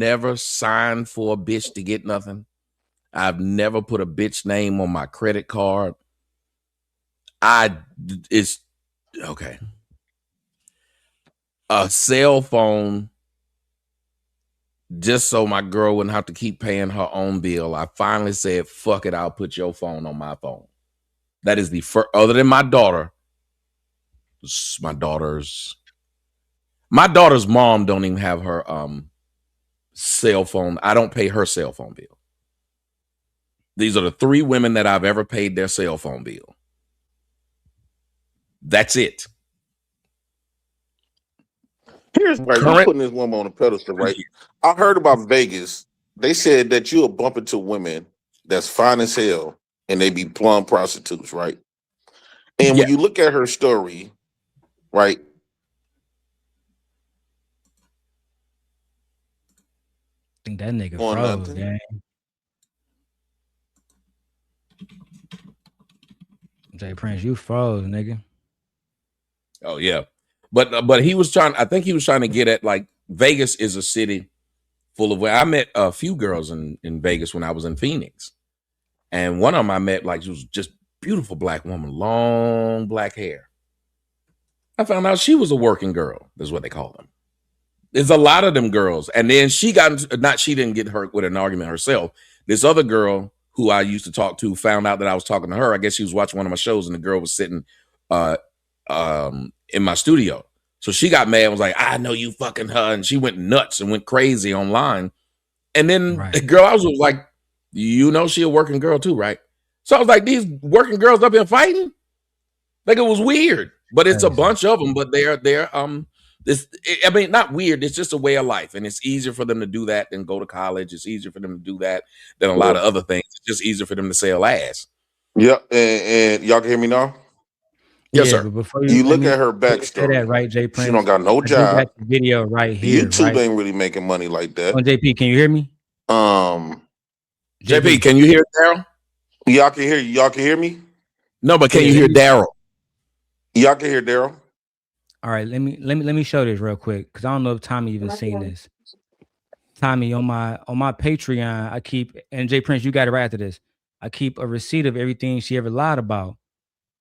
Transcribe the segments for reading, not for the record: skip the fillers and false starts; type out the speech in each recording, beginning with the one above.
never signed for a bitch to get nothing. I've never put a bitch name on my credit card. It's okay. A cell phone, just so my girl wouldn't have to keep paying her own bill. I finally said, fuck it, I'll put your phone on my phone. That is the first, other than my daughter. My daughter's mom don't even have her cell phone. I don't pay her cell phone bill. These are the 3 women that I've ever paid their cell phone bill. That's it. Here's right. You're putting this woman on a pedestal, right? I heard about Vegas. They said that you'll bump into women that's fine as hell and they be plum prostitutes, right? And when you look at her story, right? I think that nigga froze, gang. Jay Prince, you froze, nigga. Oh yeah. But he was trying, I think he was trying to get at, like, Vegas is a city full of, I met a few girls in Vegas when I was in Phoenix. And one of them I met, like, she was just beautiful black woman, long black hair. I found out she was a working girl, is what they call them. There's a lot of them girls. And then she didn't get hurt with an argument herself. This other girl who I used to talk to found out that I was talking to her. I guess she was watching one of my shows and the girl was sitting in my studio. So she got mad and was like, I know you fucking her. And she went nuts and went crazy online. And then the girl I was like, you know she a working girl too, right? So I was like, these working girls up here fighting? Like, it was weird. But it's a bunch of them, but I mean, not weird. It's just a way of life. And it's easier for them to do that than go to college. It's easier for them to do that than a lot of other things. It's just easier for them to sell ass. Yep. And y'all can hear me now? Yes, sir. But before you look at her backstory, that, right, Jay Prince? She don't got no job. Got the video right here. YouTube ain't really making money like that. Oh, JP, can you hear me? JP, can you hear Darrel? Y'all can hear you. Y'all can hear me? No, but can you hear Darrel? Y'all can hear Darrel. All right, let me show this real quick, because I don't know if Tommy even seen this. Tommy, on my Patreon, I keep, and Jay Prince, you got it right after this. I keep a receipt of everything she ever lied about.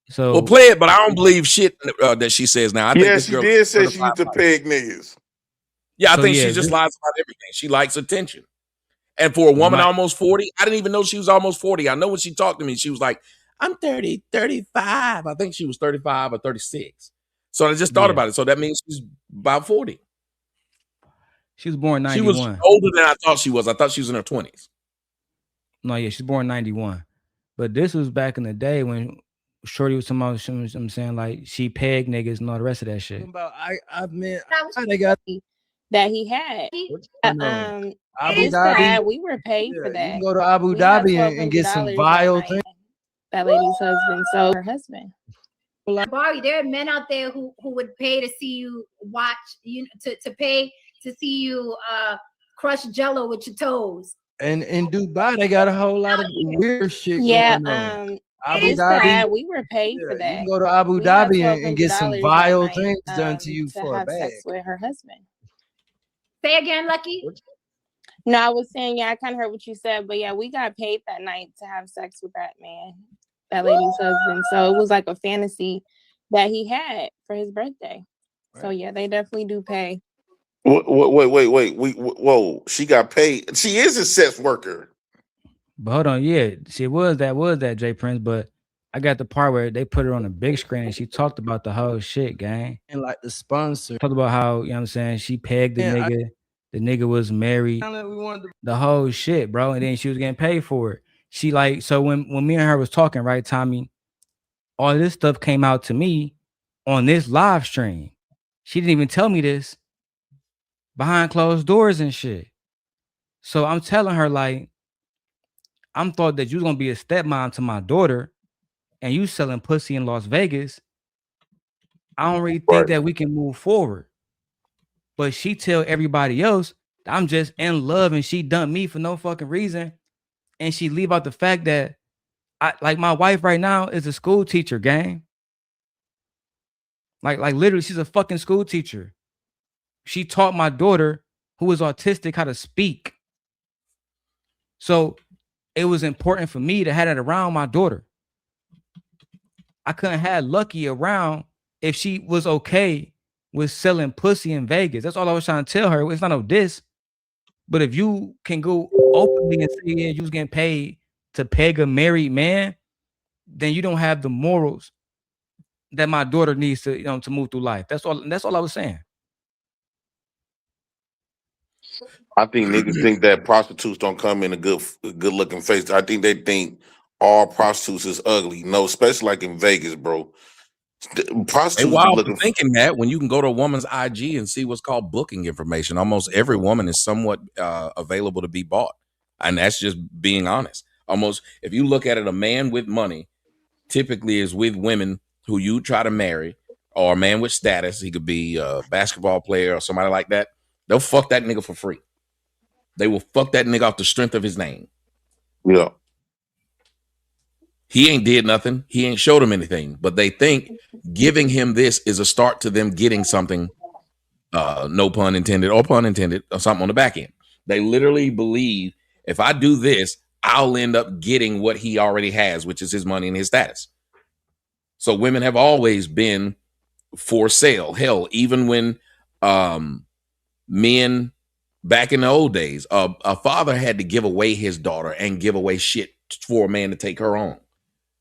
So, well, play it, but I don't believe shit that she says now. I think this she girl did say she used to peg niggas. Yeah, I think she just lies about everything. She likes attention. And for a woman almost 40, I didn't even know she was almost 40. I know when she talked to me, she was like, I'm 30, 35. I think she was 35 or 36. So I just thought about it. So that means she's about 40. She was born 91. She was older than I thought she was. I thought she was in her 20s. No, yeah, she's born 91. But this was back in the day when Shorty was talking about, I'm saying, like, she pegged niggas and all the rest of that shit. I mean, they got that he had. Abu Dhabi. We were paid for that. You can go to Abu Dhabi and get some vile things. That lady's husband, so her husband. Barry, there are men out there who would pay to see you watch, to pay to see you crush Jello with your toes. And in Dubai, they got a whole lot of weird shit. Yeah, Abu Dhabi, we were paid for that. You can go to Abu Dhabi and get some vile things done to you for a bag. Sex with her husband. Say again, Lucky. No, I was saying, I kind of heard what you said, but yeah, we got paid that night to have sex with that man, that lady's husband. So it was like a fantasy that he had for his birthday. Right. So yeah, they definitely do pay. Wait. Whoa, she got paid. She is a sex worker. But hold on, yeah, she was that Jay Prince, but I got the part where they put her on the big screen and she talked about the whole shit, gang. And like the sponsor. Talked about how, you know what I'm saying, she pegged the nigga. The nigga was married. The whole shit, bro. And then she was getting paid for it. She like, so when me and her was talking, right, Tommy, all this stuff came out to me on this live stream. She didn't even tell me this behind closed doors and shit. So I'm telling her, like, I'm thought that you was gonna be a stepmom to my daughter and you selling pussy in Las Vegas. I don't really think that we can move forward. But she tell everybody else I'm just in love and she dumped me for no fucking reason. And she leave out the fact that like my wife right now is a school teacher, gang. Like literally she's a fucking school teacher. She taught my daughter who is autistic how to speak. So it was important for me to have it around my daughter. I couldn't have Lucki around if she was okay with selling pussy in Vegas. That's all I was trying to tell her. It's not no diss. But if you can go openly and say, yeah, you was getting paid to peg a married man, then you don't have the morals that my daughter needs to, to move through life. That's all I was saying. I think niggas think that prostitutes don't come in a good looking face. I think they think all prostitutes is ugly. No, especially like in Vegas, bro. They Prostitutes be wild for looking. thinking that when you can go to a woman's IG and see what's called booking information. Almost every woman is somewhat available to be bought, and that's just being honest. Almost, if you look at it, a man with money typically is with women who you try to marry, or a man with status. He could be a basketball player or somebody like that. They'll fuck that nigga for free. They will fuck that nigga off the strength of his name. Yeah. He ain't did nothing. He ain't showed them anything. But they think giving him this is a start to them getting something, no pun intended or pun intended, or something on the back end. They literally believe if I do this, I'll end up getting what he already has, which is his money and his status. So women have always been for sale. Hell, even when men back in the old days, a father had to give away his daughter and give away shit for a man to take her on,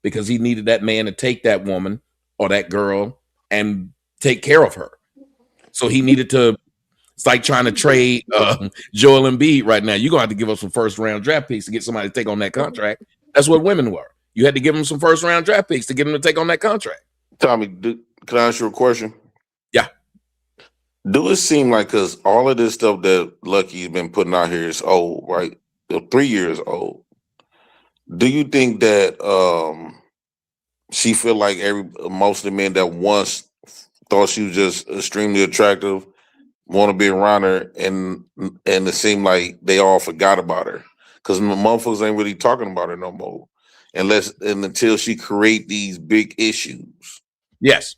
because he needed that man to take that woman or that girl and take care of her. So he needed to, it's like trying to trade Joel Embiid right now. You're going to have to give up some first round draft picks to get somebody to take on that contract. That's what women were. You had to give them some first round draft picks to get them to take on that contract. Tommy, can I ask you a question? Yeah. Do it seem like, because all of this stuff that Lucki's been putting out here is old, right? 3 years old. Do you think that she feel like most of the men that once thought she was just extremely attractive want to be around her, and it seemed like they all forgot about her because motherfuckers ain't really talking about her no more, until she create these big issues? Yes.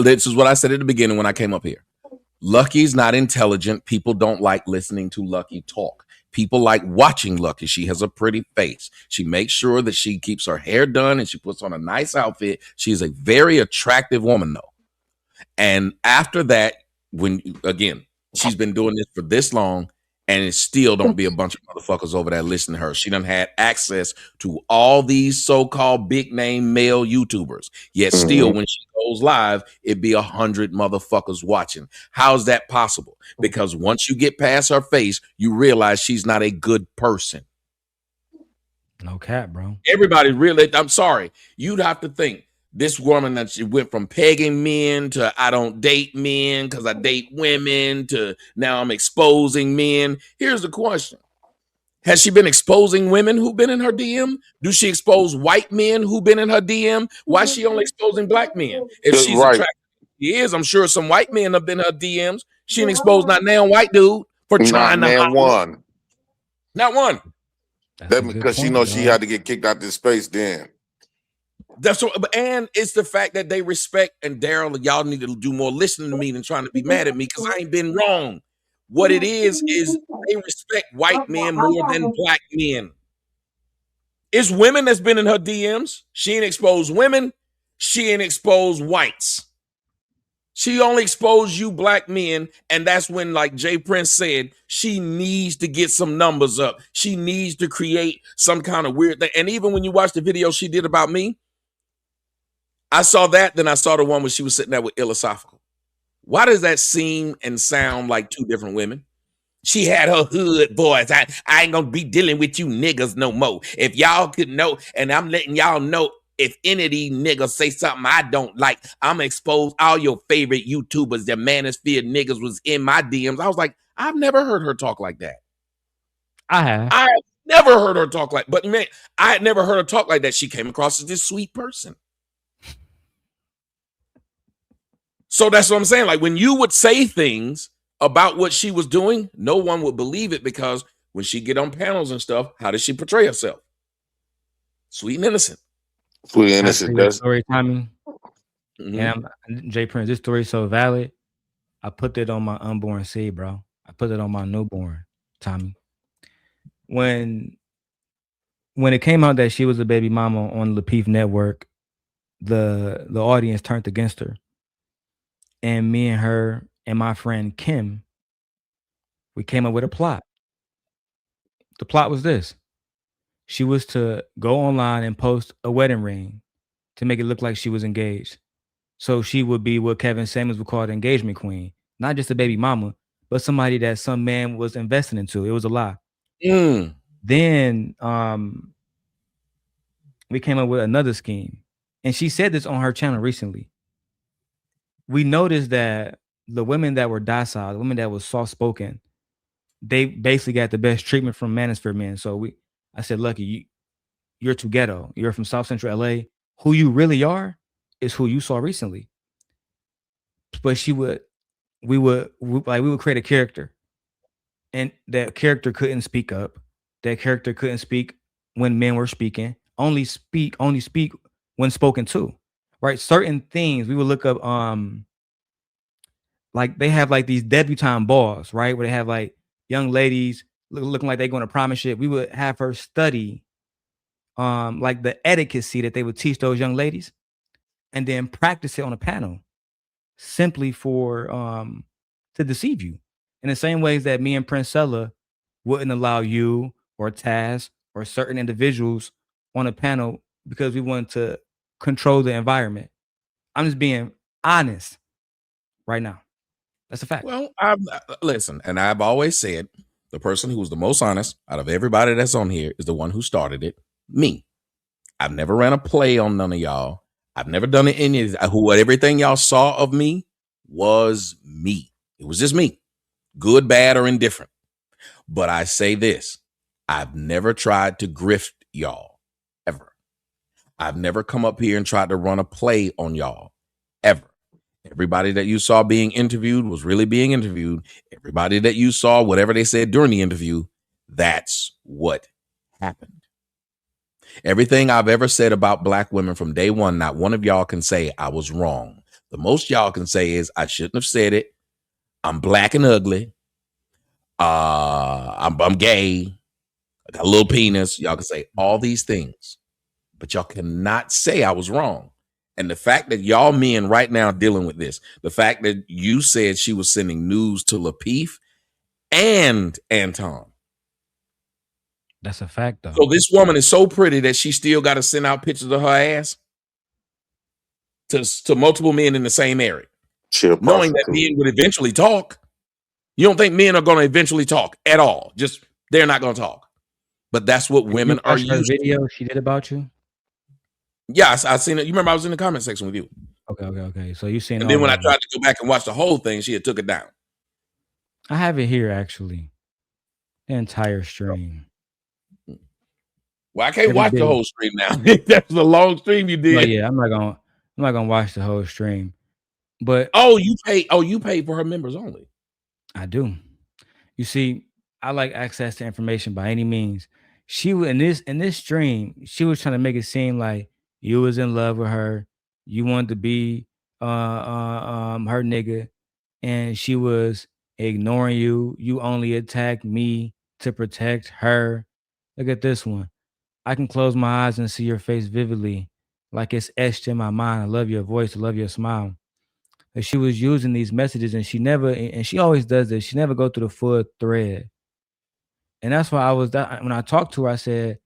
This is what I said at the beginning when I came up here. Lucki's not intelligent. People don't like listening to Lucki talk. People like watching Lucki. She has a pretty face. She makes sure that she keeps her hair done and she puts on a nice outfit. She's a very attractive woman, though. And after that, she's been doing this for this long, and it still don't be a bunch of motherfuckers over there listening to her. She done had access to all these so-called big name male YouTubers. Yet still, when she goes live, it be 100 motherfuckers watching. How's that possible? Because once you get past her face, you realize she's not a good person. No cap, bro. Everybody really, I'm sorry. You'd have to think. This woman that she went from pegging men to I don't date men because I date women to now I'm exposing men. Here's the question. Has she been exposing women who've been in her DM? Do she expose white men who've been in her DM? Why is she only exposing black men? If she's attracted, she is. I'm sure some white men have been in her DMs. She ain't exposed not now white dude for trying to one. Not one. That because she knows she had to get kicked out this space then. That's what, and it's the fact that they respect, and Darrel, y'all need to do more listening to me than trying to be mad at me because I ain't been wrong. What it is they respect white men more than black men. It's women that's been in her DMs. She ain't exposed women. She ain't exposed whites. She only exposed you black men, and that's when, like Jay Prince said, she needs to get some numbers up. She needs to create some kind of weird thing. And even when you watch the video she did about me, I saw that, then I saw the one where she was sitting there with Philosophical. Why does that seem and sound like two different women? She had her hood voice. I ain't gonna be dealing with you niggas no more. If y'all could know, and I'm letting y'all know, if any of these niggas say something I don't like, I'm gonna expose all your favorite YouTubers. The manosphere niggas was in my DMs. I was like, I've never heard her talk like that. I've never heard her talk like, but man, I had never heard her talk like that. She came across as this sweet person. So that's what I'm saying. Like when you would say things about what she was doing, no one would believe it because when she get on panels and stuff, how does she portray herself? Sweet and innocent. Sweet and innocent. That's story timing. And Jay Prince, this story is so valid. I put that on my unborn seed, bro. I put it on my newborn, Tommy. When it came out that she was a baby mama on the Lepeef Network, the audience turned against her. And me and her and my friend Kim, we came up with a plot. The plot was this. She was to go online and post a wedding ring to make it look like she was engaged. So she would be what Kevin Samuels would call the engagement queen. Not just a baby mama, but somebody that some man was investing into. It was a lie. Then we came up with another scheme. And she said this on her channel recently. We noticed that the women that were docile, the women that was soft-spoken, they basically got the best treatment from manosphere men. So I said, Lucki, you're too ghetto. You're from South Central LA. Who you really are is who you saw recently. But we would create a character, and that character couldn't speak up. That character couldn't speak when men were speaking. Only speak when spoken to. Right? Certain things we would look up. Like they have like these debutante balls, right? Where they have like young ladies looking like they're going to prom and shit. We would have her study like the etiquette that they would teach those young ladies, and then practice it on a panel simply for to deceive you. In the same ways that me and Princella wouldn't allow you or Taz or certain individuals on a panel because we wanted to control the environment. I'm just being honest right now. That's a fact. Well, listen, and I've always said the person who was the most honest out of everybody that's on here is the one who started it, me. I've never ran a play on none of y'all. I've never done it any of everything y'all saw of me was me. It was just me, good, bad, or indifferent. But I say this, I've never tried to grift y'all, ever. I've never come up here and tried to run a play on y'all, ever. Everybody that you saw being interviewed was really being interviewed. Everybody that you saw, whatever they said during the interview, that's what happened. Everything I've ever said about black women from day one, not one of y'all can say I was wrong. The most y'all can say is I shouldn't have said it. I'm black and ugly. I'm gay. I got a little penis. Y'all can say all these things, but y'all cannot say I was wrong. And the fact that y'all men right now dealing with this, the fact that you said she was sending news to Lepeef and Anton. That's a fact, though. So this woman is so pretty that she still got to send out pictures of her ass to multiple men in the same area, knowing that men would eventually talk. You don't think men are going to eventually talk at all? Just they're not going to talk. But that's what women are used to. Video she did about you. Yeah, I seen it. You remember I was in the comment section with you. Okay. So you seen? And then when I tried to go back and watch the whole thing, she had took it down. I have it here actually, the entire stream. Well, I can't watch the whole stream now. That's a long stream you did. Oh yeah, I'm not gonna watch the whole stream. But you pay for her members only. I do. You see, I like access to information by any means. She was in this stream, she was trying to make it seem like you was in love with her, you wanted to be her nigga, and she was ignoring you. You only attacked me to protect her. Look at this one. I can close my eyes and see your face vividly, like it's etched in my mind. I love your voice. I love your smile. And she was using these messages, and she always does this. She never go through the full thread. And that's why when I talked to her, I said,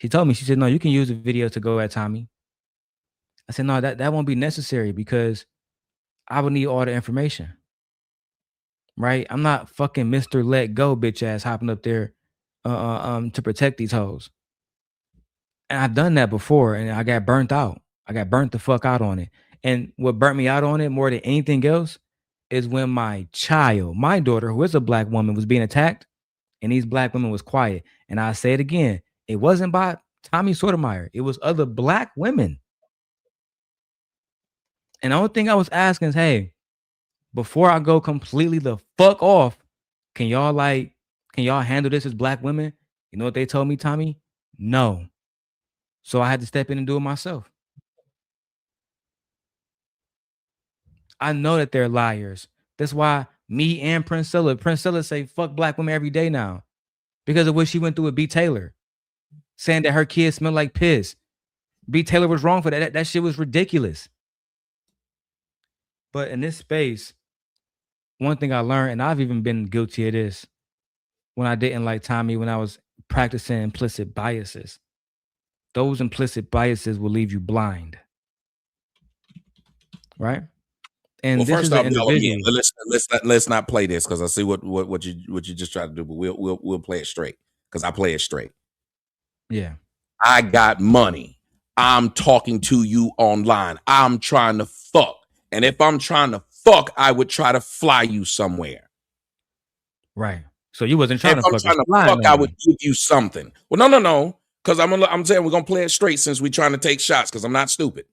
she told me, she said, no, you can use the video to go at Tommy. I said, no, that won't be necessary because I would need all the information. Right? I'm not fucking Mr. Let Go bitch ass hopping up there to protect these hoes. And I've done that before and I got burnt out. I got burnt the fuck out on it. And what burnt me out on it more than anything else is when my daughter, who is a black woman, was being attacked and these black women was quiet. And I say it again, it wasn't by Tommy Sotomayor. It was other black women. And the only thing I was asking is, hey, before I go completely the fuck off, can y'all handle this as black women? You know what they told me, Tommy? No. So I had to step in and do it myself. I know that they're liars. That's why Me and Priscilla. Priscilla say fuck black women every day now because of what she went through with B. Taylor, saying that her kids smell like piss. B. Taylor was wrong for that. That shit was ridiculous. But in this space, one thing I learned, and I've even been guilty of this when I didn't like Tommy, when I was practicing implicit biases. Those implicit biases will leave you blind. Right? And well, this first is off, an individual. let's not play this because I see what you just tried to do, but we'll play it straight because I play it straight. Yeah. I got money. I'm talking to you online. I'm trying to fuck. And if I'm trying to fuck, I would try to fly you somewhere. Right. So you wasn't trying if to I'm fuck. trying to fuck, I would give you something. Well, no. Because I'm saying we're gonna play it straight since we're trying to take shots. Because I'm not stupid.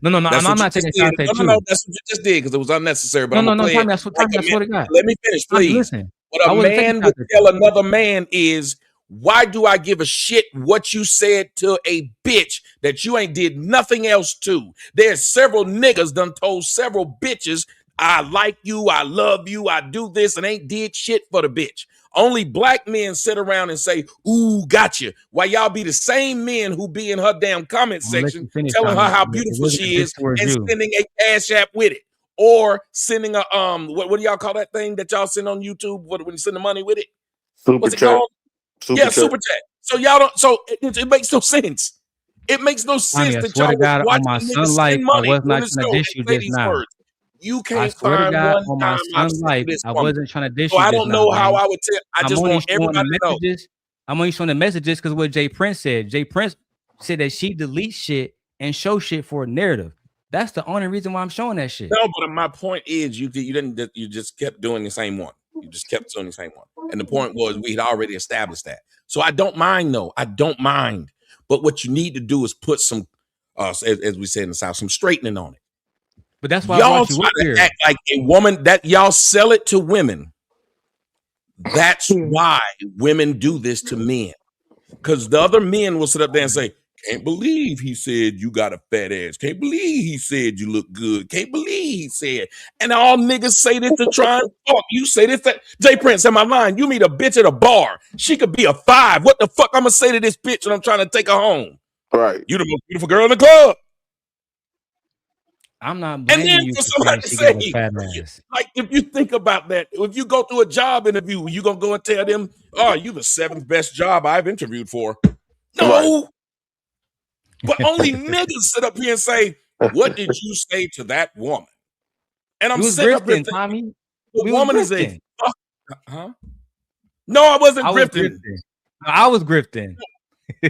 No. I'm not taking shots at you. No. That's what you just did because it was unnecessary. But I'm gonna play it. I swear to God. Let me finish, please. Listen. What a man would tell another man is, why do I give a shit what you said to a bitch that you ain't did nothing else to? There's several niggas done told several bitches, I like you, I love you, I do this, and ain't did shit for the bitch. Only black men sit around and say, ooh, gotcha. While y'all be the same men who be in her damn comment section telling her how beautiful she is and sending a cash app with it. Or sending a, what do y'all call that thing that y'all send on YouTube when you send the money with it? What's it called? Super chat. So y'all don't, so it makes no sense. It makes no sense that y'all God, watch on my niggas son's life, spend money I was not on trying to dish you just now. words. You can't I swear find to God, one on my time I've son's said life, this I woman. wasn't trying to dish So you I just don't now, know how man. I would tell. I just want everybody to know. I'm only showing the messages because what Jay Prince said. Jay Prince said that she deletes shit and show shit for a narrative. That's the only reason why I'm showing that shit. No, but my point is you just kept doing the same one. You just kept doing the same one. And the point was we had already established that. So I don't mind though. I don't mind. But what you need to do is put some, as we say in the South, some straightening on it. But that's why y'all try to act like a woman that y'all sell it to women. That's why women do this to men. Because the other men will sit up there and say, can't believe he said you got a fat ass. Can't believe he said you look good. Can't believe he said. And all niggas say this to try and fuck. You say this. Jay Prince, in my line, you meet a bitch at a bar. She could be a 5. What the fuck I'm going to say to this bitch when I'm trying to take her home? Right. You the most beautiful girl in the club. I'm not blaming you for somebody to say, like, if you think about that, if you go through a job interview, you going to go and tell them, oh, you the 7th best job I've interviewed for. No. Right. But only niggas sit up here and say, what did you say to that woman? And I'm sitting up here thinking, Tommy. The woman is a fuck. Huh? No, I wasn't grifting. I was grifting.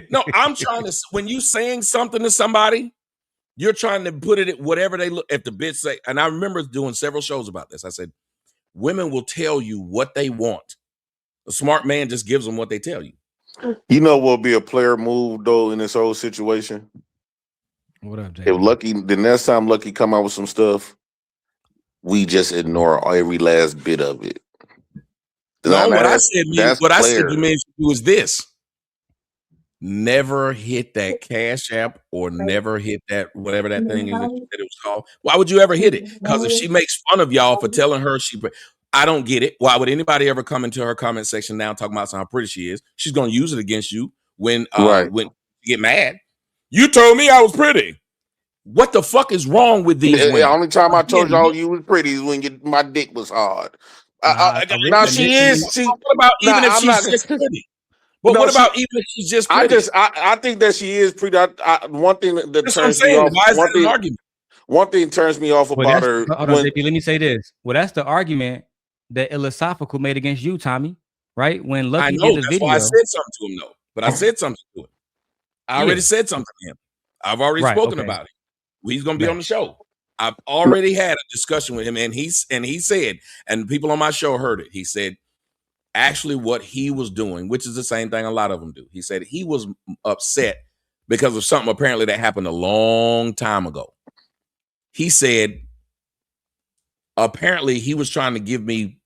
No, I'm trying to, when you saying something to somebody, you're trying to put it at whatever they look. If the bitch say, and I remember doing several shows about this. I said, women will tell you what they want. A smart man just gives them what they tell you. You know what would be a player move though in this whole situation? What up, Jay? If Lucki, the next time Lucki come out with some stuff, we just ignore every last bit of it. No, what I said you mean was this. Never hit that cash app or never hit that whatever that thing is that you said it was called. Why would you ever hit it? Because if she makes fun of y'all for telling her I don't get it. Why would anybody ever come into her comment section now talking about how pretty she is? She's gonna use it against you when you get mad. You told me I was pretty. What the fuck is wrong with these women? The only time I told y'all you was pretty is when my dick was hard. Now she is. What about even if she's just pretty? But what about even if she's just pretty? I think that she is pretty. One thing that turns me off. Why is that an argument? One thing turns me off about her. Let me say this. Well, that's the argument that Ilosophical made against you, Tommy. Right? When Lucki did the video. Why I said something to him though. But I said something to him. I already said something to him. I've already spoken about it. He's gonna be on the show. I've already had a discussion with him, and he said, and people on my show heard it. He said, actually, what he was doing, which is the same thing a lot of them do. He said he was upset because of something apparently that happened a long time ago. He said, apparently he was trying to give me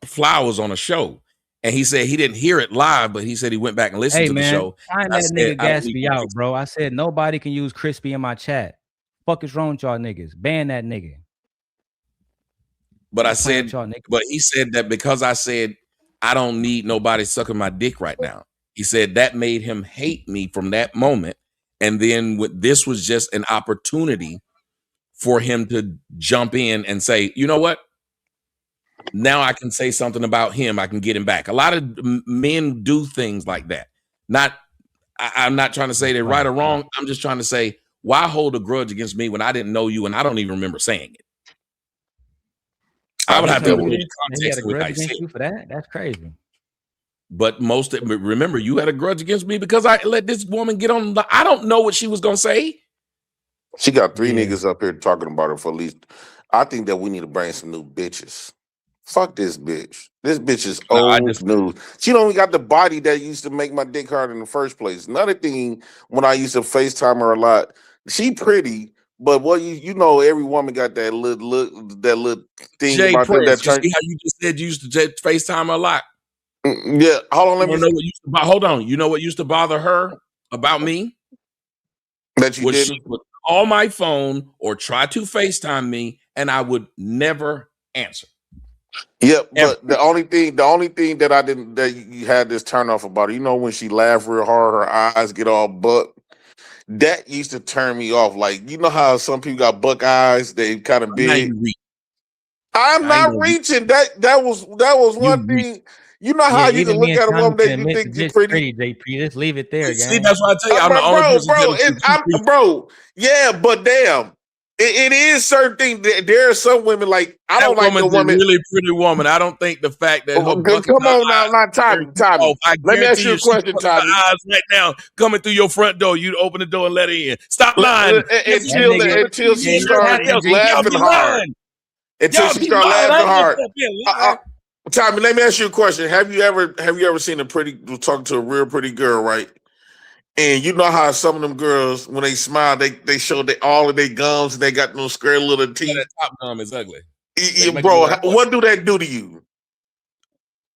flowers on a show. And he said he didn't hear it live, but he said he went back and listened to the show. Find that nigga Gatsby out, bro. I said nobody can use Crispy in my chat. Fuck is wrong with y'all niggas? Ban that nigga. But I said, but he said that because I said I don't need nobody sucking my dick right now. He said that made him hate me from that moment. And then this was just an opportunity for him to jump in and say, you know what? Now I can say something about him. I can get him back. A lot of men do things like that. I'm not trying to say they're right or wrong. I'm just trying to say, why hold a grudge against me when I didn't know you and I don't even remember saying it? I would have to give you context with that. You for that? That's crazy. But remember, you had a grudge against me because I let this woman get on. I don't know what she was gonna say. She got 3 niggas up here talking about her for at least. I think that we need to bring some new bitches. Fuck this bitch. This bitch is old news. She don't even got the body that used to make my dick hard in the first place. Another thing, when I used to FaceTime her a lot, she pretty, but you know, every woman got that little thing Jay about Press, that turn. See how you just said you used to FaceTime her a lot. Yeah, hold on. Let me know what used to, hold on. You know what used to bother her about me? That you didn't. She would call my phone or try to FaceTime me, and I would never answer. Yeah, but the only thing that I didn't, that you had this turn off about her, you know, when she laughed real hard, her eyes get all buck. That used to turn me off. Like, you know how some people got buck eyes, they kind of big. I'm not reaching. That was one thing. You know how you can look at a woman that you think is pretty. Just leave it there, See, that's why I tell you, I'm the only bro. Yeah, but damn, it is certain things. There are some women like I don't like the woman. Really pretty woman. I don't think the fact that come on now, not Tommy. Let me ask you a question, Tommy. Eyes right now coming through your front door. You open the door and let her in. Stop lying until she starts laughing hard. Until she starts laughing hard. Tommy, let me ask you a question. Have you ever seen talking to a real pretty girl, right? And you know how some of them girls, when they smile, they show all of their gums and they got no square little teeth. That top gum is ugly. Bro, what do that do to you?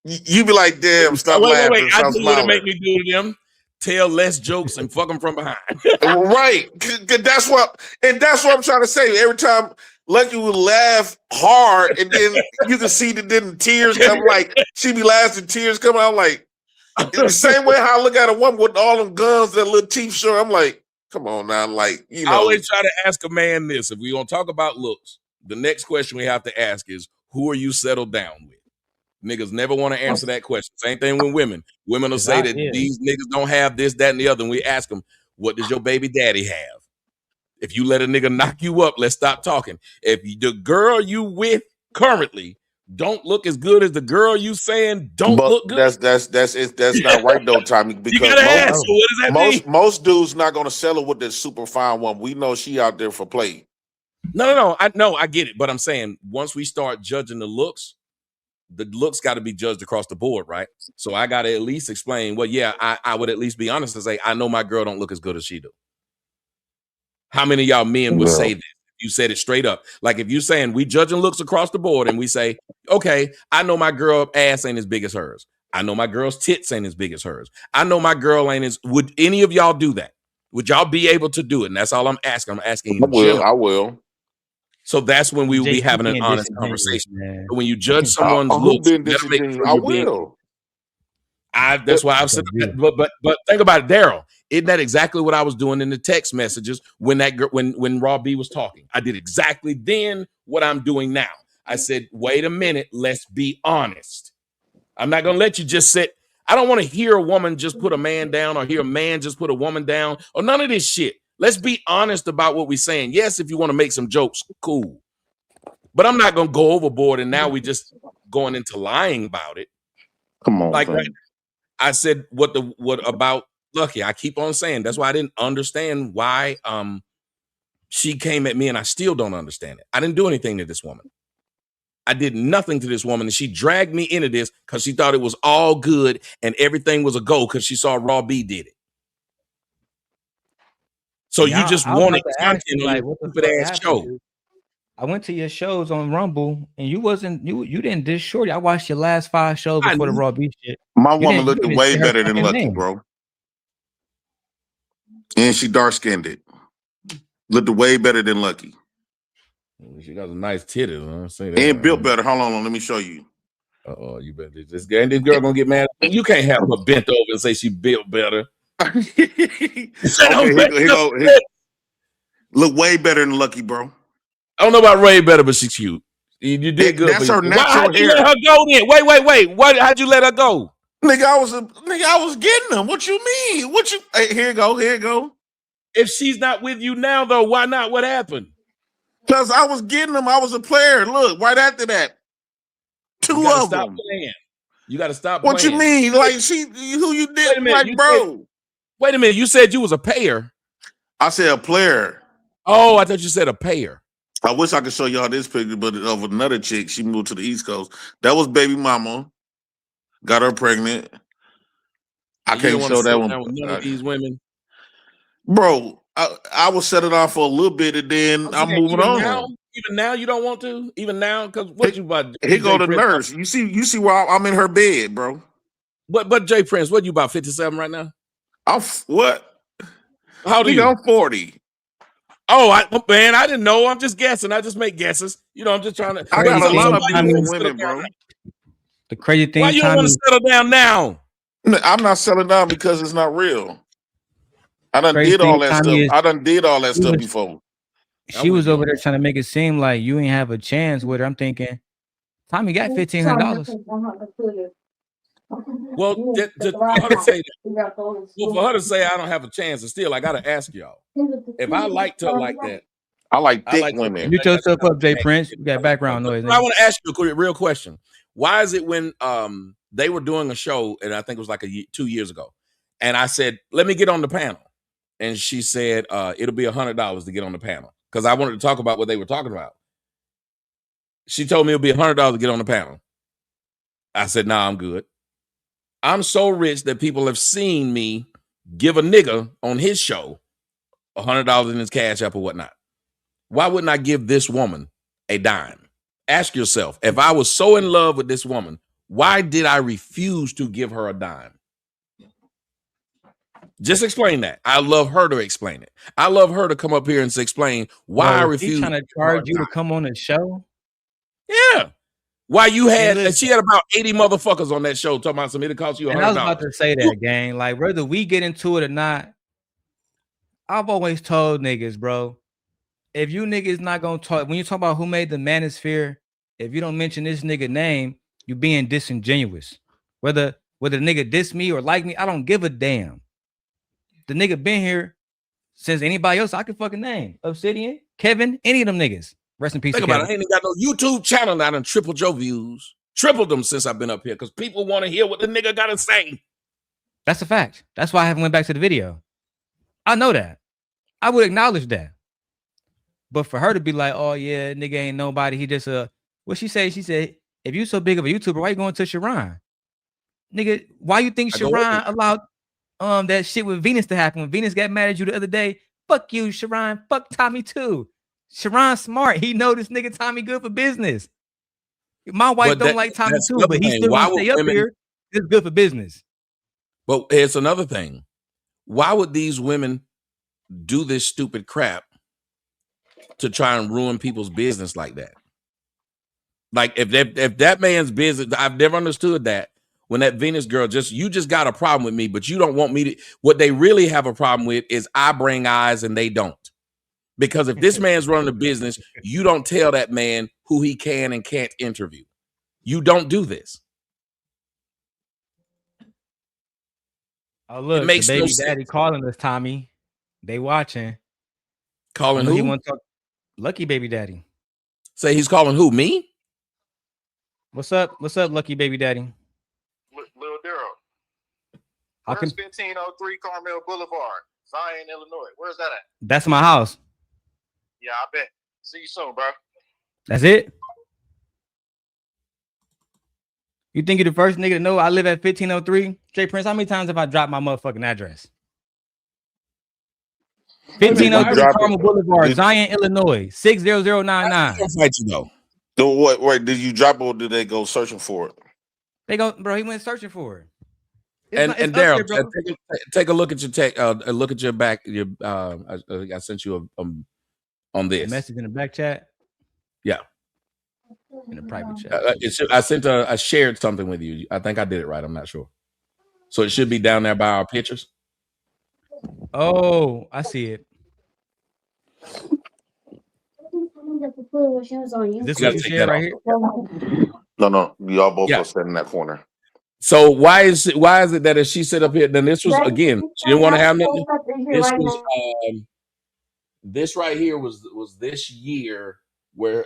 You be like, damn, stop laughing. Wait. I do what it make me do to them. Tell less jokes and fuck them from behind. Right. That's what I'm trying to say. Every time Lucki would laugh hard, and then you can see the tears come. Like she be laughing, tears coming out. Like the same way how I look at a woman with all them guns, that little teeth show. I'm like, come on now, like you know. I always try to ask a man this: if we gonna talk about looks, the next question we have to ask is, who are you settled down with? Niggas never want to answer that question. Same thing with women. Women will say that these niggas don't have this, that, and the other. And we ask them, what does your baby daddy have? If you let a nigga knock you up, let's stop talking. If the girl you with currently don't look as good as the girl you saying look good. That's not right though, Tommy. Because you gotta ask, so what does that mean? Most dudes not gonna settle with this super fine woman. We know she out there for play. No. I get it, but I'm saying once we start judging the looks got to be judged across the board, right? So I got to at least explain. Well, yeah, I would at least be honest and say I know my girl don't look as good as she do. How many of y'all men would say this? You said it straight up. Like if you saying we judging looks across the board and we say, okay, I know my girl ass ain't as big as hers. I know my girl's tits ain't as big as hers. I know my girl ain't as. Would any of y'all do that? Would y'all be able to do it? And that's all I'm asking. I'm asking you. I will. So that's when we will be having an honest conversation. But when you judge someone's looks, I will. That's why I've said that. But think about it, Darrel. Isn't that exactly what I was doing in the text messages when that girl, when Raw B was talking? I did exactly then what I'm doing now. I said, wait a minute, let's be honest. I'm not gonna let you just sit. I don't want to hear a woman just put a man down or hear a man just put a woman down or none of this shit. Let's be honest about what we're saying. Yes, if you want to make some jokes, cool. But I'm not going to go overboard and now we just going into lying about it. Come on. Like I said, what about Lucki? I keep on saying that's why I didn't understand why she came at me and I still don't understand it. I didn't do anything to this woman. I did nothing to this woman and she dragged me into this because she thought it was all good and everything was a go because she saw Raw B did it. So you just wanted content on your stupid ass show. I went to your shows on Rumble and you didn't diss Shorty. I watched your last 5 shows before the Raw B shit. My woman looked way better than Lucki, bro. And she dark skinned it. Looked way better than Lucki. She got a nice titty. I'm saying that. And built better. Hold on, let me show you. Oh, you better this girl. And this girl gonna get mad. You can't have her bent over and say she built better. Okay, here go. Look way better than Lucki, bro. I don't know about Ray better, but she's cute. You did good. That's her natural how'd you hair. let her go then? Wait. How'd you let her go? Nigga, I was getting them. What you mean? Hey, here you go. If she's not with you now, though, why not? What happened? Because I was getting them. I was a player. Look, right after that. Two of them. Playing. You got to stop what playing. You mean? Like, who you did? Like, bro. Wait a minute. You said you was a payer. I said a player. Oh, I thought you said a payer. I wish I could show y'all this picture, but of another chick. She moved to the East Coast. That was baby mama. Got her pregnant. I can't show that one. With none of these women. Bro, I will set it off for a little bit and then I'm moving on. Even now you don't want to? Even now? Because what you about? Here go the nurse. You see where I'm in her bed, bro. But Jay Prince, what you about 57 right now? I'm what? How old are you? I'm 40. Oh, man, I didn't know. I'm just guessing. I just make guesses. You know, I'm just trying to. I got a lot of beautiful women, bro. The crazy thing. Why you don't want to settle down now? I'm not settling down because it's not real. I done did all that stuff. I done did all that stuff before. She was over there trying to make it seem like you ain't have a chance with her. I'm thinking, Tommy got $1,500. Well, just for her to say that, for her to say I don't have a chance, and still, I gotta ask y'all. If I liked her like that, I like thick women. Mute yourself up, Jay Prince. You got background noise. I want to ask you a real question. Why is it when they were doing a show, and I think it was like 2 years ago, and I said, let me get on the panel, and she said it'll be $100 to get on the panel because I wanted to talk about what they were talking about. She told me it'll be $100 to get on the panel. I said, nah, I'm good. I'm so rich that people have seen me give a nigga on his show $100 in his cash app or whatnot. Why wouldn't I give this woman a dime? Ask yourself, if I was so in love with this woman, why did I refuse to give her a dime? Just explain that. I love her to explain it. I love her to come up here and explain why I refuse. She's trying to charge you to come on the show? Yeah. Why you had, she had about 80 motherfuckers on that show talking about something. It cost you $100. And I was about to say that, gang. Like, whether we get into it or not, I've always told niggas, bro, if you niggas not gonna talk, when you talk about who made the manosphere, if you don't mention this nigga name, you being disingenuous. Whether the nigga diss me or like me, I don't give a damn. The nigga been here since anybody else I can fucking name. Obsidian, Kevin, any of them niggas. Rest in peace. Think about it. I ain't got no YouTube channel now. I done tripled your views. Tripled them since I've been up here because people want to hear what the nigga got to say. That's a fact. That's why I haven't went back to the video. I know that. I would acknowledge that. But for her to be like, oh yeah, nigga ain't nobody. He just what she say? She said, if you so big of a YouTuber, why you going to Sharon? Nigga, why you think Sharon allowed that shit with Venus to happen? When Venus got mad at you the other day, fuck you, Sharon. Fuck Tommy too. Sharon's smart. He know this nigga Tommy good for business. My wife don't like Tommy too, but he still want to stay up here. It's good for business. But it's another thing. Why would these women do this stupid crap to try and ruin people's business like that? Like if that man's business, I've never understood that. When that Venus girl you just got a problem with me, but you don't want me to. What they really have a problem with is I bring eyes and they don't. Because if this man's running a business, you don't tell that man who he can and can't interview. You don't do this. Oh, look, the baby daddy calling us, Tommy. They watching. Calling who? He want to talk. Lucky baby daddy. Say he's calling who? Me? What's up? What's up, Lucky baby daddy? Little Darrel. Where's 1503 Carmel Boulevard, Zion, Illinois? Where's that at? That's my house. Yeah, I bet. See you soon, bro. That's it? You think you're the first nigga to know I live at 1503? Jay Prince, how many times have I dropped my motherfucking address? 1503 Carmel Boulevard, Zion, Illinois, 60099. Fight you though. Wait, did you drop it or did they go searching for it? They go, bro. He went searching for it. And Darrel, take a look at your look at your back. I sent you on this message in the back chat. Yeah. In a private chat. I shared something with you. I think I did it right. I'm not sure. So it should be down there by our pictures. Oh, I see it. Is this what you shared right here? No. Y'all both are sitting in that corner. So why is it that if she sit up here, then this was again, she didn't want to have nothing. This was this right here was this year where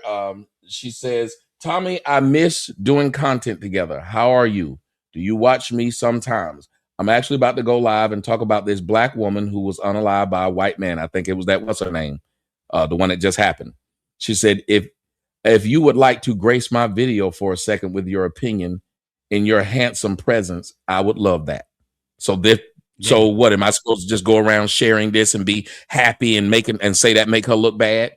she says, Tommy, I miss doing content together. How are you? Do you watch me sometimes? I'm actually about to go live and talk about this black woman who was unalived by a white man. I think it was what's her name? The one that just happened. She said, if you would like to grace my video for a second with your opinion in your handsome presence, I would love that. So what am I supposed to just go around sharing this and be happy and say that make her look bad?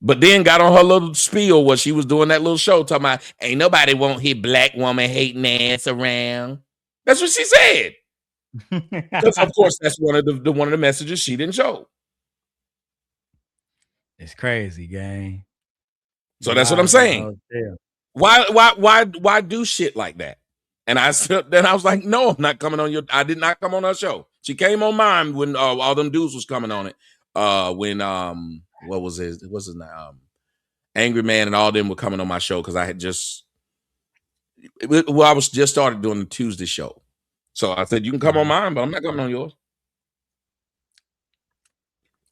But then got on her little spiel what she was doing that little show talking about ain't nobody want his black woman hating ass around. That's what she said. Because of course that's one of the messages she didn't show. It's crazy, gang. So that's what I'm saying. Why do shit like that? And I was like, no, I'm not coming on I did not come on her show. She came on mine when all them dudes was coming on it. When what was his name? Angry Man and all them were coming on my show because I had I was just started doing the Tuesday show. So I said, you can come on mine, but I'm not coming on yours.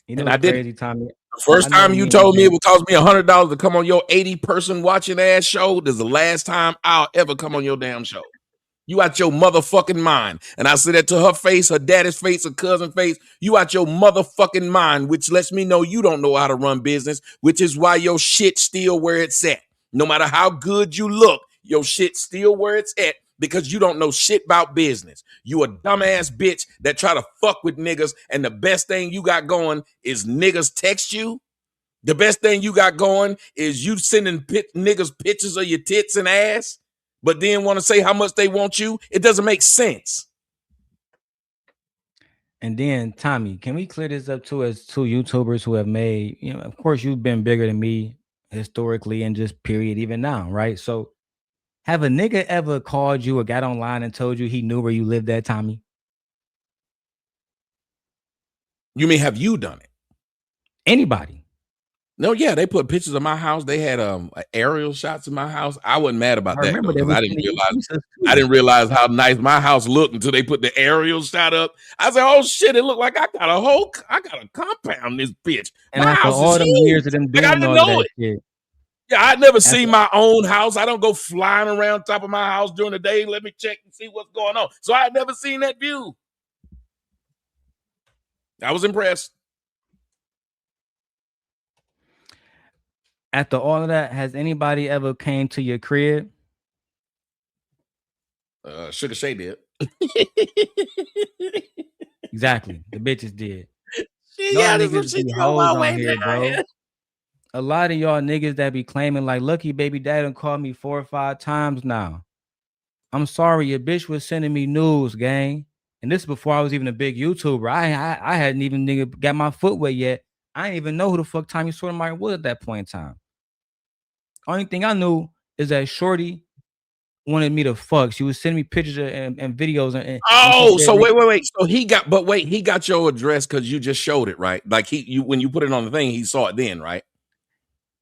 You know, and I did. Tommy. The first time you told me it would cost me $100 to come on your 80-person watching ass show, this is the last time I'll ever come on your damn show. You out your motherfucking mind. And I said that to her face, her daddy's face, her cousin's face. You out your motherfucking mind, which lets me know you don't know how to run business, which is why your shit still where it's at. No matter how good you look, your shit still where it's at because you don't know shit about business. You a dumbass bitch that try to fuck with niggas, and the best thing you got going is niggas text you. The best thing you got going is you sending niggas pictures of your tits and ass, but then want to say how much they want you. It doesn't make sense. And then, Tommy, can we clear this up too as two YouTubers who have made, of course, you've been bigger than me historically and just period, even now, right? So have a nigga ever called you or got online and told you he knew where you lived at, Tommy? You mean, have you done it? Anybody? No, yeah, they put pictures of my house. They had aerial shots of my house. I wasn't mad about that because I didn't realize how nice my house looked until they put the aerial shot up. I said, "Oh shit! It looked like I got a compound in this bitch." And my after house all is them huge. years of them doing I didn't all know that shit. Yeah, I'd never seen my own house. I don't go flying around top of my house during the day. Let me check and see what's going on. So I had never seen that view. I was impressed. After all of that, has anybody ever came to your crib? Sugar Shay did. Exactly. The bitches did. Yeah, niggas be hoes on here, bro. A lot of y'all niggas that be claiming like, Lucki, baby dad done called me 4 or 5 times now. I'm sorry, your bitch was sending me news, gang. And this is before I was even a big YouTuber. I hadn't even nigga got my foot wet yet. I didn't even know who the fuck Tommy Sotomayor was at that point in time. Only thing I knew is that Shorty wanted me to fuck. She was sending me pictures and videos. So wait. So he got your address because you just showed it, right? Like when you put it on the thing, he saw it then, right?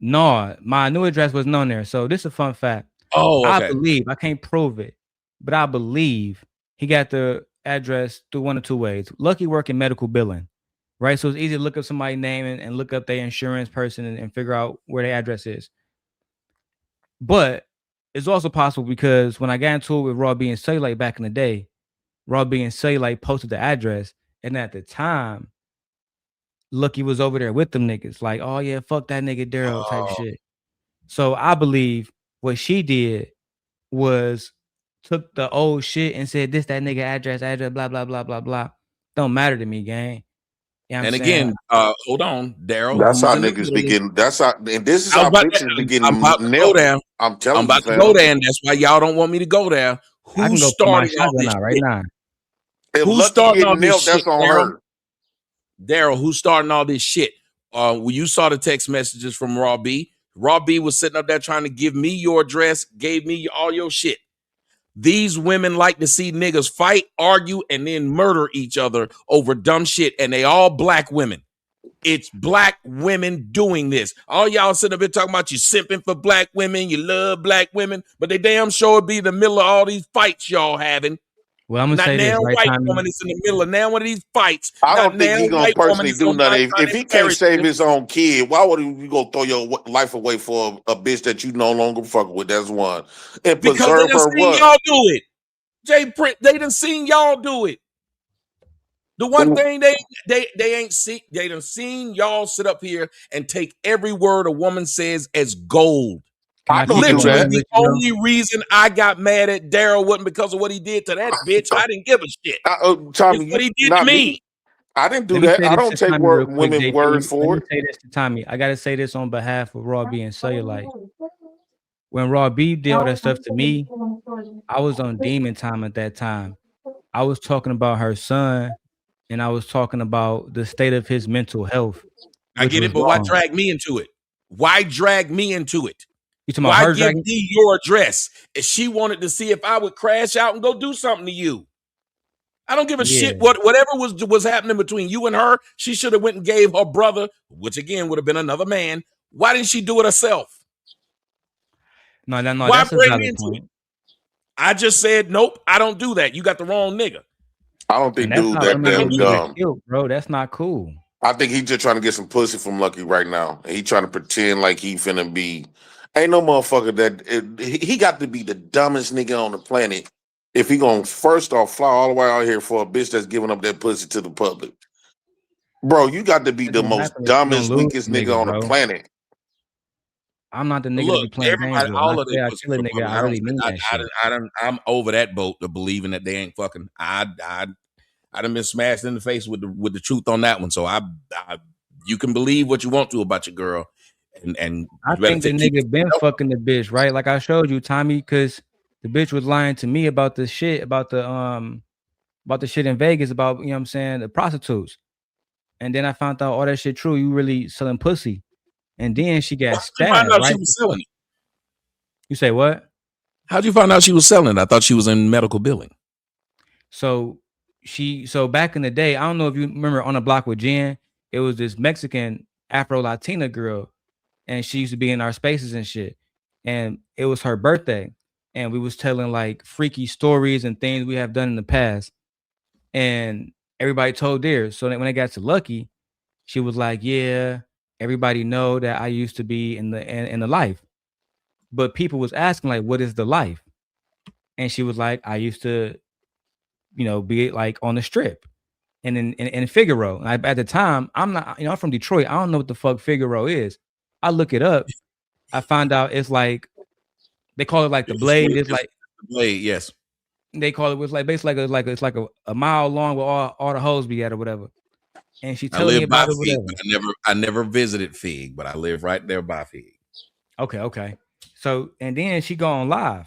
No, my new address wasn't on there. So this is a fun fact. Oh, okay. I believe, I can't prove it, but I believe he got the address through one of two ways. Lucki work in medical billing, right? So it's easy to look up somebody's name and look up their insurance person and figure out where their address is. But it's also possible because when I got into it with Raw being Cellulite back in the day, Raw being Cellulite posted the address, and at the time, Lucki was over there with them niggas, like, oh yeah, fuck that nigga Darrel type shit. So I believe what she did was took the old shit and said, this that nigga address, blah, blah, blah, blah, blah. Don't matter to me, gang. You know and again, hold on, Darrel. That's how niggas begin. That's how, and this is how bitches begin. I'm about to go down. I'm telling you, I'm about to go down. That's why y'all don't want me to go there. Who started all this right now? Who started all this shit? That's on her. Darrel, who's starting all this shit? when you saw the text messages from Raw B, Raw B was sitting up there trying to give me your address, gave me all your shit. These women like to see niggas fight, argue, and then murder each other over dumb shit, and they all black women. It's black women doing this. All y'all sitting up here talking about you simping for black women, you love black women, but they damn sure be in the middle of all these fights y'all having. Well, I'm gonna say this, right, white Tommy? woman is in the middle of now one of these fights. I don't think he's gonna personally do nothing. If he can't save his own kid, why would you go throw your life away for a bitch that you no longer fuck with? That's one. And Because preserve they done her seen what? y'all do it. Jay Print, they done seen y'all do it. The one thing they ain't see, they done seen y'all sit up here and take every word a woman says as gold. I don't Literally, do that. the only reason I got mad at Darrel wasn't because of what he did to that bitch. I didn't give a shit. Tommy, it's what he did to me. I didn't do that. I don't take women words for it. Let me say this to Tommy. I gotta say this on behalf of Raw B and Cellulite. When Raw B did all that stuff to me, I was on demon time at that time. I was talking about her son, and I was talking about the state of his mental health. I get it, but why drag me into it? Why drag me into it? Why give me your address? If she wanted to see if I would crash out and go do something to you. I don't give a shit whatever was happening between you and her. She should have went and gave her brother, which again would have been another man. Why didn't she do it herself? No, why that's bring me into it? I just said nope. I don't do that. You got the wrong nigga. I don't think dude that damn dumb, bro. That's not cool. I think he's just trying to get some pussy from Lucki right now. He trying to pretend like he finna be. Ain't no motherfucker that he got to be the dumbest nigga on the planet if he gonna first off fly all the way out here for a bitch that's giving up that pussy to the public. Bro, you got to be the most dumbest, weakest nigga on the planet. I'm not the nigga to be playing games with. All of I kill a nigga. I really mean that shit. I'm over that boat to believing that they ain't fucking. I done been smashed in the face with the truth on that one. So you can believe what you want to about your girl, and I think the nigga been fucking the bitch, right? Like I showed you, Tommy, because the bitch was lying to me about the shit, about the shit in Vegas, about, you know what I'm saying, the prostitutes. And then I found out all that shit true. You really selling pussy. And then she got stabbed. Right? She was selling it. You say what? How'd you find out she was selling it? I thought she was in medical billing. So back in the day, I don't know if you remember On the Block with Jen, it was this Mexican Afro-Latina girl, and she used to be in our spaces and shit. And it was her birthday, and we was telling like freaky stories and things we have done in the past. And everybody told theirs. So that when they got to Lucki, she was like, yeah, everybody know that I used to be in the life. But people was asking like, what is the life? And she was like, I used to, be like on the strip and in Figaro. At the time, I'm not, I'm from Detroit. I don't know what the fuck Figaro is. I look it up. I find out it's like, they call it like the Blade. It's like the Blade, yes. They call it, it's like basically it's like a mile long where all the hoes be at or whatever. And she told me about it. Fig, I never visited Fig, but I live right there by Fig. Okay. So and then she go on live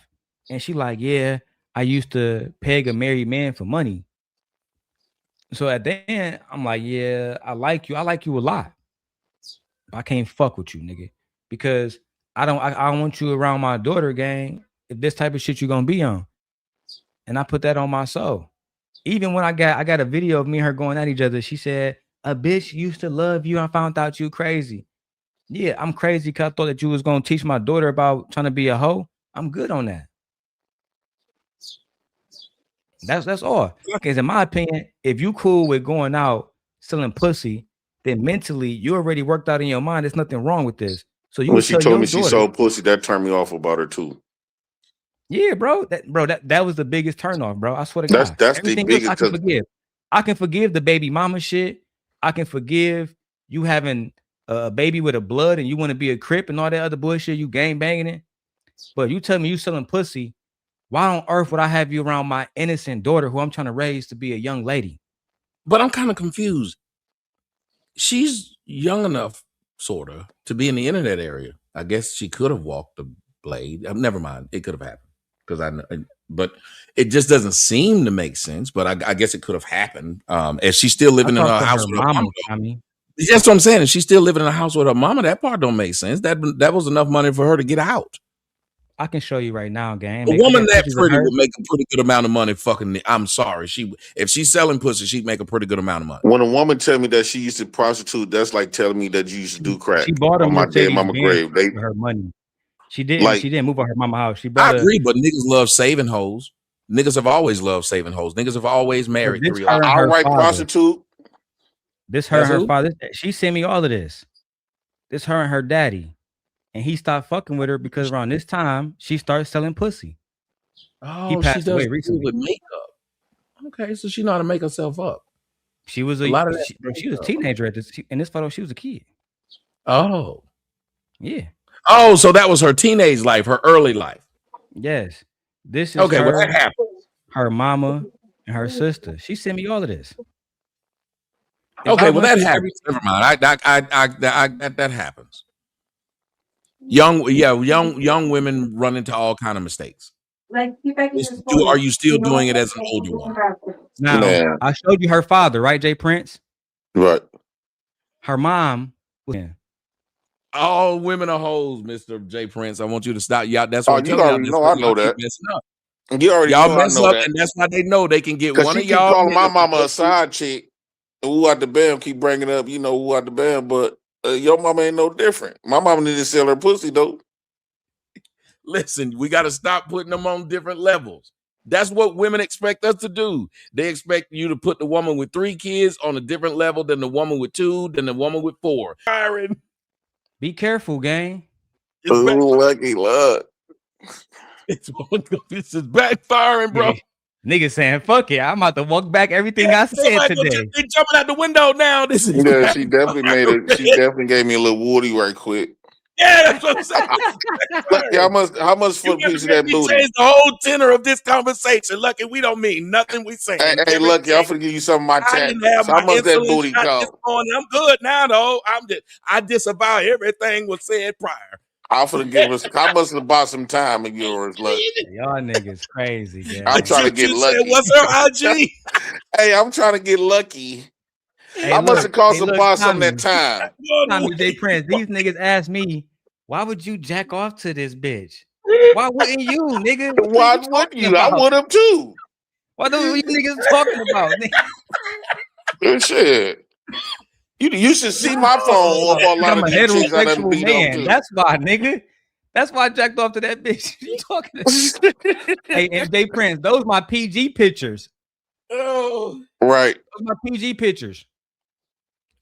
and she like, yeah, I used to peg a married man for money. So at the end, I'm like, yeah, I like you a lot. I can't fuck with you, nigga, because I don't want you around my daughter, gang. If this type of shit you gonna be on. And I put that on my soul. Even when I got a video of me and her going at each other, she said, a bitch used to love you. I found out you crazy. Yeah, I'm crazy because I thought that you was going to teach my daughter about trying to be a hoe. I'm good on that. That's all. Because in my opinion, if you cool with going out selling pussy, then mentally you already worked out in your mind. There's nothing wrong with this. So you when she told me she sold pussy, that turned me off about her too. Yeah, bro. That was the biggest turnoff, bro. I swear to God. That's the biggest. I can forgive. I can forgive the baby mama shit. I can forgive you having a baby with a blood and you want to be a crip and all that other bullshit. You gang banging it. But you tell me you selling pussy. Why on earth would I have you around my innocent daughter who I'm trying to raise to be a young lady? But I'm kind of confused. She's young enough, sort of, to be in the internet area. I guess she could have walked the blade. Never mind. It could have happened. But it just doesn't seem to make sense. But I guess it could have happened. As she's still living in her house with her mom. That's what I'm saying. If she's still living in a house with her mama, that part don't make sense. That was enough money for her to get out. I can show you right now, gang. A woman that pretty would make a pretty good amount of money. Fucking, I'm sorry. If she's selling pussy, she'd make a pretty good amount of money. When a woman tell me that she used to prostitute, that's like telling me that you used to do crack. She bought on my dead mama grave. They her money. She didn't move out her mama house. She bought I agree, but niggas love saving hoes. Niggas have always loved saving hoes. Niggas have always married 3 outright prostitute. This her and her father. She sent me all of this. This her and her daddy. And he stopped fucking with her because around this time she started selling pussy. Oh, he passed away recently with makeup. Okay, so she know how to make herself up. She was she was a teenager in this photo. She was a kid. Oh, yeah. Oh, so that was her teenage life, her early life. Yes. This is okay. Well, that happened. Her mama and her sister. She sent me all of this. Okay, well that happens. Never mind. That happens. Young women run into all kind of mistakes. Are you still doing it as an older woman? Now, I showed you her father, right, Jay Prince? Right. Her mom. All women are hoes, Mr. Jay Prince. I want you to stop. Y'all, that's what you already know. I know that. You already y'all know mess I know up, that. and that's why they know they can get one she of y'all. Calling my mama a side chick. Who out the bam keep bringing up, who out the bam, but your mama ain't no different. My mama need to sell her pussy though. Listen, we got to stop putting them on different levels. That's what women expect us to do. They expect you to put the woman with 3 kids on a different level than the woman with 2, than the woman with 4. Firing. Be careful, gang. Lucky luck. This is backfiring, bro. Nigga saying, fuck it. I'm about to walk back everything I said today. They jumping out the window now. This is she definitely made it. She definitely gave me a little woody right quick. Yeah, that's what I'm saying. How much for a piece of that booty? Change the whole tenor of this conversation. Lucky, we don't mean nothing we saying. Hey, Lucky, I'm gonna give you some of my chat. So how much that booty cost? I'm good now, though. I disavow everything was said prior. I'm gonna give us. How much to buy some time of yours, Lucky? Y'all niggas crazy, gang. I'm trying to get lucky. What's her IG? Hey, I'm trying to get lucky. Hey, how much it costs to buy some of that time? Tommy J. Prince, these niggas asked me, why would you jack off to this bitch? Why wouldn't you, nigga? Why wouldn't you? I would have too. What are you niggas talking about? Good shit. You should see my phone up on a lot of heterosexual man. That's why, nigga. That's why I jacked off to that bitch. You talking to? Hey, and J. Prince, those my PG pictures. Oh, right. Those my PG pictures.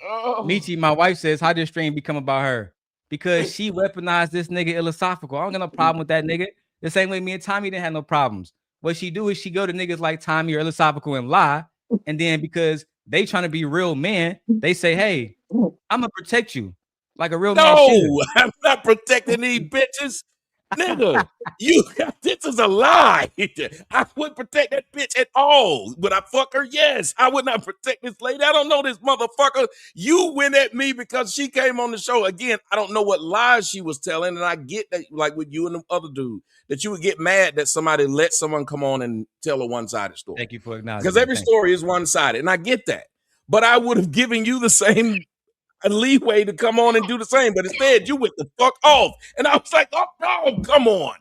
Oh. Michi, my wife says, how did stream become about her? Because she weaponized this nigga philosophical. I don't got no problem with that nigga. The same way me and Tommy didn't have no problems. What she do is she go to niggas like Tommy or philosophical and lie. And then because they trying to be real men, they say, hey, I'm gonna protect you like a real man. No, I'm not protecting these bitches. Nigga, this is a lie. I wouldn't protect that bitch at all. Would I fuck her? Yes. I would not protect this lady. I don't know this motherfucker. You went at me because she came on the show. Again, I don't know what lies she was telling. And I get that, like with you and the other dude, that you would get mad that somebody let someone come on and tell a one-sided story. Thank you for acknowledging. Because every story is one-sided. And I get that. But I would have given you the same a leeway to come on and do the same, but instead you went the fuck off, and I was like, "Oh, come on!"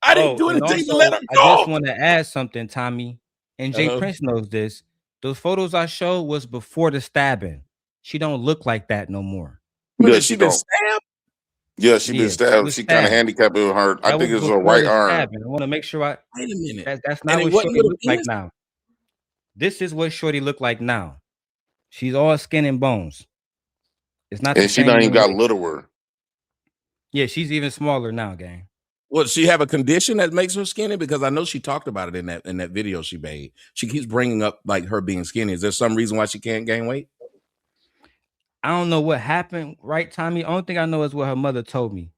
I didn't do anything to let her go. I just want to add something, Tommy, and Jay Prince knows this. Those photos I showed was before the stabbing. She don't look like that no more. Yeah, she been stabbed. Yeah, she been stabbed. She kind of handicapped with her. I think it's her right arm. I want to make sure wait a minute. That's not what Shorty looks like now. This is what Shorty look like now. She's all skin and bones. It's not, and she not even got littler. Yeah, she's even smaller now, gang. Well, does she have a condition that makes her skinny? Because I know she talked about it in that video she made. She keeps bringing up like her being skinny. Is there some reason why she can't gain weight? I don't know what happened, right, Tommy? Only thing I know is what her mother told me.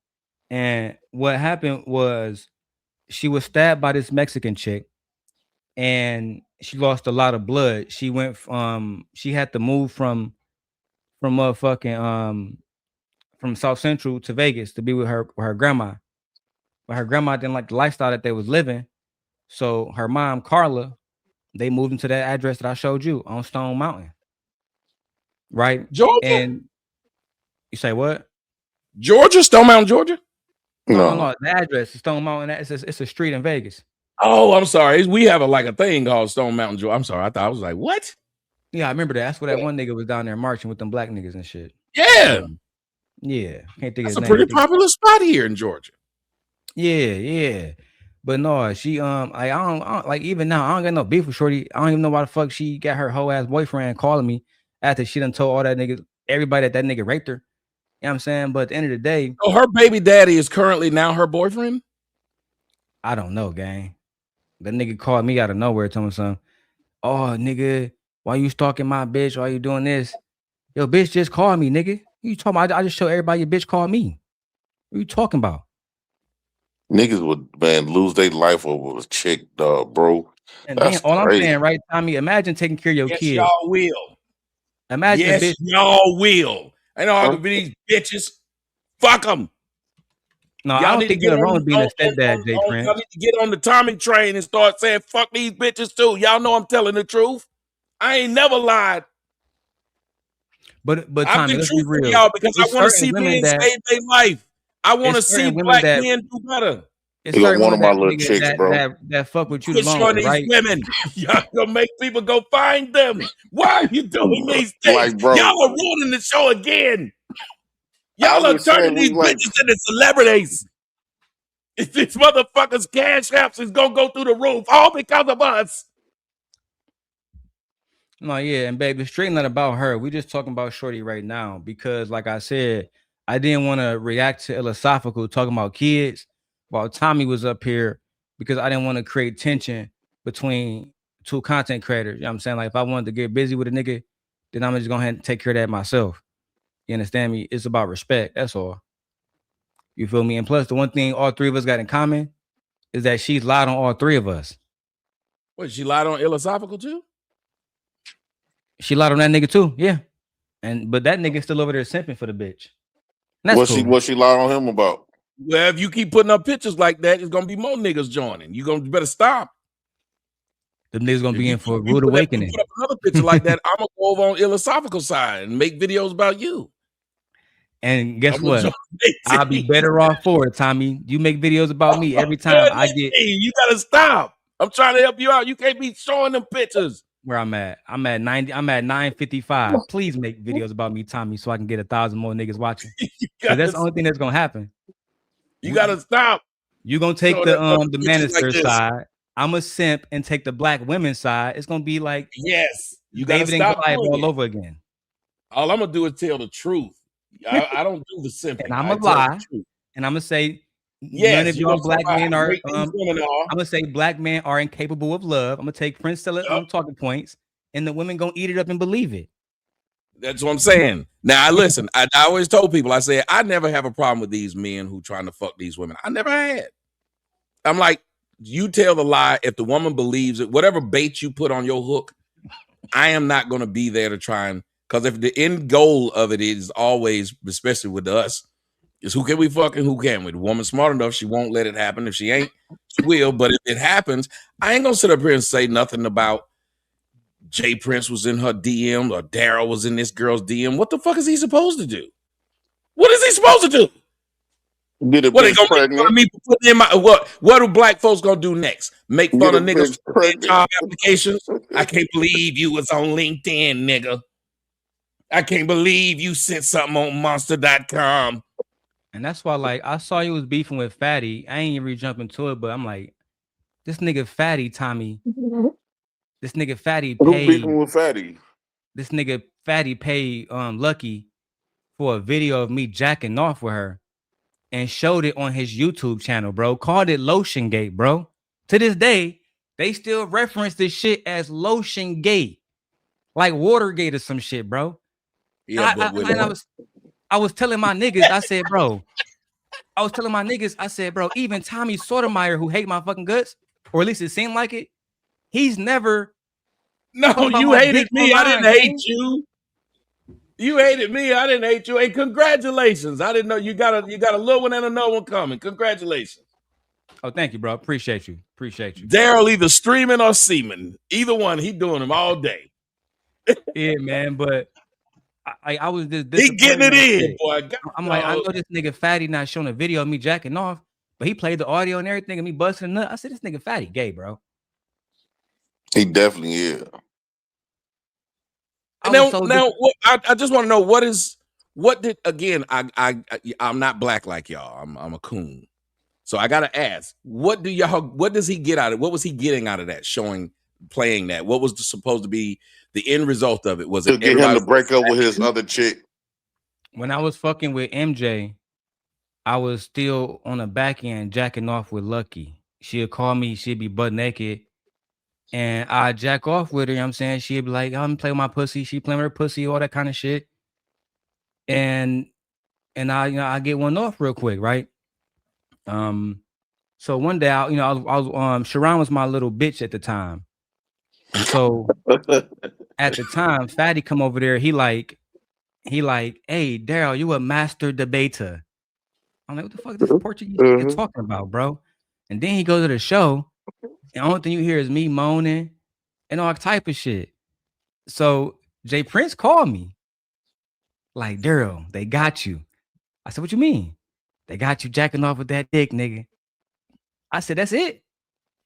And what happened was she was stabbed by this Mexican chick, and she lost a lot of blood. She went she had to move from motherfucking from South Central to Vegas to be with her grandma. But her grandma didn't like the lifestyle that they was living. So her mom, Carla, they moved into that address that I showed you on Stone Mountain. Right? Georgia? And You say what? Georgia, Stone Mountain, Georgia? No. The address is Stone Mountain. It's a street in Vegas. Oh, I'm sorry. We have a thing called Stone Mountain, Georgia. I'm sorry. I was like, what? Yeah, I remember that. That's where that one nigga was down there marching with them black niggas and shit. Yeah. Yeah. Can't think of his That's a name. pretty popular spot here in Georgia. Yeah. But no, she I don't like even now, I don't got no beef with Shorty. I don't even know why the fuck she got her whole ass boyfriend calling me after she done told all that nigga, everybody that nigga raped her. You know what I'm saying? But at the end of the day, so her baby daddy is currently now her boyfriend? I don't know, gang. The nigga called me out of nowhere, telling me something. Oh, nigga, why you stalking my bitch? Why you doing this? Yo, bitch just called me, nigga. You talking about? I just show everybody your bitch called me. What you talking about? Niggas would lose their life over a chick, bro. And then all I'm saying, right, Tommy, imagine taking care of your yes, kids. Y'all will. Imagine yes, bitch. Y'all will. I know how to be these bitches. Fuck them. No, I don't think you're wrong with being a stepdad, Jay Prince. Y'all need to get on the Tommy train and start saying fuck these bitches too. Y'all know I'm telling the truth. I ain't never lied. But Tommy, let's be real, y'all, because I want to see men save their life. I want to see black men do better. It's certain one of my little chicks, bro. That fuck with you the longest, right? Women, y'all gonna make people go find them. Why are you doing these things? Like, bro, y'all are ruining the show again. Y'all are turning these bitches into celebrities. If these motherfuckers' cash apps is gonna go through the roof, all because of us. No, yeah, and babe, the straight not about her. We just talking about Shorty right now because, like I said, I didn't want to react to philosophical talking about kids while Tommy was up here because I didn't want to create tension between two content creators. You know what I'm saying? Like, if I wanted to get busy with a nigga, then I'm just going to have to take care of that myself. You understand me? It's about respect. That's all. You feel me? And plus, the one thing all three of us got in common is that she's lied on all three of us. What, she lied on philosophical too? She lied on that nigga too, yeah. But that nigga still over there simping for the bitch. What she lied on him about? Well, if you keep putting up pictures like that, it's gonna be more niggas joining. You better stop. The niggas gonna be in for a rude awakening. Put up another picture like that, I'm gonna go over on philosophical side and make videos about you. And guess what? I'll be better off for it, Tommy. You make videos about me every time I get. You gotta stop. I'm trying to help you out. You can't be showing them pictures. Where I'm at 90. I'm at 955. Please make videos about me, Tommy, so I can get 1,000 more niggas watching. That's the only thing that's gonna happen. You gotta stop. You gonna take the manosphere side. I'm a simp and take the black women's side. It's gonna be like you gotta stop all over again. All I'm gonna do is tell the truth. I don't do the simping. And I'm gonna lie, and I'm gonna say none of y'all black men are. I'm gonna say black men are incapable of love. I'm gonna take Prince Stella talking points, and the women gonna eat it up and believe it. That's what I'm saying. Now, listen. I always told people. I said I never have a problem with these men who trying to fuck these women. I never had. I'm like, you tell the lie if the woman believes it. Whatever bait you put on your hook, I am not gonna be there to try and. Because if the end goal of it is always, especially with us, is who can we fuck and who can't we? The woman smart enough, she won't let it happen. If she ain't, she will. But if it happens, I ain't gonna sit up here and say nothing about Jay Prince was in her DM or Darrel was in this girl's DM. What the fuck is he supposed to do? What is he supposed to do? What they gonna make fun of me for putting in my what are black folks gonna do next? Make fun of niggas for their job applications? I can't believe you was on LinkedIn, nigga. I can't believe you sent something on monster.com. And that's why, like, I saw you was beefing with Fatty. I ain't even really jump into it, but I'm like, this nigga Fatty, Tommy. This nigga Fatty paid. Who beefing with Fatty? This nigga Fatty paid Lucki for a video of me jacking off with her and showed it on his YouTube channel, bro. Called it Lotion Gate, bro. To this day, they still reference this shit as Lotion Gate. Like Watergate or some shit, bro. Yeah, I was telling my niggas, I said, bro, even Tommy Sotomayor, who hate my fucking guts, or at least it seemed like it, he's never. No, you hated me. I didn't hate you. You hated me. I didn't hate you. Hey, congratulations. I didn't know you got a little one and another one coming. Congratulations. Oh, thank you, bro. Appreciate you. Darrel either streaming or seeming. Either one, he doing them all day. Yeah, man, but I was just he getting it in, shit. boy. God, I'm like, I know this nigga Fatty not showing a video of me jacking off, but he played the audio and everything and me busting a nut. I said, this nigga Fatty gay, bro. He definitely is. Now, I just want to know what did again? I'm not black like y'all. I'm a coon, so I gotta ask, what does he get out of? What was he getting out of that playing that? What was supposed to be the end result of it? Was To it get him to break up with his other chick? When I was fucking with MJ, I was still on the back end jacking off with Lucki. She'd call me, she'd be butt naked, and I jack off with her. You know what I'm saying? She'd be like, I'm playing with my pussy. She playing with her pussy, all that kind of shit. And I get one off real quick, right? So one day, I was Sharon was my little bitch at the time. And so at the time, Fatty come over there, he like, hey, Darrel, you a master debater. I'm like, what the fuck is this Portuguese nigga talking about, bro? And then he goes to the show, and the only thing you hear is me moaning and all type of shit. So Jay Prince called me, like, Darrel, they got you. I said, what you mean? They got you jacking off with that dick, nigga. I said, that's it.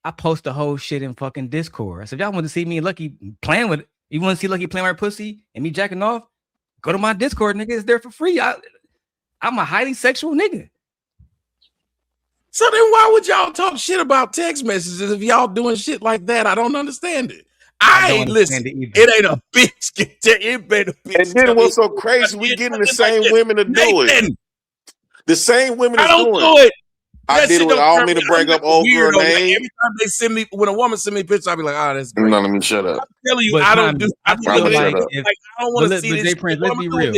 I post the whole shit in fucking Discord. I said, y'all want to see me and Lucki playing with it? You want to see Lucki playing with her pussy and me jacking off? Go to my Discord, nigga. It's there for free. I'm a highly sexual nigga. So then why would y'all talk shit about text messages if y'all doing shit like that? I don't understand it. I ain't listen. It ain't a bitch. It ain't a bitch. And then what's so crazy? We getting the same women to do it. The same women I don't do it. I did it. I don't mean to break up old girl name. Like, every time they send me, when a woman send me pictures, I'll be like, oh, that's great. No, let me shut up. I'm telling you, I don't do. I don't want to see this. Prince, let's be real.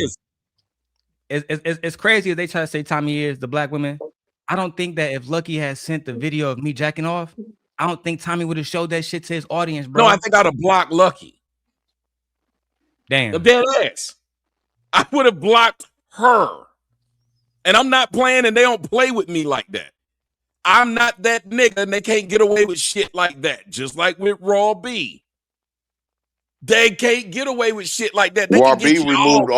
It's crazy if they try to say Tommy is the black women. I don't think that if Lucki had sent the video of me jacking off, I don't think Tommy would have showed that shit to his audience, bro. No, I think I'd have blocked Lucki. Damn. The dead ass. I would have blocked her. And I'm not playing, and they don't play with me like that. I'm not that nigga, and they can't get away with shit like that. Just like with Raw B. They can't get away with shit like that. They Raw B removed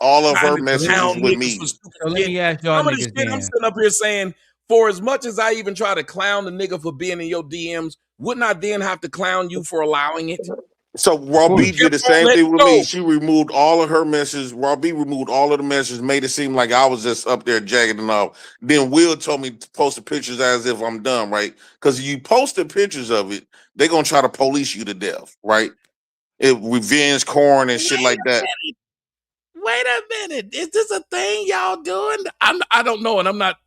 all of her messages with me. So let me ask y'all niggas then. I'm sitting up here saying, for as much as I even try to clown the nigga for being in your DMs, wouldn't I then have to clown you for allowing it? So Raw B did the same thing with me. She removed all of her messages. Raw B removed all of the messages, made it seem like I was just up there jacking and all. Then Will told me to post the pictures as if I'm done, right? Because you post the pictures of it, they're gonna try to police you to death, right? Revenge corn and shit like that. Wait a minute. Is this a thing y'all doing? I don't know, and I'm not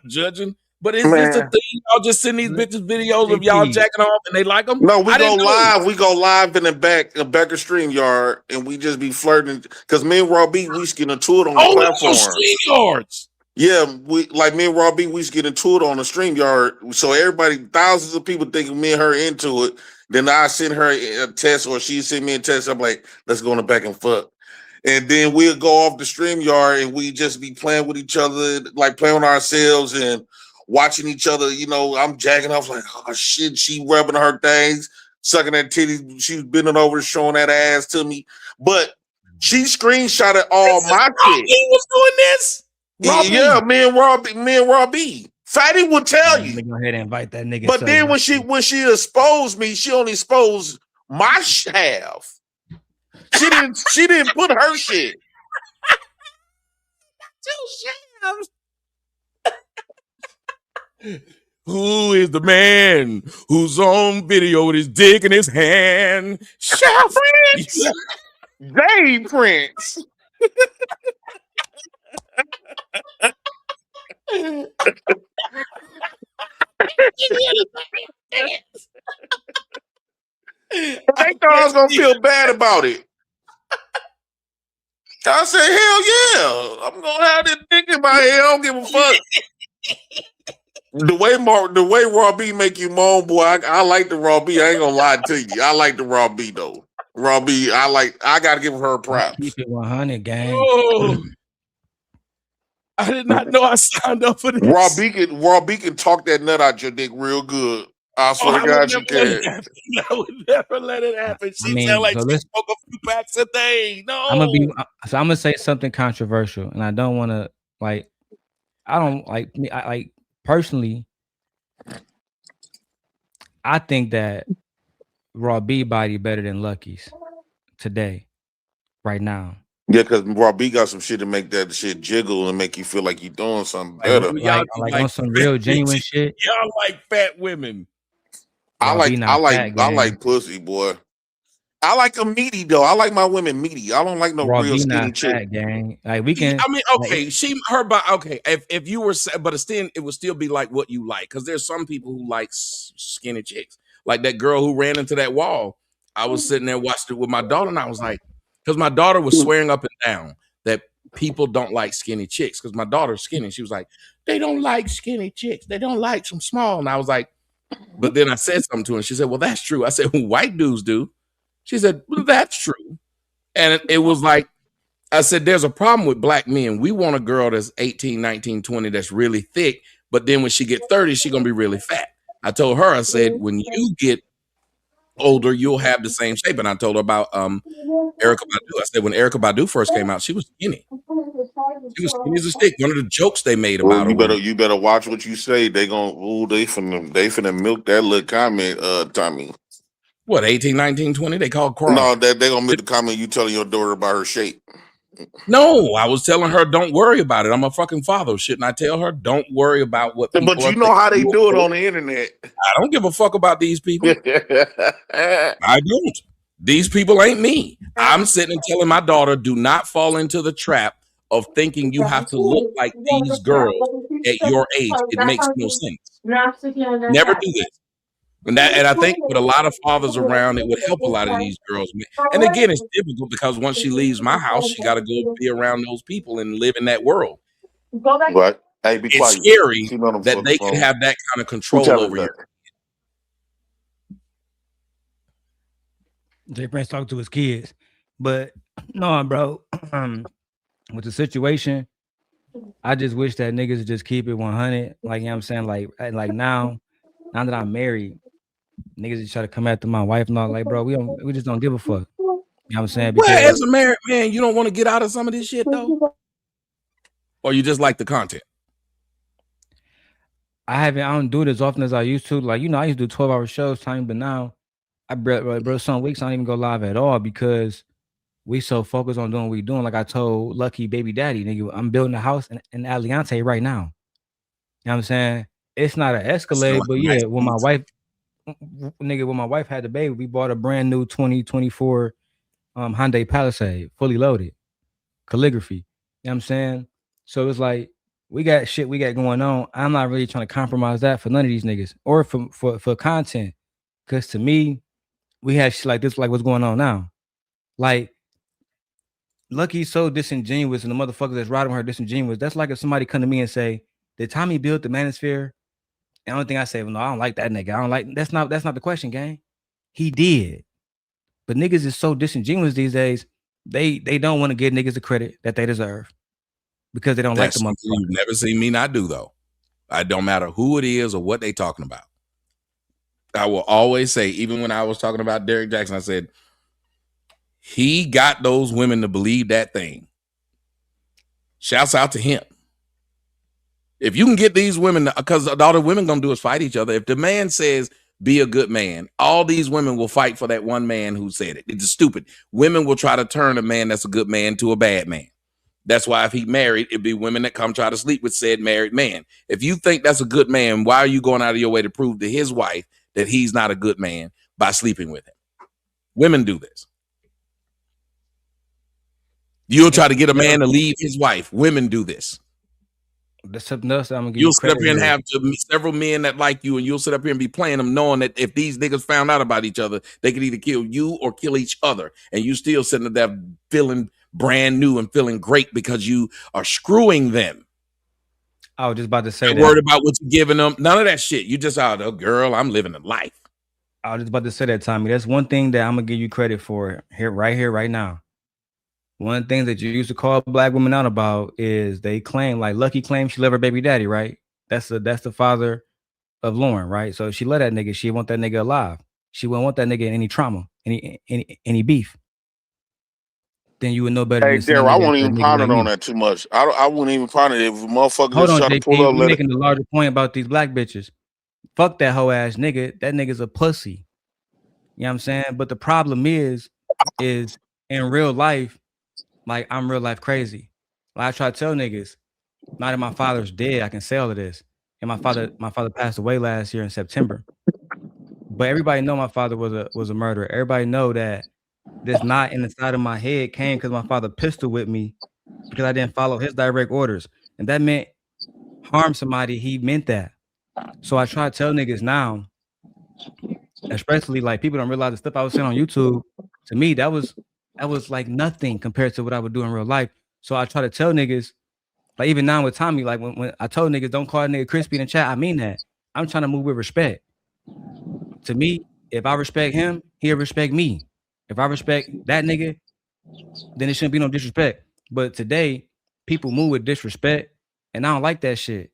judging. But is this a thing? Y'all just send these bitches videos of y'all jacking off and they like them? No, we go live. We go live in the back of Becker StreamYard, and we just be flirting. Because me and Raw B, we used to get into it on the platform. StreamYards. Yeah, me and Raw B, we used to get into it on the StreamYard. So everybody, thousands of people thinking me and her into it. Then I send her a text, or she send me a text. I'm like, let's go in the back and fuck. And then we'll go off the StreamYard, and we just be playing with each other, like playing with ourselves and watching each other. You know, I'm jacking off like, oh shit, she rubbing her things, sucking that titty. She's bending over, showing that ass to me. But she screenshotted all my shit. He was doing this? Yeah, me and Raw B. Fatty will tell you. Let me go ahead and invite that nigga. But then when she exposed me, she only exposed my half. She didn't put her shit. Who is the man who's on video with his dick in his hand? Chef Prince. Dave Prince. They thought I was gonna feel bad about it. I said, hell yeah, I'm gonna have this dick in my head. I don't give a fuck. The way Raw B make you moan, boy, I like the Raw B. I ain't gonna lie to you. I like the Raw B though. Raw B, I gotta give her props. Keep it 100, gang. Oh. I did not know I signed up for this. Raw B can talk that nut out your dick real good. I swear to God, you can. I would never let it happen. She sound like she smoke a few packs a day. No, I'm gonna say something controversial, and I don't want to like. I don't like me. I like personally. I think that Raw B body better than Lucky's today, right now. Yeah, because Raw B got some shit to make that shit jiggle and make you feel like you doing something better. Like on some real genuine shit. Y'all like fat women. I like pussy, boy. I like them meaty though. I like my women meaty. I don't like no Raw real B skinny not chick. fat, gang. Like we can. I mean, okay, okay. If you were, but it would still be like what you like, because there's some people who like skinny chicks, like that girl who ran into that wall. I was sitting there watching it with my daughter, and I was like, because my daughter was swearing up and down that people don't like skinny chicks, because my daughter's skinny. She was like, they don't like skinny chicks. They don't like some small. And I was like, but then I said something to her, and she said, well, that's true. I said, well, white dudes do. She said, well, that's true. And it was like, I said, there's a problem with black men. We want a girl that's 18, 19, 20 that's really thick, but then when she get 30, she's going to be really fat. I told her, I said, when you get older, you'll have the same shape. And I told her about Erykah Badu. I said, when Erykah Badu first came out, she was skinny. She was skinny as a stick. One of the jokes they made about her. You better watch what you say. They finna milk that little comment, Tommy. What, 18, 19, 20? They called crawl. No, they gonna milk the comment you telling your daughter about her shape. No, I was telling her, don't worry about it. I'm a fucking father. Shouldn't I tell her, don't worry about what people But you know how they do it on the internet. I don't give a fuck about these people. I don't. These people ain't me. I'm sitting and telling my daughter, do not fall into the trap of thinking you have to look like these girls at your age. It makes no sense. Never do this. And I think with a lot of fathers around, it would help a lot of these girls. And again, it's difficult because once she leaves my house, she got to go be around those people and live in that world. But hey, be it's quiet. Scary that they can have that kind of control over you. Jay Prince talking to his kids, but no, bro. With the situation, I just wish that niggas would just keep it 100. Like, you know what I'm saying? Like now that I'm married, niggas just try to come after my wife and all. Like, bro, we just don't give a fuck. You know what I'm saying? Because as a married man, you don't want to get out of some of this shit though, or you just like the content. I don't do it as often as I used to. Like, I used to do 12-hour shows, time, but now bro, some weeks I don't even go live at all because we so focused on doing what we doing. Like I told Lucki baby daddy, nigga, I'm building a house in Aliante right now. You know what I'm saying? It's not an Escalade, but yeah, when my wife had the baby, we bought a brand new 2024 Hyundai Palisade, fully loaded, calligraphy. You know what I'm saying? So it's like we got shit we got going on. I'm not really trying to compromise that for none of these niggas or for content. Cause to me, we have shit like this, like what's going on now. Like Lucki's so disingenuous and the motherfuckers that's riding with her disingenuous. That's like if somebody come to me and say, did Tommy build the manosphere? And the only thing I say, well, no, I don't like that nigga. I don't like that's not the question, gang. He did. But niggas is so disingenuous these days, they don't want to give niggas the credit that they deserve because they don't like the motherfucker. You've never seen me not do though. I don't matter who it is or what they talking about. I will always say, even when I was talking about Derrick Jackson, I said, he got those women to believe that thing. Shouts out to him. If you can get these women, because all the women gonna do is fight each other. If the man says, be a good man, all these women will fight for that one man who said it. It's stupid. Women will try to turn a man that's a good man to a bad man. That's why if he married, it'd be women that come try to sleep with said married man. If you think that's a good man, why are you going out of your way to prove to his wife that he's not a good man by sleeping with him? Women do this. You'll try to get a man to leave his wife. Women do this. That's something else I'm gonna give you'll sit up here and have several men that like you, and you'll sit up here and be playing them, knowing that if these niggas found out about each other, they could either kill you or kill each other, and you still sitting there feeling brand new and feeling great because you are screwing them. I was just about to say that. Worried about what you're giving them. None of that shit. You just out, oh, girl, I'm living a life. I was just about to say that, Tommy. That's one thing that I'm gonna give you credit for here, right now. One of the things that you used to call black women out about is they claim, like Lucki claims she love her baby daddy, right? That's the father of Lauren, right? So if she love that nigga, she want that nigga alive. She wouldn't want that nigga in any trauma, any beef. Then you would know better Hey, than to send that Darrel, I nigga won't after a even nigga ponder like on me. that too much. I wouldn't even ponder if a motherfucker Hold just on, try to JP, pull up, we let it. making the larger point about these black bitches. Fuck that hoe ass nigga. That nigga's a pussy. You know what I'm saying? But the problem is in real life, like I'm real life crazy. Like I try to tell niggas, now that my father's dead, I can say all of this. And my father passed away last year in September. But everybody know my father was a murderer. Everybody know that this knot in the side of my head came because my father pistol whipped me because I didn't follow his direct orders. And that meant harm somebody. He meant that. So I try to tell niggas now, especially like people don't realize the stuff I was saying on YouTube. To me, that was like nothing compared to what I would do in real life. So I try to tell niggas, like even now with Tommy, like when I told niggas don't call a nigga crispy in the chat, I mean that. I'm trying to move with respect. To me, if I respect him, he'll respect me. If I respect that nigga, then it shouldn't be no disrespect. But today, people move with disrespect, and I don't like that shit.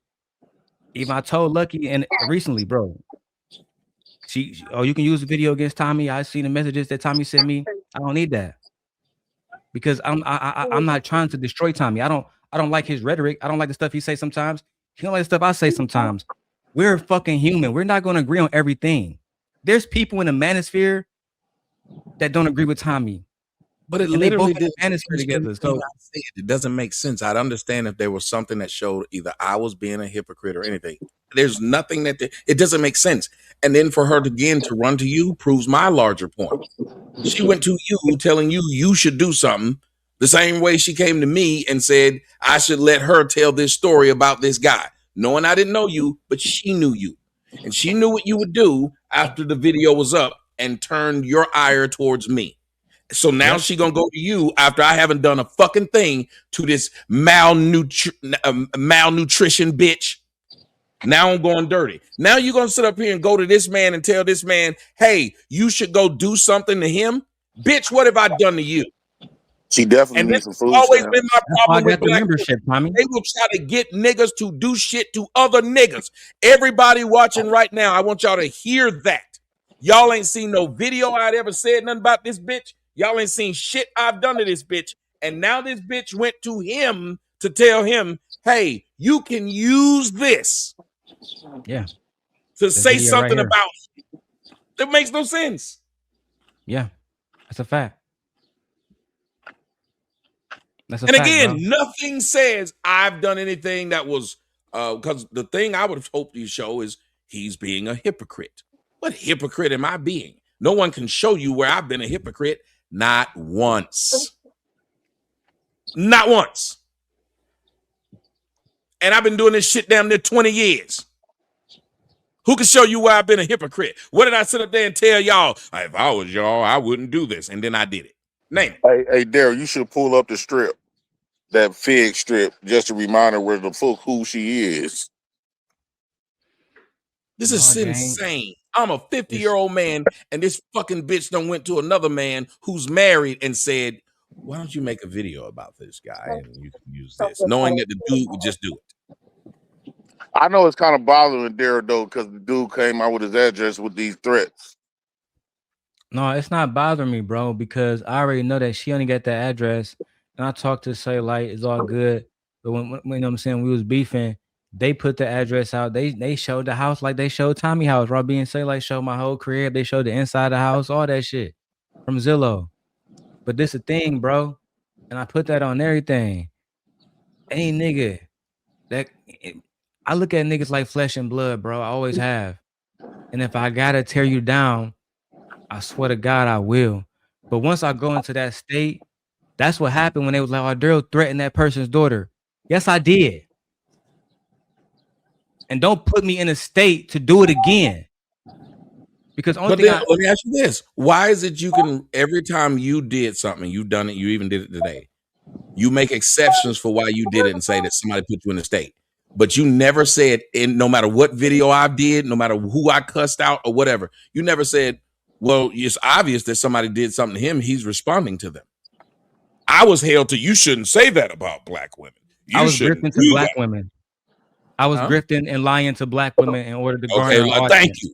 Even I told Lucki and recently, bro. You can use the video against Tommy. I see the messages that Tommy sent me. I don't need that because I'm not trying to destroy Tommy. I don't like his rhetoric. I don't like the stuff he say sometimes. He don't like the stuff I say sometimes. We're fucking human. We're not going to agree on everything. There's people in the manosphere that don't agree with Tommy. But it literally did together. So it doesn't make sense. I'd understand if there was something that showed either I was being a hypocrite or anything. There's nothing that it doesn't make sense. And then for her to run to you proves my larger point. She went to you telling you should do something the same way she came to me and said I should let her tell this story about this guy, knowing I didn't know you, but she knew you. And she knew what you would do after the video was up and turned your ire towards me. So now she gonna go to you after I haven't done a fucking thing to this malnutrition bitch. Now I'm going dirty. Now you're gonna sit up here and go to this man and tell this man, hey, you should go do something to him. Bitch, what have I done to you? She definitely needs some food. Always been my problem with the membership, Tommy. They will try to get niggas to do shit to other niggas. Everybody watching right now, I want y'all to hear that. Y'all ain't seen no video I'd ever said nothing about this bitch. Y'all ain't seen shit I've done to this bitch. And now this bitch went to him to tell him, hey, you can use this. Yeah. To say something about it. That makes no sense. Yeah. That's a fact. And again, nothing says I've done anything that was because the thing I would have hoped you show is he's being a hypocrite. What hypocrite am I being? No one can show you where I've been a hypocrite. Not once. Not once. And I've been doing this shit damn near 20 years. Who can show you where I've been a hypocrite? What did I sit up there and tell y'all? If I was y'all, I wouldn't do this. And then I did it. Name it. Hey, Darrel, you should pull up the strip, that fig strip, just to remind her where the fuck who she is. This is insane. I'm a 50-year-old man, and this fucking bitch done went to another man who's married and said, why don't you make a video about this guy and you can use this, knowing that the dude would just do it. I know it's kind of bothering Darrel, though, because the dude came out with his address with these threats. No, it's not bothering me, bro, because I already know that she only got that address. And I talked to Say Light, it's all good. But when you know what I'm saying, we was beefing, they put the address out. They showed the house like they showed Tommy house. Robbie and Say Light showed my whole crib. They showed the inside of the house, all that shit from Zillow. But this a thing, bro. And I put that on everything. Hey, nigga, I look at niggas like flesh and blood, bro. I always have. And if I gotta tear you down, I swear to God, I will. But once I go into that state, that's what happened when they was like, oh, Darrel threatened that person's daughter. Yes, I did. And don't put me in a state to do it again. Because let me ask you this. Why is it you can, every time you did something, you've done it, you even did it today, you make exceptions for why you did it and say that somebody put you in a state. But you never said, no matter what video I did, no matter who I cussed out or whatever, you never said, well, it's obvious that somebody did something to him. He's responding to them. I was held to, you shouldn't say that about black women. I was ripping to black women. I was grifting and lying to black women in order to garner Okay, audience. thank you.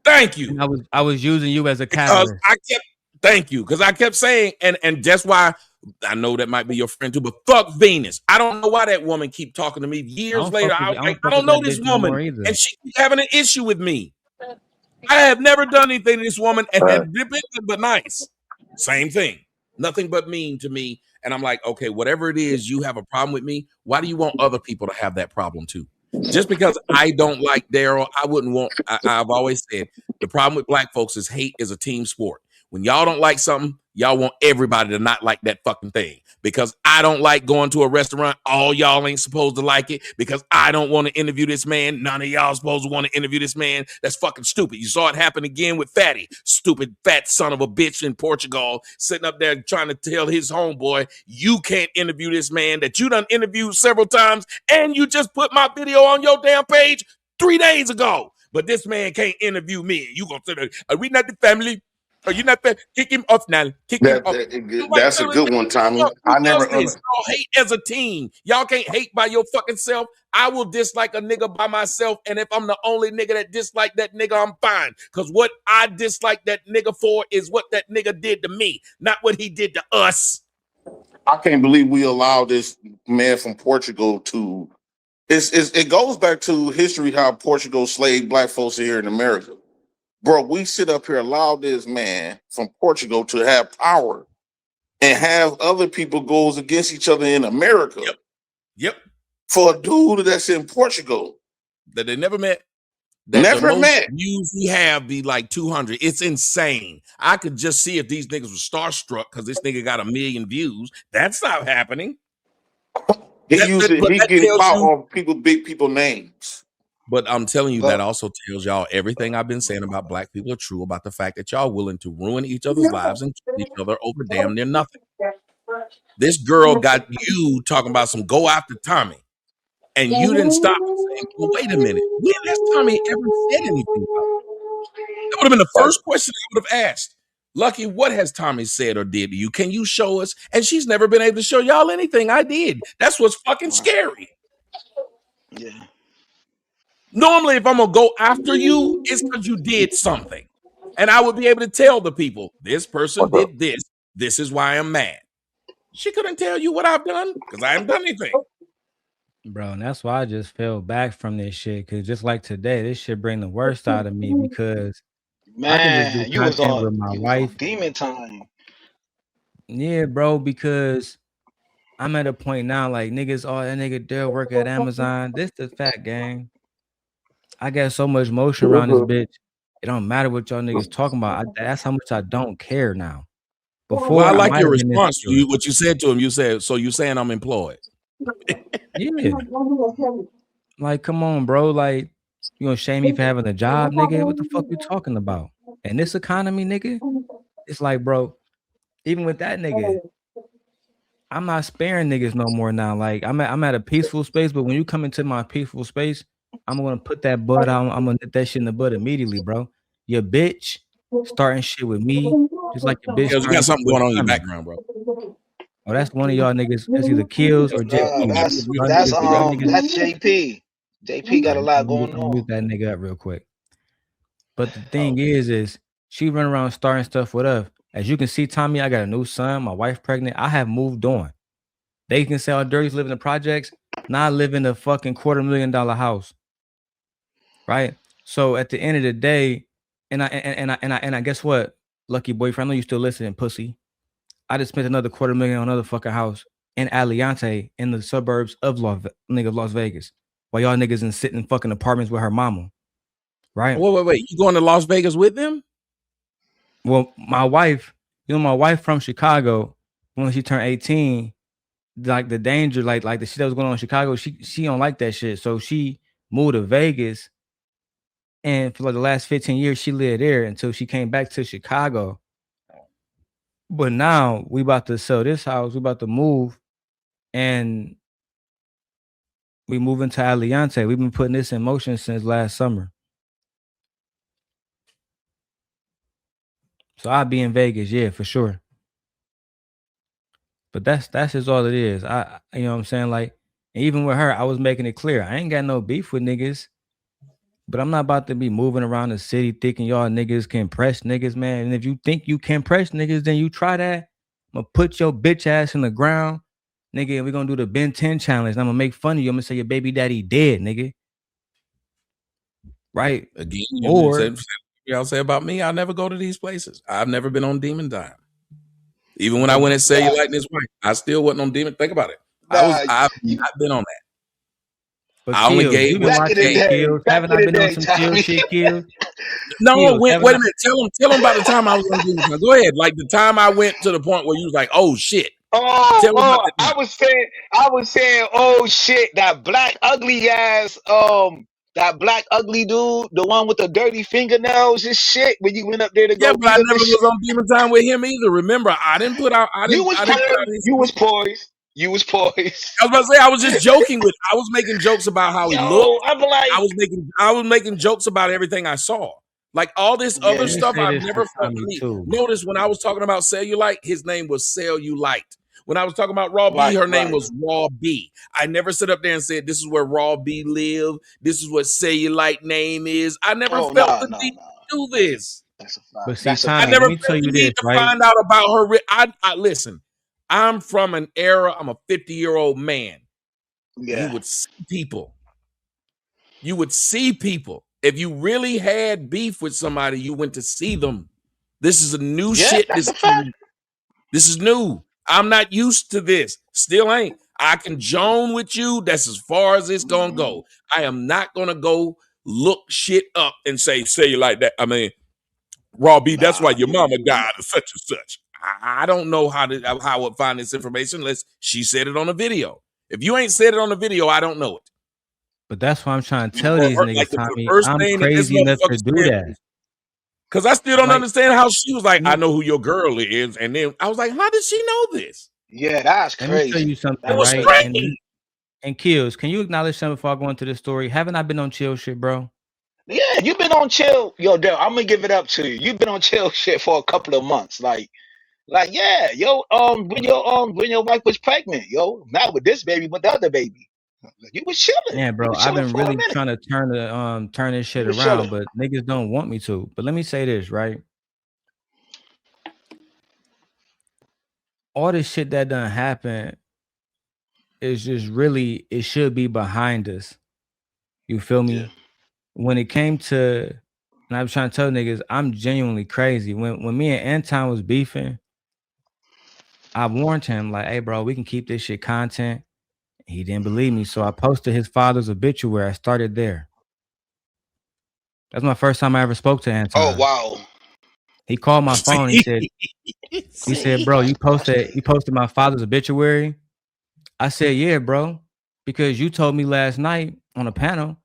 Thank you. And I was using you as a Because catalyst. thank you. Because I kept saying, and that's why I know that might be your friend too, but fuck Venus. I don't know why that woman keep talking to me years later. I don't know this woman. And she keep having an issue with me. I have never done anything to this woman and had been but nice. Same thing. Nothing but mean to me. And I'm like, okay, whatever it is, you have a problem with me. Why do you want other people to have that problem too? Just because I don't like Darrel, I wouldn't want. I've always said the problem with black folks is hate is a team sport. When y'all don't like something, y'all want everybody to not like that fucking thing. Because I don't like going to a restaurant, all y'all ain't supposed to like it. Because I don't want to interview this man, none of y'all supposed to want to interview this man. That's fucking stupid. You saw it happen again with Fatty, stupid fat son of a bitch in Portugal, sitting up there trying to tell his homeboy, you can't interview this man that you done interviewed several times, and you just put my video on your damn page 3 days ago. But this man can't interview me. You gonna say, are we not the family? Are you not fair? Kick him off now. Kick him off. That's a good one, Tommy. I never y'all hate as a team. Y'all can't hate by your fucking self. I will dislike a nigga by myself, and if I'm the only nigga that dislike that nigga, I'm fine. Because what I dislike that nigga for is what that nigga did to me, not what he did to us. I can't believe we allowed this man from Portugal to. It goes back to history how Portugal slaved black folks here in America. Bro, we sit up here, allow this man from Portugal to have power and have other people goes against each other in America. Yep. For a dude that's in Portugal. That they never met. Never met. Views we have be like 200. It's insane. I could just see if these niggas were starstruck because this nigga got 1 million views. That's not happening. He getting caught on big people names. But I'm telling you, that also tells y'all everything I've been saying about black people are true about the fact that y'all willing to ruin each other's lives and kill each other over damn near nothing. This girl got you talking about some go after Tommy, and you didn't stop and say, well, wait a minute. When has Tommy ever said anything about it? That would have been the first question I would have asked. Lucki, what has Tommy said or did to you? Can you show us? And she's never been able to show y'all anything I did. That's what's fucking scary. Yeah. Normally, if I'm going to go after you, it's because you did something. And I would be able to tell the people, this person did this. This is why I'm mad. She couldn't tell you what I've done because I haven't done anything. Bro, and that's why I just fell back from this shit. Because just like today, this shit bring the worst out of me because I can just do content with my wife. Demon time. Yeah, bro, because I'm at a point now, like, niggas, oh, that nigga Darrel work at Amazon. This the fact, gang. I got so much motion around this bitch. It don't matter what y'all niggas talking about. That's how much I don't care now. Before, well, I like your response. What you said to him. You said, so you saying I'm employed. Yeah. Like, come on, bro. Like, you gonna shame me for having a job, nigga? What the fuck you talking about? In this economy, nigga? It's like, bro, even with that nigga, I'm not sparing niggas no more now. Like, I'm at a peaceful space, but when you come into my peaceful space, I'm gonna put that bud out. I'm gonna get that shit in the bud immediately, bro. Your bitch starting shit with me, just like your bitch. You got something going on in your background, bro. Oh, that's one of y'all niggas. That's either Kills or JP. That's JP. JP got a lot going on. Mute that nigga up real quick. But the thing is she run around starting stuff with us. As you can see, Tommy, I got a new son. My wife pregnant. I have moved on. They can say, "Oh, Dirty's living in the projects." Now I live in a fucking $250,000 house. Right. So at the end of the day, and I guess what, lucky boyfriend, I know you still listening, pussy. I just spent another $250,000 on another fucking house in Aliante in the suburbs of Las Vegas. While y'all niggas in sitting in fucking apartments with her mama. Right? Wait. You going to Las Vegas with them? Well, my wife, my wife from Chicago, when she turned 18, like the danger, like the shit that was going on in Chicago, she don't like that shit. So she moved to Vegas. And for like the last 15 years, she lived there until she came back to Chicago. But now we about to sell this house. We about to move. And we move into Aliante. We've been putting this in motion since last summer. So I'll be in Vegas, yeah, for sure. But that's just all it is. You know what I'm saying? Like, And even with her, I was making it clear. I ain't got no beef with niggas. But I'm not about to be moving around the city thinking y'all niggas can press niggas, man. And if you think you can press niggas, then you try that. I'm gonna put your bitch ass in the ground, nigga. We're gonna do the Ben 10 challenge. And I'm gonna make fun of you. I'm gonna say your baby daddy dead, nigga. Right? Again, Or y'all say about me, I never go to these places. I've never been on Demon Time. Even when I went and say you like this wife, I still wasn't on Demon. Think about it. I've not been on that. But I only Kills, gave you've been watching Kills. Haven't I been on some chill shit, Kills? No, Kills, wait a minute. Tell them about the time I was on Demon Time. Go ahead. Like the time I went to the point where you was like, oh shit. I was saying, oh shit, that black ugly ass, that black ugly dude, the one with the dirty fingernails and shit, when you went up there to Yeah, go but I beat him never and shit. was on Demon Time with him either. Remember, I didn't put out. You was poised. You was poised. I was about to say I was just joking with. I was making jokes about how he looked. I'm like, I was making jokes about everything I saw. Like all this other stuff, I've never felt. Notice when I was talking about Cellulite, his name was Cellulite. When I was talking about Raw B, her name was Raw B. I never sit up there and said, this is where Raw B live. This is what Cellulite name is. I never felt the need to do this. That's a fact. But see, Tommy, I never let me felt tell the you need this, to right? find out about her. I listen, I'm from an era, I'm a 50-year-old man. Yeah. You would see people. You would see people. If you really had beef with somebody, you went to see them. This is a new shit. This is new. I'm not used to this. Still ain't. I can joan with you. That's as far as it's gonna go. I am not gonna go look shit up and say you like that. I mean, Raw B, that's why your mama died or such and such. I don't know how I would find this information unless she said it on a video. If you ain't said it on a video, I don't know it. But that's why I'm trying to tell these niggas, like Tommy, the first I'm thing that this crazy enough to motherfucker do said, that. because I still don't Like, understand how she was like, I know who your girl is. And then I was like, how did she know this? Yeah, that's crazy. Let me tell you something, right? And Kills, can you acknowledge something before I go into the story? Haven't I been on chill shit, bro? Yeah, you've been on chill. Yo, Darrel, I'm gonna give it up to you. You've been on chill shit for a couple of months. Like, yeah, yo, when your wife was pregnant, yo, not with this baby, but the other baby. You was chilling. Yeah, bro. I've been really trying to turn this shit around, but niggas don't want me to. But let me say this, right? All this shit that done happen is just really, it should be behind us. You feel me? Yeah. When it came to, and I was trying to tell niggas, I'm genuinely crazy. When me and Anton was beefing, I warned him, like, hey, bro, we can keep this shit content. He didn't believe me. So I posted his father's obituary. I started there. That's my first time I ever spoke to Anton. Oh, wow. He called my phone. He said, bro, you posted my father's obituary. I said, yeah, bro, because you told me last night on a panel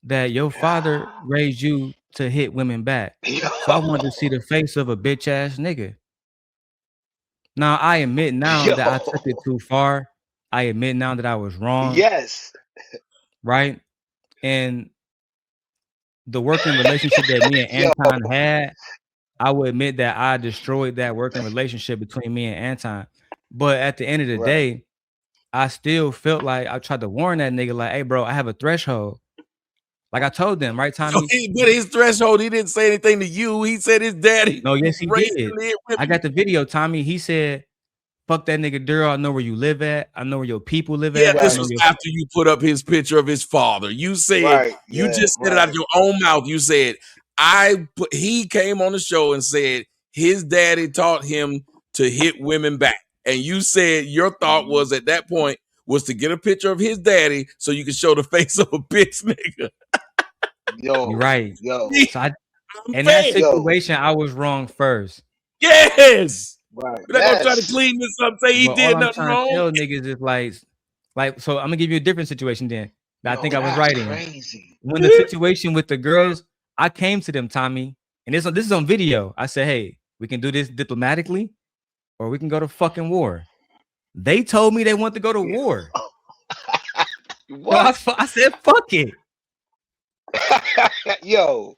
that your father raised you to hit women back. So I wanted to see the face of a bitch ass nigga. Now I admit now that I took it too far. I admit now that I was wrong. Yes. Right? And the working relationship that me and Anton had, I would admit that I destroyed that working relationship between me and Anton. But at the end of the day, I still felt like I tried to warn that nigga, like, hey, bro, I have a threshold. Like I told them, right, Tommy? So but his threshold, he didn't say anything to you. He said his daddy. No, yes, he did. I got the video, Tommy. He said, fuck that nigga Darrel. I know where you live at. I know where your people live at. Yeah, this was after you put up his picture of his father. You said, you just said it out of your own mouth. You said, he came on the show and said his daddy taught him to hit women back. And you said your thought was at that point was to get a picture of his daddy so you could show the face of a bitch nigga. Yo, you're right. Yo, so in that situation, I was wrong first. Yes. Right. We're not gonna try to clean this up, say he did nothing wrong. Tell niggas is like, so I'm gonna give you a different situation then. I think I was right in. When the situation with the girls, I came to them, Tommy, and this is on video. I said, hey, we can do this diplomatically, or we can go to fucking war. They told me they want to go to war. So I said, fuck it. Yo.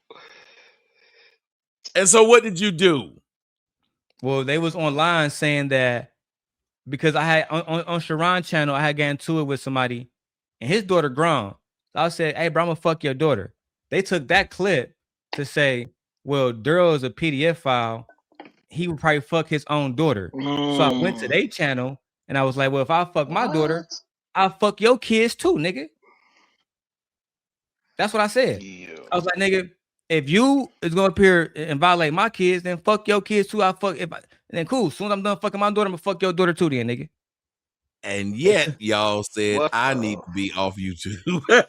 And so what did you do? Well, they was online saying that because I had on Sharon channel, I had gotten into it with somebody and his daughter grown. So I said, hey, bro, I'm gonna fuck your daughter. They took that clip to say, well, Darrel is a PDF file. He would probably fuck his own daughter. So I went to their channel and I was like, well, if I fuck my daughter, I'll fuck your kids too, nigga. That's what I said. Yeah. I was like, nigga, if you is gonna appear and violate my kids, then fuck your kids too. Then cool. As soon as I'm done fucking my daughter, I'm gonna fuck your daughter too, then, nigga. And yet y'all said I need to be off YouTube.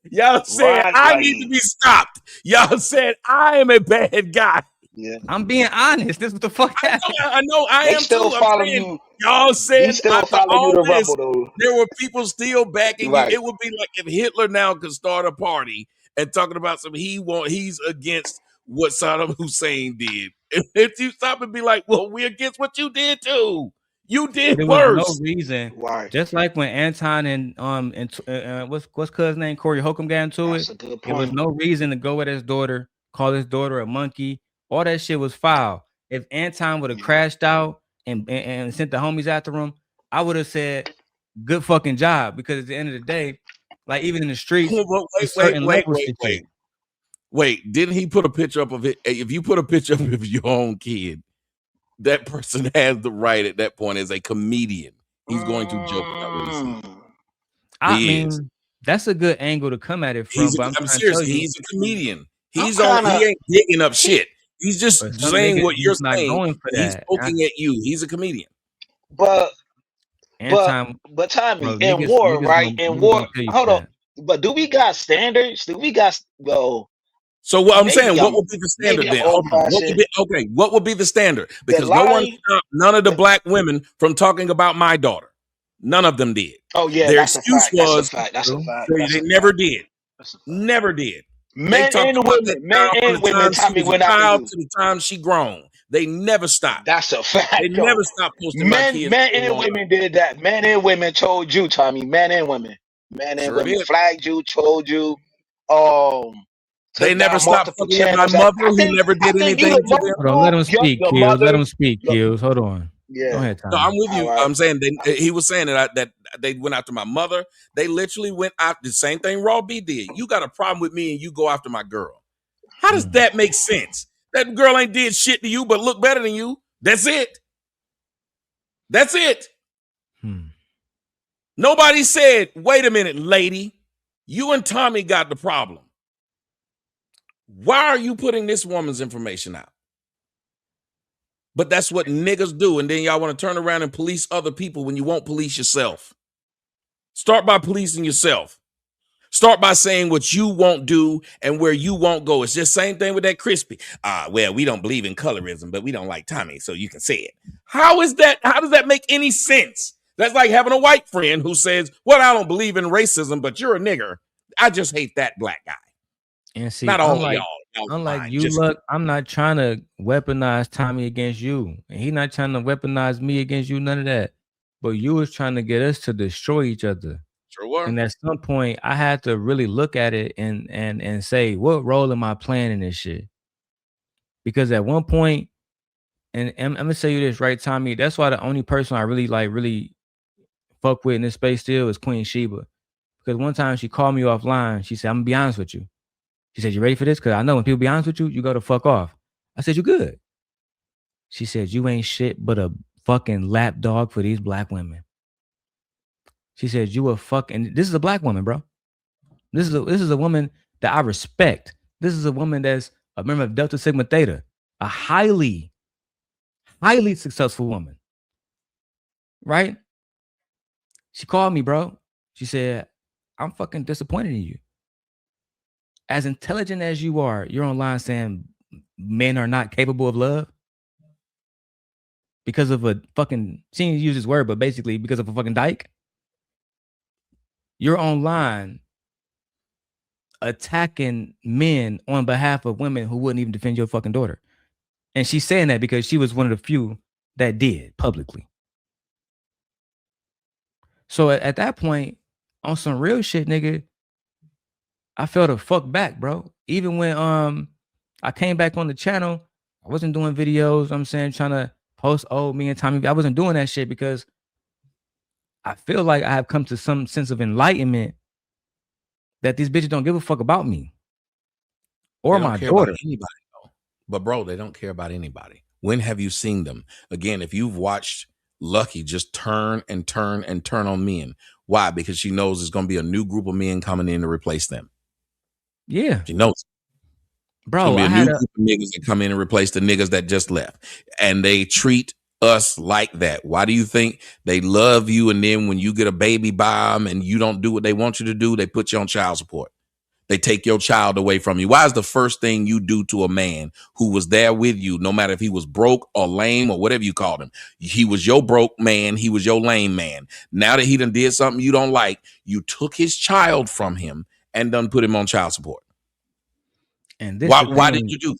Y'all said I need to be stopped. Y'all said I am a bad guy. Yeah, I'm being honest. This is what the fuck happened. I know. I they am still too. follow you. Y'all said They still follow you to Rumble though. there were people still backing Right. you. It would be like if Hitler now could start a party and talking about he's against what Saddam Hussein did. If you stop and be like, well, we're against what you did too. You did There worse. was no reason. Why? Just like when Anton and what's cousin's name, Corey Holcomb got into That's it. a good There was point. no reason to go with his daughter, call his daughter a monkey. All that shit was foul. If Anton would have crashed out and sent the homies after him, I would have said, good fucking job. Because at the end of the day, like even in the streets, wait. Didn't he put a picture up of it? If you put a picture up of your own kid, that person has the right at that point as a comedian. He's going to joke about what he sees. I mean, that's a good angle to come at it from. I'm serious. He's a comedian. He kinda, ain't digging up shit. He's just saying what you're saying. He's poking at you. He's a comedian. But Tommy, in war, right? In war, hold on. But do we got standards? Do we got So what I'm saying, what would be the standard then? What would be the standard? Because no one stopped none of the black women from talking about my daughter. None of them did. Oh yeah, their that's excuse was that's a fact. They never did. Never did. Men and women, Tommy, went out to the time she grown. They never stopped. That's a fact. They never stopped posting my kids. Men and women did that. Men and women told you, Tommy. Men and women. Men and women flagged you, told you. They never stopped fucking my mother who never did anything to them. Hold on, let him speak, Kills. Let him speak, Kills. Hold on. Yeah. Go ahead, Tommy. No, I'm with you. Right. I'm saying he was saying that they went after my mother. They literally went after the same thing Raw B did. You got a problem with me and you go after my girl. How does that make sense? That girl ain't did shit to you but look better than you. That's it. That's it. Nobody said, wait a minute, lady. You and Tommy got the problem. Why are you putting this woman's information out? But that's what niggas do. And then y'all want to turn around and police other people when you won't police yourself. Start by policing yourself. Start by saying what you won't do and where you won't go. It's just the same thing with that crispy. Well, we don't believe in colorism, but we don't like Tommy, so you can say it. How is that? How does that make any sense? That's like having a white friend who says, well, I don't believe in racism, but you're a nigger. I just hate that black guy. And see, not all of y'all. Unlike you, look, I'm not trying to weaponize Tommy against you. And he's not trying to weaponize me against you, none of that. But you was trying to get us to destroy each other. Sure were. And at some point, I had to really look at it and say, what role am I playing in this shit? Because at one point, and I'm gonna tell you this, right, Tommy? That's why the only person I really fuck with in this space still is Queen Sheba. Because one time she called me offline. She said, I'm gonna be honest with you. She said, you ready for this? Because I know when people be honest with you, you go to fuck off. I said, you good. She said, you ain't shit but a fucking lap dog for these black women. She said, you a fucking, this is a black woman, bro. This is a woman that I respect. This is a woman that's a member of Delta Sigma Theta, a highly successful woman. Right? She called me, bro. She said, I'm fucking disappointed in you. As intelligent as you are, you're online saying men are not capable of love because of a fucking, she didn't use this word, but basically because of a fucking dyke. You're online attacking men on behalf of women who wouldn't even defend your fucking daughter. And she's saying that because she was one of the few that did publicly. So at that point, on some real shit, nigga, I felt a fuck back, bro. Even when I came back on the channel, I wasn't doing videos, I'm saying, trying to post me and Tommy. I wasn't doing that shit because I feel like I have come to some sense of enlightenment that these bitches don't give a fuck about me or my daughter. Anybody, though. But bro, they don't care about anybody. When have you seen them? Again, if you've watched Lucki just turn and turn and turn on men, why? Because she knows there's going to be a new group of men coming in to replace them. Yeah, she knows. Bro, there's going to be a new group of niggas that come in and replace the niggas that just left, and they treat us like that. Why do you think they love you? And then when you get a baby by them and you don't do what they want you to do, they put you on child support. They take your child away from you. Why is the first thing you do to a man who was there with you, no matter if he was broke or lame or whatever you called him? He was your broke man. He was your lame man. Now that he done did something you don't like, you took his child from him and done put him on child support. And why did you do?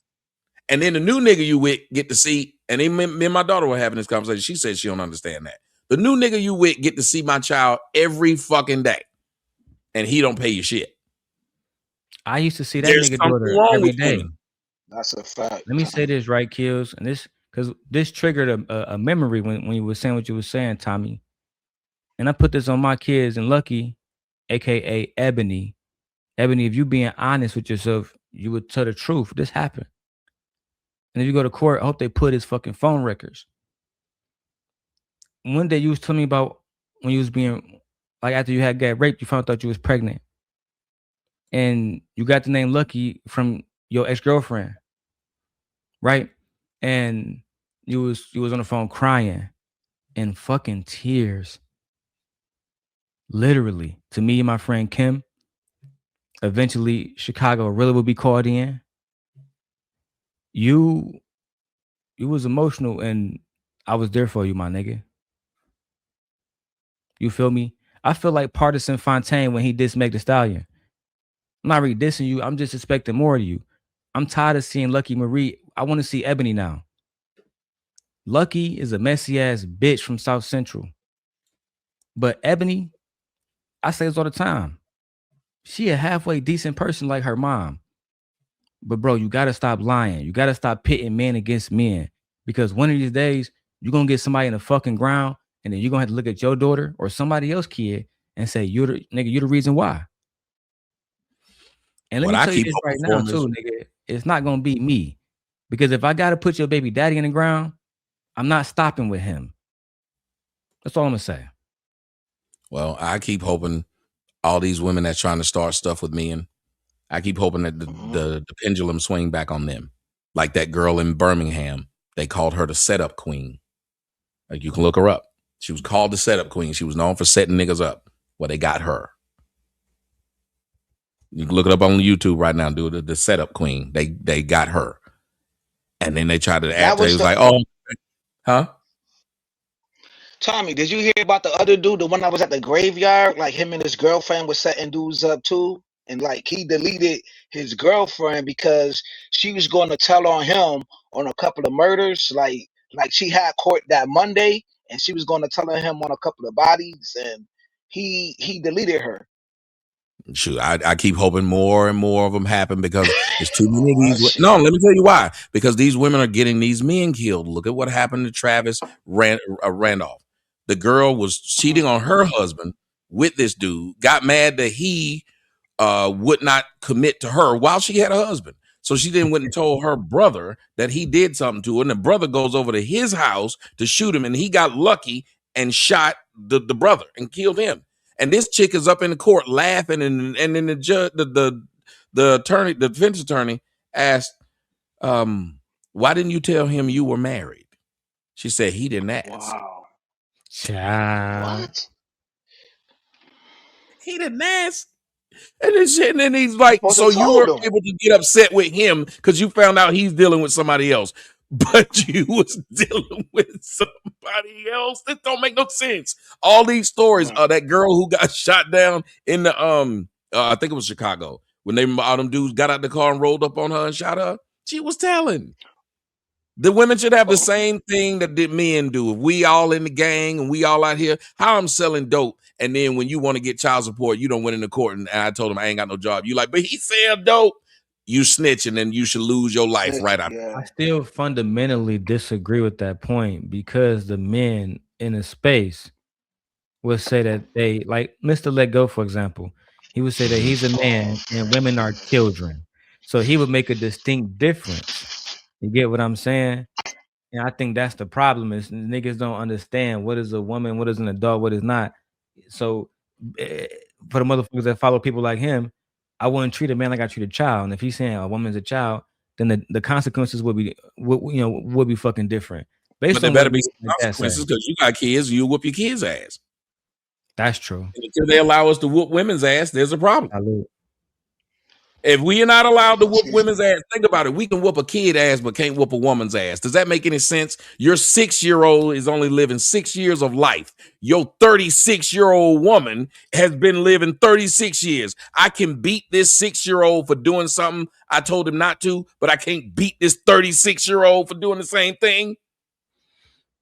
And then the new nigga you with get to see, and me and my daughter were having this conversation. She said she don't understand that. The new nigga you with get to see my child every fucking day, and he don't pay you shit. I used to see that nigga daughter every day. That's a fact. Let me say this, right, Kills, and this because this triggered a memory when you were saying what you were saying, Tommy. And I put this on my kids and Lucki, aka Ebony. Ebony, if you being honest with yourself, you would tell the truth. This happened. And if you go to court, I hope they put his fucking phone records. One day you was telling me about when you was being, like after you had got raped, you found out you was pregnant. And you got the name Lucki from your ex-girlfriend, right? And you was on the phone crying in fucking tears. Literally. To me and my friend Kim. Eventually, Chicago really will be called in. You was emotional and I was there for you, my nigga. You feel me? I feel like Partisan Fontaine when he dissed Meg Thee Stallion. I'm not really dissing you. I'm just expecting more of you. I'm tired of seeing Lucki Maree. I want to see Ebony now. Lucki is a messy ass bitch from South Central. But Ebony, I say this all the time. She a halfway decent person like her mom. But bro, you got to stop lying. You got to stop pitting men against men. Because one of these days, you're going to get somebody in the fucking ground and then you're going to have to look at your daughter or somebody else's kid and say, you're the reason why. And let me tell you this right now too, nigga. It's not going to be me. Because if I got to put your baby daddy in the ground, I'm not stopping with him. That's all I'm going to say. Well, I keep hoping all these women that's trying to start stuff with me, and I keep hoping that the pendulum swing back on them. Like that girl in Birmingham, they called her the setup queen. Like you can look her up. She was called the setup queen. She was known for setting niggas up. Well, they got her. You can look it up on YouTube right now. Do the setup queen. They got her, and then they tried to act. It was like, oh, huh? Tommy, did you hear about the other dude, the one that was at the graveyard? Like him and his girlfriend was setting dudes up too, and like he deleted his girlfriend because she was going to tell on him on a couple of murders. Like she had court that Monday, and she was going to tell on him on a couple of bodies, and he deleted her. Shoot, I keep hoping more and more of them happen because there's too many of these. No, let me tell you why. Because these women are getting these men killed. Look at what happened to Travis Randolph. The girl was cheating on her husband with this dude, got mad that he would not commit to her while she had a husband. So she then went and told her brother that he did something to her. And the brother goes over to his house to shoot him. And he got lucky and shot the brother and killed him. And this chick is up in the court laughing, and then the judge, the attorney, the defense attorney asked, "Why didn't you tell him you were married?" She said he didn't ask. Wow. Child. What? He didn't ask. And then he's like, so you were able to get upset with him because you found out he's dealing with somebody else. But you was dealing with somebody else. That don't make no sense. All these stories, that girl who got shot down in the I think it was Chicago, when all them dudes got out the car and rolled up on her and shot her. She was telling. The women should have the same thing that the men do. If we all in the gang and we all out here, how I'm selling dope, and then when you want to get child support, you don't went in the court and I told him I ain't got no job. You like, but he said dope. You snitching and you should lose your life right out. I still fundamentally disagree with that point because the men in a space would say that they like Mr. Let Go, for example. He would say that he's a man and women are children. So he would make a distinct difference. You get what I'm saying? And I think that's the problem is niggas don't understand what is a woman, what is an adult, what is not. So for the motherfuckers that follow people like him, I wouldn't treat a man like I treat a child. And if he's saying a woman's a child, then the consequences would be fucking different. But there better be some consequences because you got kids, you whoop your kids' ass. That's true. And until they allow us to whoop women's ass, there's a problem. If we are not allowed to whoop women's ass, think about it. We can whoop a kid ass, but can't whoop a woman's ass. Does that make any sense? Your 6-year-old is only living 6 years of life. Your 36-year-old woman has been living 36 years. I can beat this 6-year-old for doing something I told him not to, but I can't beat this 36-year-old for doing the same thing.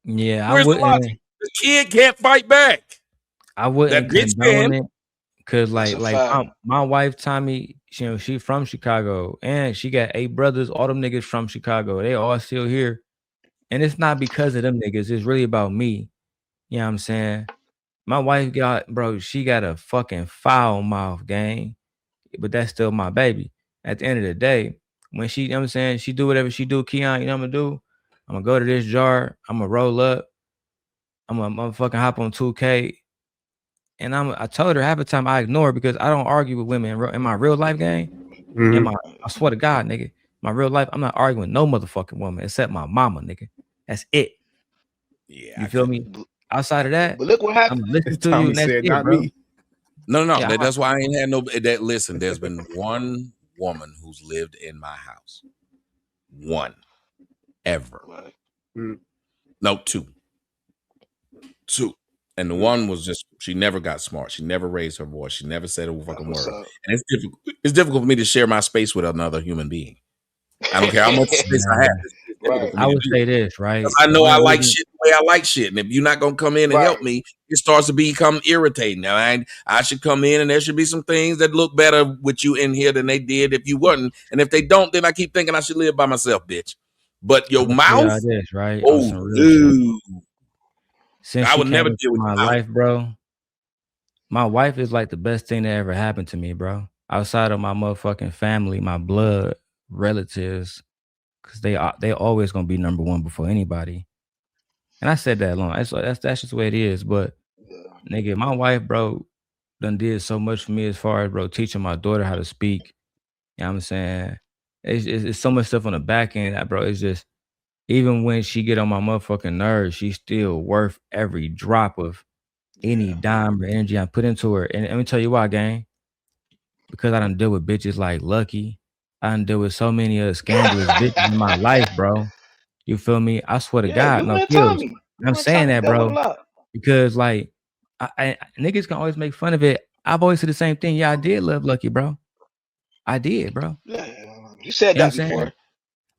Yeah, where's the logic? The kid can't fight back. I wouldn't condone it because, like my wife Tommy, she from Chicago and she got 8 brothers. All them niggas from Chicago. They all still here, and it's not because of them niggas. It's really about me. You know what I'm saying? My wife she got a fucking foul mouth, gang, but that's still my baby. At the end of the day, when she, you know what I'm saying, she do whatever she do, Keon, you know what I'm gonna do? I'm gonna go to this jar. I'm gonna roll up. I'm gonna fucking hop on 2K. And I told her half the time I ignore her because I don't argue with women in my real life game. I swear to God, nigga, my real life, I'm not arguing with no motherfucking woman except my mama, nigga. That's it. Yeah, you feel me? Outside of that, but look what happened. I'm listening to you. And that's it, not bro. Me. No. Yeah, that's why I ain't had no. Listen, there's been one woman who's lived in my house. One, ever. No, two. And the one was just, she never got smart. She never raised her voice. She never said a fucking word. And it's difficult for me to share my space with another human being. I don't care how much space I have. I would say this, right? I know I like shit the way I like shit. And if you're not going to come in and help me, it starts to become irritating. Now, I should come in and there should be some things that look better with you in here than they did if you wasn't. And if they don't, then I keep thinking I should live by myself, bitch. But your mouth, this, right? Oh, dude. Since I would never deal with my life, bro. My wife is like the best thing that ever happened to me, bro. Outside of my motherfucking family, my blood relatives, because they always gonna be number one before anybody. And I said that long. That's just the way it is. But nigga, my wife, bro, done did so much for me as far as bro teaching my daughter how to speak. You know what I'm saying? It's so much stuff on the back end that, bro. It's just. Even when she get on my motherfucking nerves, she's still worth every drop of any dime or energy I put into her. And let me tell you why, gang. Because I done deal with bitches like Lucki. I done deal with so many scandalous bitches in my life, bro. You feel me? I swear to God, no kills. I'm saying that, bro. Because like I niggas can always make fun of it. I've always said the same thing. Yeah, I did love Lucki, bro. I did, bro. Yeah, you said that before.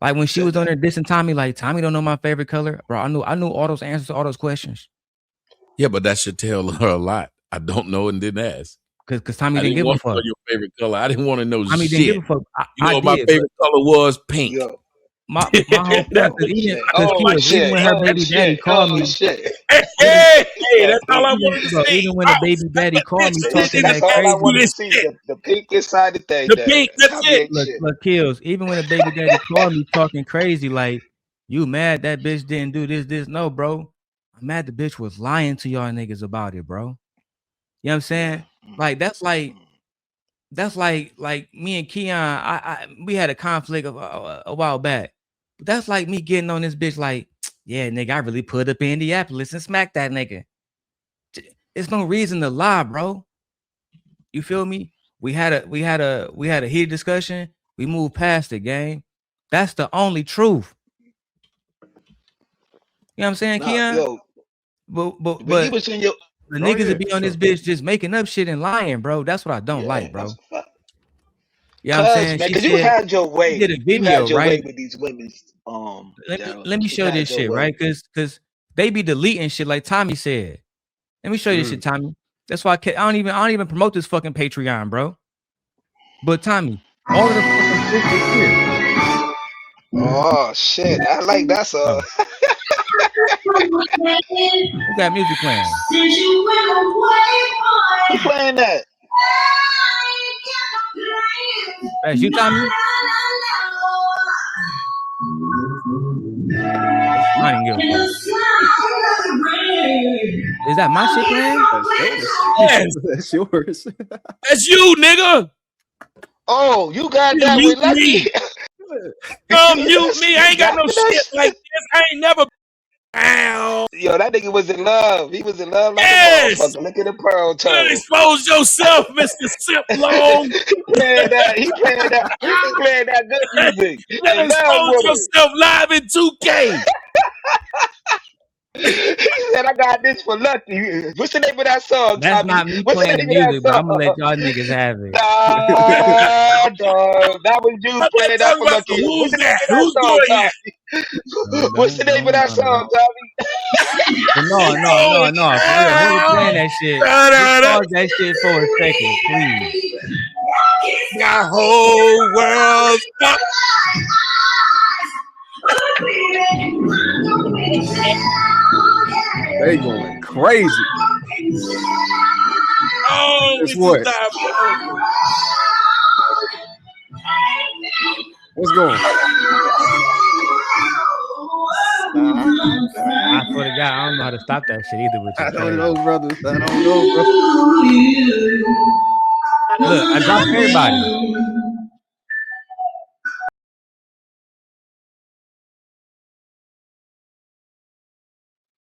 Like when she was on there dissing Tommy, like Tommy don't know my favorite color, bro. I knew all those answers to all those questions. Yeah, but that should tell her a lot. I don't know and didn't ask. Because Tommy didn't give a fuck. Your favorite color. I didn't want to know Tommy shit. Didn't give a fuck. You know my favorite color was pink. Yo. My whole point, even when her baby daddy called me, hey, that's all I wanted to see. Even when the baby daddy called me talking that all crazy, I wanted to see the pink inside the thing. The pink, that's it. Look, kills. Even when the baby daddy called me talking crazy, like you mad that bitch didn't do this. No, bro, I'm mad the bitch was lying to y'all niggas about it, bro. You know what I'm saying? Like that's like me and Keon. We had a conflict a while back. But that's like me getting on this bitch like, yeah, nigga, I really put up in Indianapolis and smacked that nigga. It's no reason to lie, bro. You feel me? We had a heated discussion. We moved past it, gang. That's the only truth. You know what I'm saying, Keon? Yo, but he was in your the niggas that be on this bitch just making up shit and lying, bro. That's what I don't like, bro. Yeah, you know what I'm saying, man, because you had your way. Did a video, right? With these women. Let me show this shit, right? Because they be deleting shit like Tommy said. Let me show you this shit, Tommy. That's why I don't even promote this fucking Patreon, bro. But Tommy, all of the fucking proof is here. Oh shit! I like that song. Who got music playing? Who playing that? That's you, Tommy? I didn't give a fuck. Is that my shit playing? Yes. That's yours. That's you, nigga. Oh, you got that with Lucki. Come mute me. I ain't got no shit like this. I ain't never. Ow. Yo, that nigga was in love. He was in love like a motherfucker. Look at the pearl You toe. expose yourself, Mr. Sip Long. He playing that good music. You expose yourself live in 2K. He said, I got this for Lucki. What's the name of that song, That's Tommy? not me What's playing the the name of music, that but I'm song? gonna let y'all niggas have it. Nah, dog. That was you I'm playing that for about Lucki. who's What's the name that? of that Who's song, doing that? Tommy? What's the name of that song, Tommy? But no. For real, whoever playing that shit, just pause that shit for a second, please. The whole world stop. They going crazy. Oh, Guess this what? is diabolical. What's going? I swear to God, I don't know how to stop that shit either. Which is I don't crazy. know, brother. I don't know, bro. Look, I dropped everybody.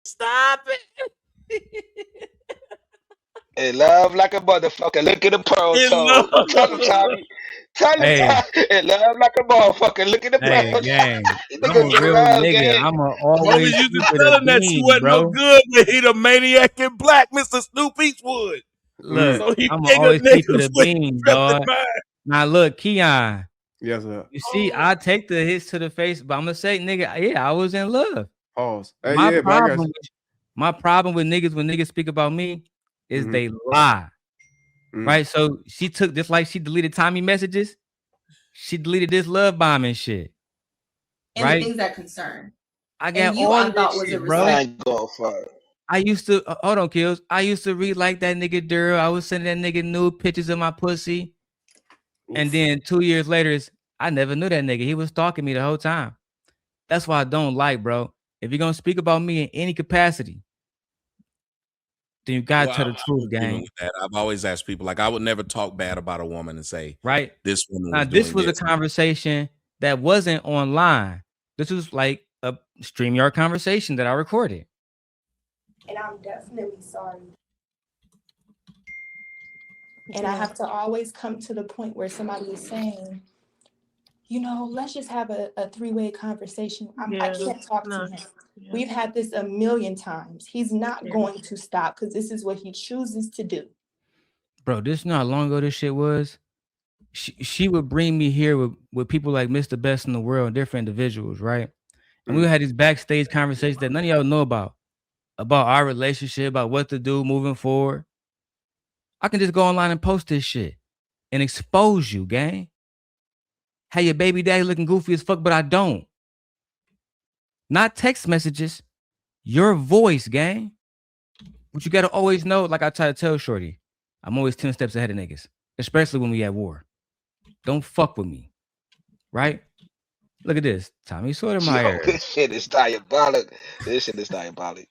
Stop it. In love like a motherfucker. Look at the pearl In toe. love. Tell him, Tommy. Tell him, Hey. Tommy. In love like a motherfucker. Look at the Hey, pearl gang. toe. I'm a real nigga. Gang. I'ma Mama always used keep to it tell a him that she bean, wasn't no bro. good, but he the maniac in black, Mr. Snoop Eastwood. Look, So he I'ma pick a always keep it nigga a for bean, his dog. mind. Now look, Keon. Yes, sir. You see, I take the hits to the face, but I'm gonna say, nigga, yeah, I was in love. Pause. Hey, My yeah, but I got problem with niggas when niggas speak about me is Mhm. they lie. Mhm. Right? So she took just like she deleted Tommy messages, she deleted this love bombing shit. And right? the things that concern. I got And you, all I of thought, this was a shit, bro. I ain't going for it. I used to hold on, Kills. I used to read like that nigga Darrel. I was sending that nigga nude pictures of my pussy. And then 2 years later, I never knew that nigga. He was stalking me the whole time. That's why I don't like, bro. If you're gonna speak about me in any capacity, then you gotta tell the truth, gang. With that. I've always asked people, like, I would never talk bad about a woman and say, right? This woman Now, was this doing was this. a conversation that wasn't online. This was like a StreamYard conversation that I recorded. And I'm definitely sorry. And I have to always come to the point where somebody is saying, you know, let's just have a three-way conversation. I can't talk to him. We've had this a million times. He's not going to stop because this is what he chooses to do. Bro, this is not how long ago this shit was. She would bring me here with people like Mr. Best in the World, different individuals, right? And we had these backstage conversations that none of y'all know about our relationship, about what to do moving forward. I can just go online and post this shit and expose you, gang. Hey, your baby daddy looking goofy as fuck, but I don't. Not text messages, your voice, gang. But you gotta always know, like I try to tell Shorty, I'm always 10 steps ahead of niggas, especially when we at war. Don't fuck with me, right? Look at this, Tommy Sotomayor. Yo, this shit is diabolic. This shit is diabolic.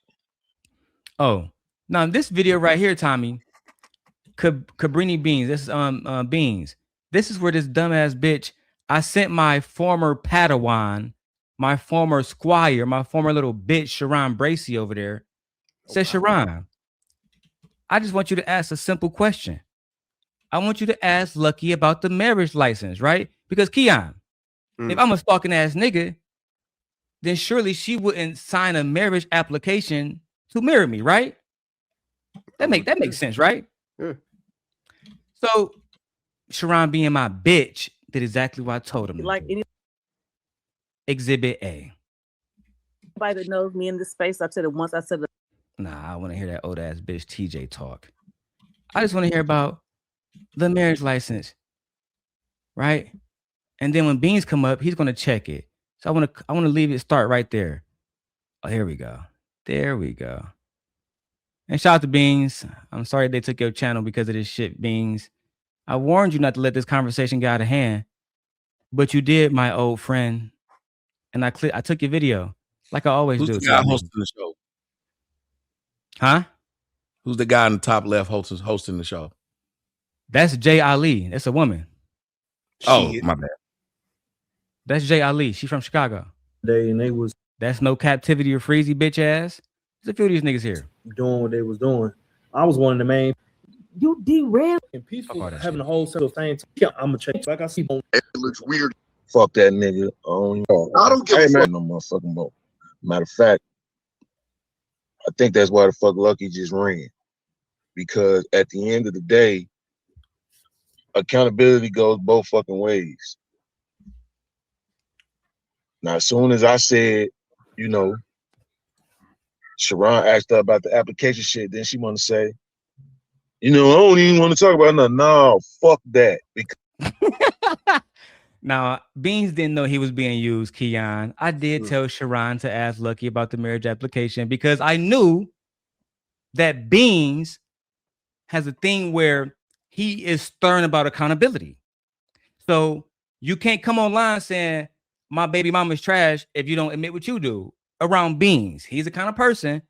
Oh, now this video right here, Tommy, Cabrini Beans. This is Beans. This is where this dumbass bitch. I sent my former Padawan, my former squire, my former little bitch, Sharon Bracey over there. Says Sharon, I just want you to ask a simple question. I want you to ask Lucki about the marriage license, right? Because Keon, if I'm a stalking ass nigga, then surely she wouldn't sign a marriage application to marry me, right? That makes sense, right? Yeah. So Sharon being my bitch did exactly what I told him. Like any Exhibit A. Anybody that knows me in this space, I've said it once. I said it. Nah, I want to hear that old ass bitch TJ talk. I just want to hear about the marriage license, right? And then when Beans come up, he's gonna check it. So I want to leave it start right there. Oh, here we go. There we go. And shout out to Beans. I'm sorry they took your channel because of this shit, Beans. I warned you not to let this conversation get out of hand, but you did, my old friend. And I took your video like I always do. Who's the guy hosting the show? Huh? Who's the guy in the top left hosting the show? That's Jay Ali. That's a woman. Oh, my bad. That's Jay Ali. She's from Chicago. That's no captivity or freezy bitch ass. There's a few of these niggas here doing what they was doing. I was one of the main. You derailed and peaceful, having a whole set of things. Yeah, I'm gonna check. Like I see, it looks weird. Fuck that nigga. I don't give a fuck no motherfucking more. Matter of fact, I think that's why the fuck Lucki just ran. Because at the end of the day, accountability goes both fucking ways. Now, as soon as I said, you know, Sharon asked her about the application shit, then she want to say, you know, I don't even want to talk about nothing. No, fuck that. Because now, Beans didn't know he was being used, Keon. I did tell Sharon to ask Lucki about the marriage application because I knew that Beans has a thing where he is stern about accountability. So you can't come online saying my baby mama's trash if you don't admit what you do around Beans. He's the kind of person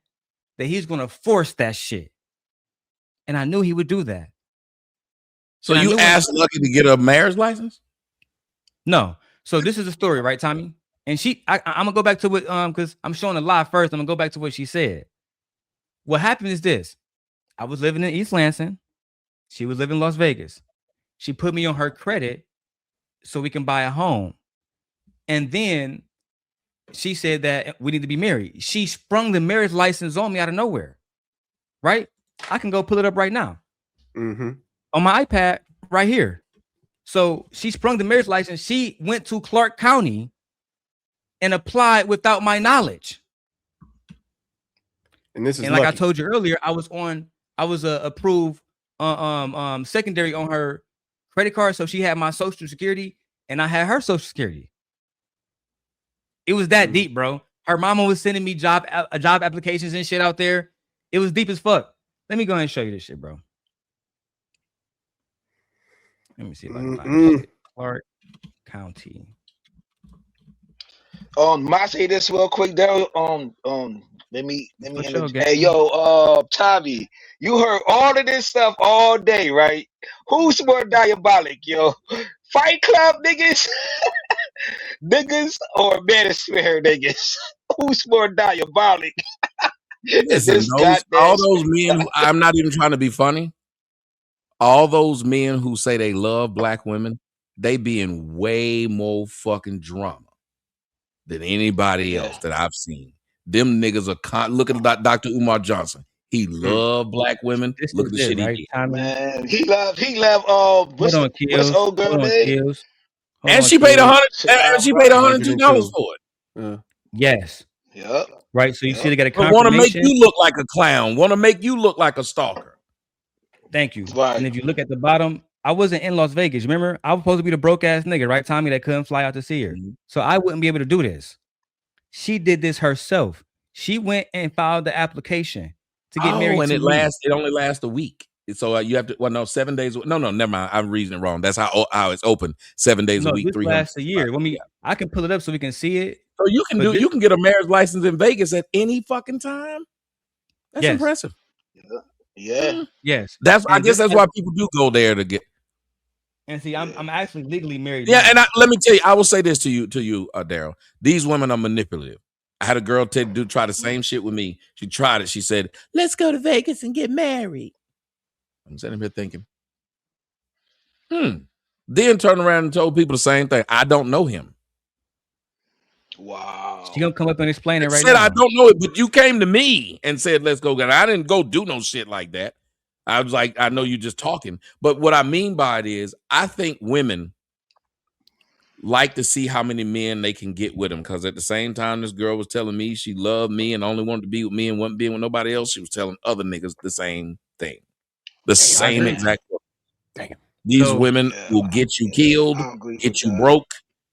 that he's going to force that shit. And I knew he would do that. So you asked Lucki to get a marriage license? No. So this is the story, right, Tommy? And I'm gonna go back to what because I'm showing a live first. I'm gonna go back to what she said. What happened is this: I was living in East Lansing. She was living in Las Vegas. She put me on her credit so we can buy a home. And then she said that we need to be married. She sprung the marriage license on me out of nowhere. Right? I can go pull it up right now. Mm-hmm. On my iPad right here. So she sprung the marriage license. She went to Clark County and applied without my knowledge. And this is like Lucki. I told you earlier, I was approved secondary on her credit card. So she had my social security and I had her social security. It was that deep, bro. Her mama was sending me job applications and shit out there. It was deep as fuck. Let me go ahead and show you this shit, bro. Let me see if I can find it. Clark County. I say this real quick, Darrel. Let me sure, hey yo, Tommy, you heard all of this stuff all day, right? Who's more diabolic, yo? Fight Club niggas, niggas, or Manosphere niggas? Who's more diabolic? Listen, all those men, I'm not even trying to be funny. All those men who say they love black women, they be in way more fucking drama than anybody else that I've seen. Them niggas are look at Dr. Umar Johnson. He loved black women. Look at the shit he did. Man, he love what's old girl name? And she paid $102 for it. Yes. Yep. Right. So you see they got a confirmation. Want to make you look like a clown. Want to make you look like a stalker. Thank you. Right. And if you look at the bottom, I wasn't in Las Vegas. Remember, I was supposed to be the broke ass nigga, right, Tommy, that couldn't fly out to see her. So I wouldn't be able to do this. She did this herself. She went and filed the application to get married. And it only lasts a week. So you have to 7 days. No, never mind. I'm reading it wrong. That's how it's open. 7 days a week. This lasts a year. I can pull it up so we can see it. So you can get a marriage license in Vegas at any fucking time. That's impressive. Yeah. Yes. I guess that's why people do go there to get. And see, I'm actually legally married. Yeah, and let me tell you, I will say this to you, Darrel. These women are manipulative. I had a girl try the same shit with me. She tried it. She said, "Let's go to Vegas and get married." I'm sitting here thinking, Then turned around and told people the same thing. I don't know him. Wow. She gonna come up and explain it right now. I now. don't know it, but you came to me and said, "Let's go." I didn't go do no shit like that. I was like, I know you just talking. But what I mean by it is, I think women like to see how many men they can get with them. Because at the same time, this girl was telling me she loved me and only wanted to be with me and wasn't being with nobody else. She was telling other niggas the same thing. The same exact thing. These women will get you killed, get you broke,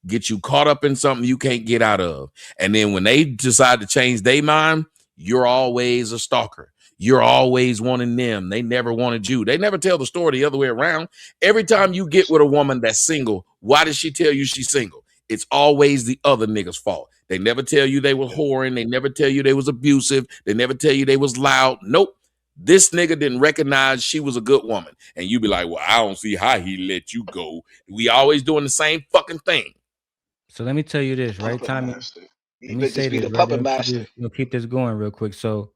get you caught up in something you can't get out of. And then when they decide to change their mind, You're always a stalker. You're always wanting them. They never wanted you. They never tell the story the other way around. Every time you get with a woman that's single, why does she tell you she's single? It's always the other nigga's fault. They never tell you they was whoring. They never tell you they was abusive. They never tell you they was loud. Nope. This nigga didn't recognize she was a good woman. And you be like, well, I don't see how he let you go. We always doing the same fucking thing. So let me tell you this, right, Tommy? Let me say this, right? We'll keep this going real quick. So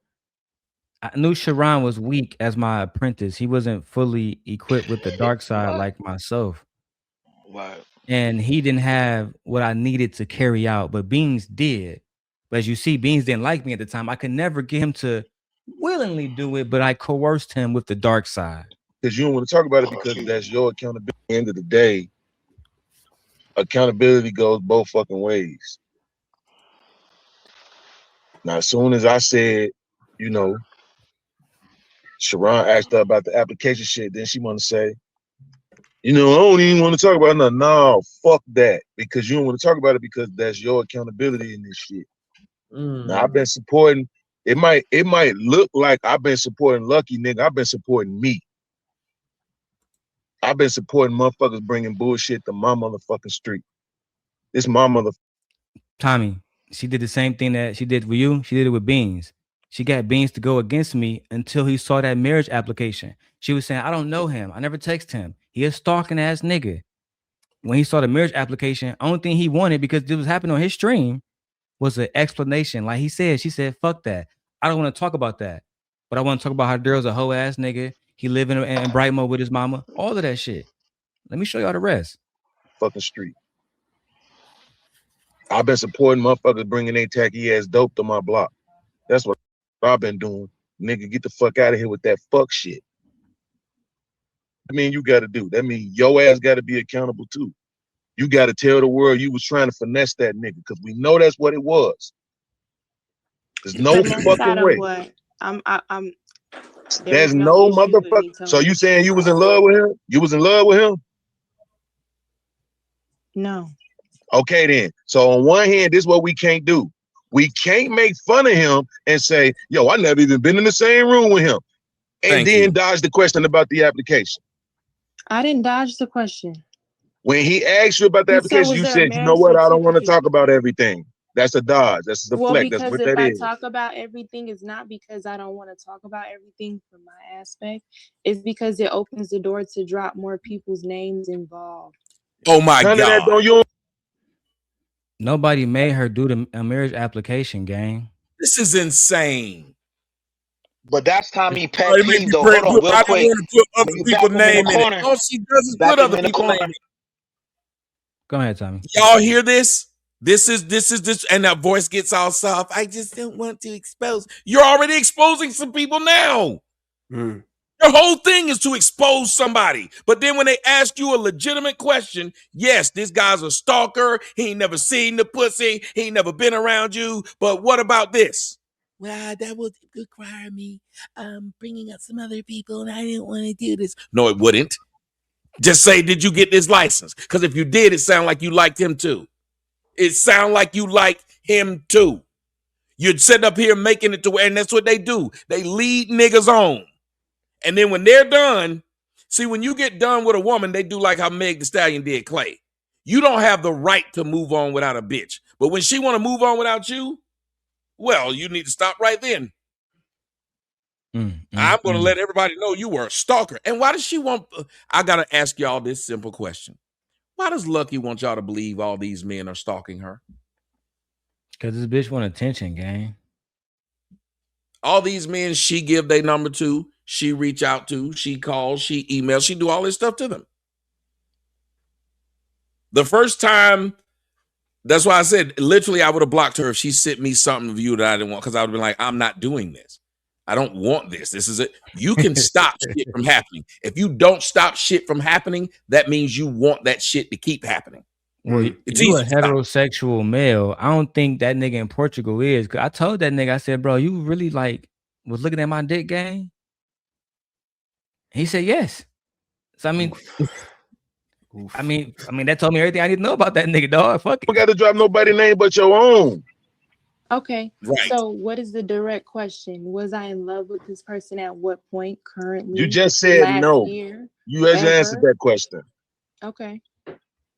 I knew Sharon was weak as my apprentice. He wasn't fully equipped with the dark side like myself. Wow. And he didn't have what I needed to carry out, but Beans did. But as you see, Beans didn't like me at the time. I could never get him to willingly do it, but I coerced him with the dark side. Because you don't want to talk about it because that's your accountability. At the end of the day, accountability goes both fucking ways. Now, as soon as I said, you know, Sharon asked her about the application shit, then she want to say, you know, I don't even want to talk about it. No, fuck that. Because you don't want to talk about it because that's your accountability in this shit. Now, I've been supporting, it might look like I've been supporting Lucki, nigga. I've been supporting me. I've been supporting motherfuckers bringing bullshit to my motherfucking street. This my mother. Tommy, she did the same thing that she did with you. She did it with Beans. She got Beans to go against me until he saw that marriage application. She was saying, I don't know him. I never text him. He a stalking ass nigga. When he saw the marriage application, only thing he wanted, because this was happening on his stream, was an explanation. Like he said, she said, fuck that. I don't want to talk about that. But I want to talk about how Darrel's a hoe ass nigga. He live in Brightmo with his mama. All of that shit. Let me show y'all the rest. Fucking street. I've been supporting motherfuckers bringing their tacky ass dope to my block. That's what I've been doing. Nigga, get the fuck out of here with that fuck shit. I mean, you got to do. That means your ass got to be accountable too. You got to tell the world you was trying to finesse that nigga because we know that's what it was. There's no fucking way. What? There's no motherfucker. So you saying you was in love with him? You was in love with him? No. Okay then. So on one hand, this is what we can't do. We can't make fun of him and say, yo, I never even been in the same room with him. And then dodge the question about the application. I didn't dodge the question. When he asked you about the application, you said, you know what? I don't want to talk about everything. That's a dodge. That's a deflect. That's what that is. Because if I talk about everything, it's not because I don't want to talk about everything from my aspect. It's because it opens the door to drop more people's names involved. Oh my God. Nobody made her do the marriage application, gang. This is insane. But that's Tommy pet peeve though. Hold on, real quick. Put other people's name in it. All she does is put other people's name in it. Go ahead, Tommy. Y'all hear this? This is, and that voice gets all soft. I just don't want to expose. You're already exposing some people now. Your whole thing is to expose somebody. But then when they ask you a legitimate question, yes, this guy's a stalker. He ain't never seen the pussy. He ain't never been around you. But what about this? Well, that would require me bringing up some other people, and I didn't want to do this. No, it wouldn't. Just say, did you get this license? Because if you did, it sounded like you liked him too. It sounded like you like him too. You'd sit up here making it to where, and that's what they do. They lead niggas on. And then when they're done, see, when you get done with a woman, they do like how Meg Thee Stallion did Clay. You don't have the right to move on without a bitch. But when she want to move on without you, well, you need to stop right then. I'm going to let everybody know you were a stalker. And why does she want, I got to ask y'all this simple question. Why does Lucki want y'all to believe all these men are stalking her? Because this bitch want attention, gang. All these men she give their number to, she reach out to, she calls, she emails, she do all this stuff to them. The first time, that's why I said, literally, I would have blocked her if she sent me something of you that I didn't want, because I would have been like, I'm not doing this. I don't want this. This is it. You can stop shit from happening. If you don't stop shit from happening, that means you want that shit to keep happening. Well, it's you a heterosexual male. I don't think that nigga in Portugal is. Cause I told that nigga, I said, bro, you really like was looking at my dick gang? He said yes. So I mean, I mean, that told me everything I need to know about that nigga, dog. Fuck it. You got to drop nobody name but your own. Okay. Right. So what is the direct question? Was I in love with this person at what point? Currently? You just said Last no. year? You just answered Ever? that question. Okay.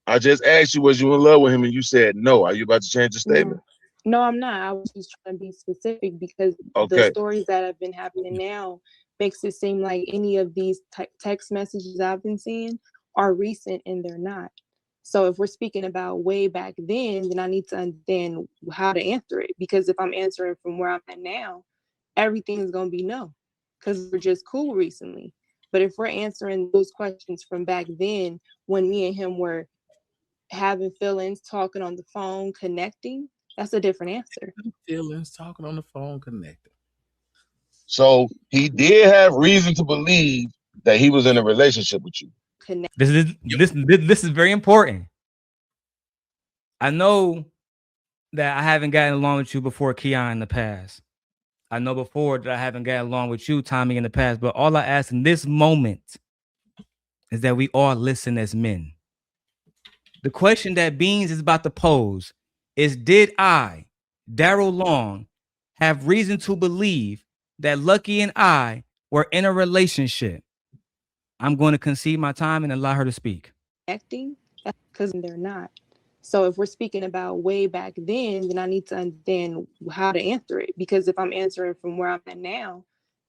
I just asked you, was you in love with him, and you said no. Are you about to change the statement? No, I'm not. I was just trying to be specific because the Okay. stories that have been happening now makes it seem like any of these text messages I've been seeing are recent, and they're not. So if we're speaking about way back then I need to understand how to answer it. Because if I'm answering from where I'm at now, everything is going to be no, because we're just cool recently. But if we're answering those questions from back then, when me and him were having feelings, talking on the phone, connecting, that's a different answer. Feelings, talking on the phone, connecting. So he did have reason to believe that he was in a relationship with you. This is very important. I know that I haven't gotten along with you before, Keon, in the past. I know before that I haven't gotten along with you, Tommy, in the past. But all I ask in this moment is that we all listen as men. The question that Beans is about to pose is, did I, Darrel Long, have reason to believe that Lucki and I were in a relationship? I'm going to concede my time and allow her to speak. Acting, because they're not. So if we're speaking about way back then I need to understand how to answer it. Because if I'm answering from where I'm at now,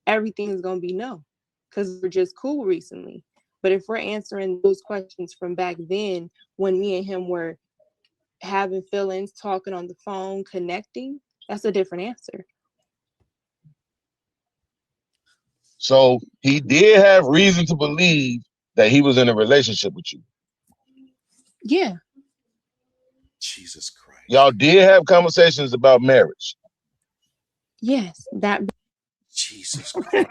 everything is going to be no, because we're just cool recently. But if we're answering those questions from back then, when me and him were having feelings, talking on the phone, connecting, that's a different answer. So he did have reason to believe that he was in a relationship with you. Yeah. Jesus Christ. Y'all did have conversations about marriage. Yes, that. Jesus Christ.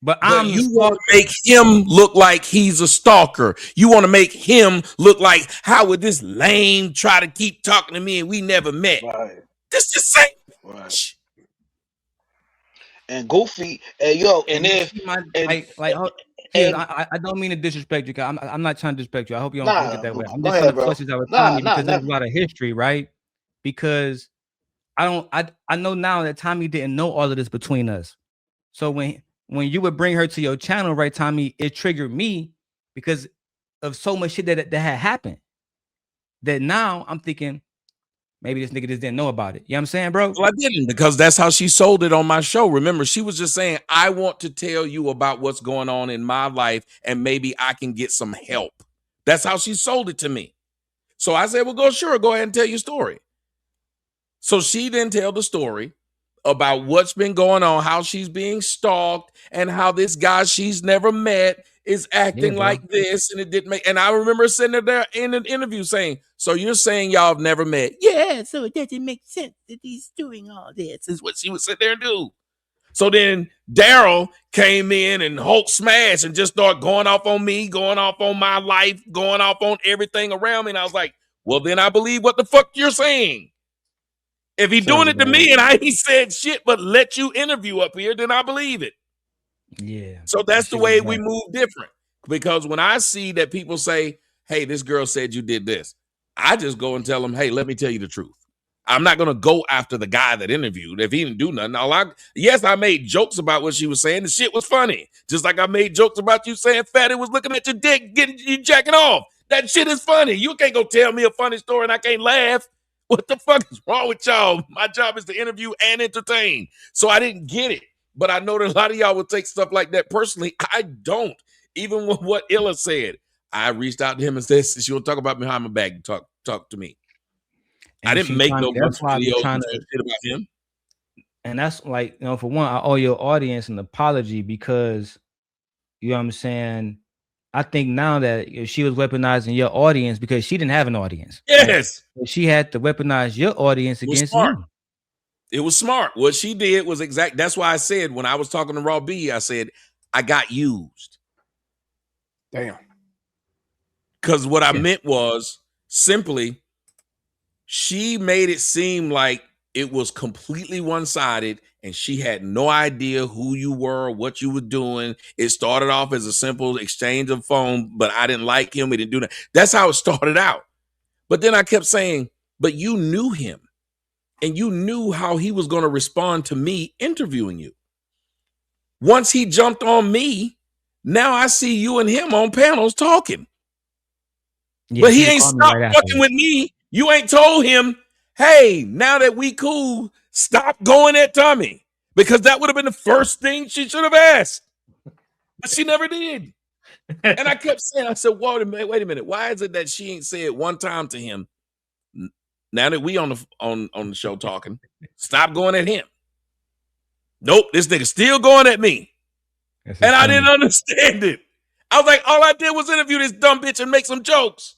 But you want to make him look like he's a stalker. You want to make him look like, how would this lame try to keep talking to me and we never met? Right. This the same. Right. And Goofy, and yo, and if I don't mean to disrespect you, guys. I'm not trying to disrespect you. I hope you don't look at that way. I'm just trying to flush this out with Tommy because there's a lot of history, right? Because I know now that Tommy didn't know all of this between us. So when you would bring her to your channel, right, Tommy, it triggered me because of so much shit that had happened. That now I'm thinking, maybe this nigga just didn't know about it. You know what I'm saying, bro? Well, I didn't, because that's how she sold it on my show. Remember, she was just saying, I want to tell you about what's going on in my life and maybe I can get some help. That's how she sold it to me. So I said, well, go ahead and tell your story. So she didn't tell the story about what's been going on, how she's being stalked, and how this guy she's never met is acting like this, and it didn't make. And I remember sitting there in an interview saying, "So you're saying y'all have never met?" Yeah, so it doesn't make sense that he's doing all this. Is what she would sit there and do. So then Darrel came in and Hulk smashed and just started going off on me, going off on my life, going off on everything around me. And I was like, well, then I believe what the fuck you're saying. If he's doing it to me and I ain't said shit but let you interview up here, then I believe it. Yeah. So that's the way we move different. Because when I see that people say, hey, this girl said you did this, I just go and tell them, hey, let me tell you the truth. I'm not going to go after the guy that interviewed if he didn't do nothing. Yes, I made jokes about what she was saying. The shit was funny. Just like I made jokes about you saying Fatty was looking at your dick, getting you jacking off. That shit is funny. You can't go tell me a funny story and I can't laugh. What the fuck is wrong with y'all? My job is to interview and entertain. So I didn't get it. But I know that a lot of y'all would take stuff like that personally. I don't. Even with what Illa said, I reached out to him and said, since you want to talk about behind my back, talk to me. And I didn't make no bunch of videos and shit about him. And that's like, for one, I owe your audience an apology because, you know what I'm saying? I think now that she was weaponizing your audience because she didn't have an audience. Yes. Right? She had to weaponize your audience against me. It was smart. What she did was exact. That's why I said when I was talking to Raw B, I said, I got used. Damn. Because what I meant was simply, she made it seem like it was completely one-sided and she had no idea who you were, what you were doing. It started off as a simple exchange of phone, but I didn't like him. He didn't do that. That's how it started out. But then I kept saying, but you knew him and you knew how he was going to respond to me interviewing you. Once he jumped on me, now I see you and him on panels talking. Yeah, but he people ain't call me stopped right fucking after. with me. You ain't told him, hey, now that we cool, stop going at Tommy. Because that would have been the first thing she should have asked. But she never did. And I kept saying, I said, wait a minute. Why is it that she ain't said one time to him, now that we on the show talking, stop going at him? Nope, this nigga still going at me. And I didn't understand it. I was like, all I did was interview this dumb bitch and make some jokes.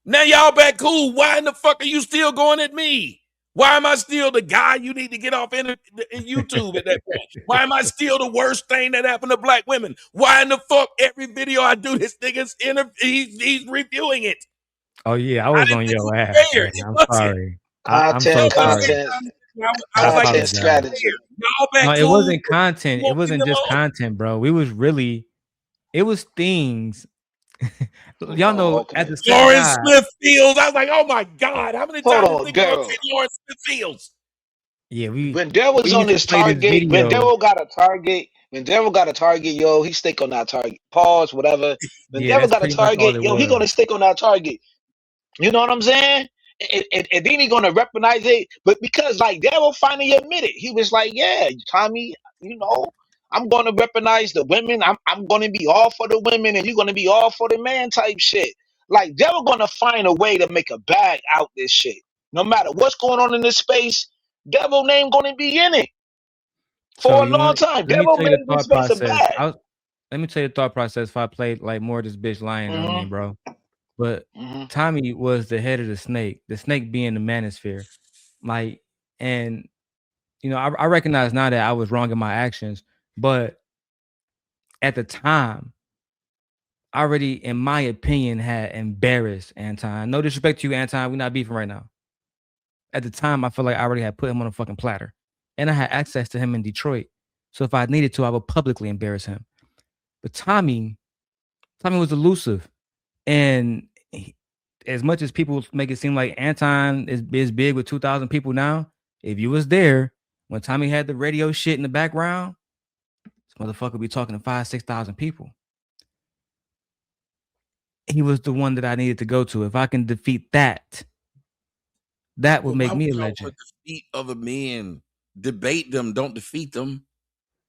Now y'all back cool. Why in the fuck are you still going at me? Why am I still the guy you need to get off in YouTube at that point? Why am I still the worst thing that happened to black women? Why in the fuck every video I do, this nigga's he's reviewing it? Oh yeah, I was on your ass. Fair. I'm sorry. I'm so Content sorry. strategy. Y'all back No, it cool. wasn't content. It wasn't just content, bro. It was things. Y'all know at the same Lawrence time. Smith Fields. I was like, oh my God, how many times Hold this on, nigga gonna Darrel. say Lawrence Smith Fields? Yeah, when Darrel was on his target, when Darrel got a target, yo, he stick on that target. Pause, whatever. When Yeah, Darrel that's got a pretty much all target, it yo, he gonna was. stick on that target. You know what I'm saying? And then he gonna weaponize it, but because like Darrel finally admitted, he was like, "Yeah, Tommy, you know, I'm gonna weaponize the women. I'm gonna be all for the women, and you're gonna be all for the man type shit." Like Darrel gonna find a way to make a bag out this shit. No matter what's going on in this space, Darrel name gonna be in it So for a you long want? time. Let me Darrel tell you the made this thought space a process. bag. Let me tell you the thought process. If I played like more of this bitch lying on me, Mm-hmm. bro. But Mm-hmm. Tommy was the head of the snake being the manosphere. Like, and you know, I recognize now that I was wrong in my actions, but at the time, I already, in my opinion, had embarrassed Anton. No disrespect to you, Anton. We're not beefing right now. At the time, I feel like I already had put him on a fucking platter. And I had access to him in Detroit. So if I needed to, I would publicly embarrass him. But Tommy was elusive. And as much as people make it seem like Anton is big with 2,000 people now, if you was there when Tommy had the radio shit in the background, this motherfucker be talking to 5,000, 6,000 people. He was the one that I needed to go to. If I can defeat that would make me a legend. Defeat other men, debate them, don't defeat them.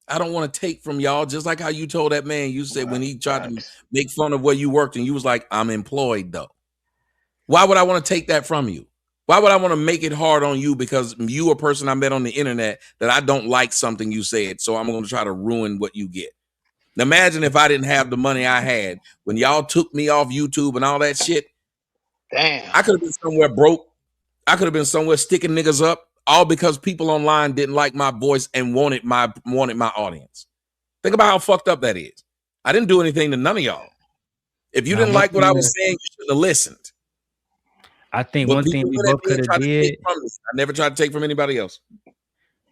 I don't want to take from y'all, just like how you told that man, you said when he tried to make fun of where you worked and you was like, I'm employed though. Why would I want to take that from you? Why would I want to make it hard on you because you a person I met on the internet that I don't like something you said, so I'm going to try to ruin what you get. Now imagine if I didn't have the money I had when y'all took me off YouTube and all that shit. Damn. I could have been somewhere broke. I could have been somewhere sticking niggas up, all because people online didn't like my voice and wanted my audience. Think about how fucked up that is. I didn't do anything to none of y'all. If you didn't like what I was saying, you should have listened. I think one thing we both could have did. I never tried to take from anybody else.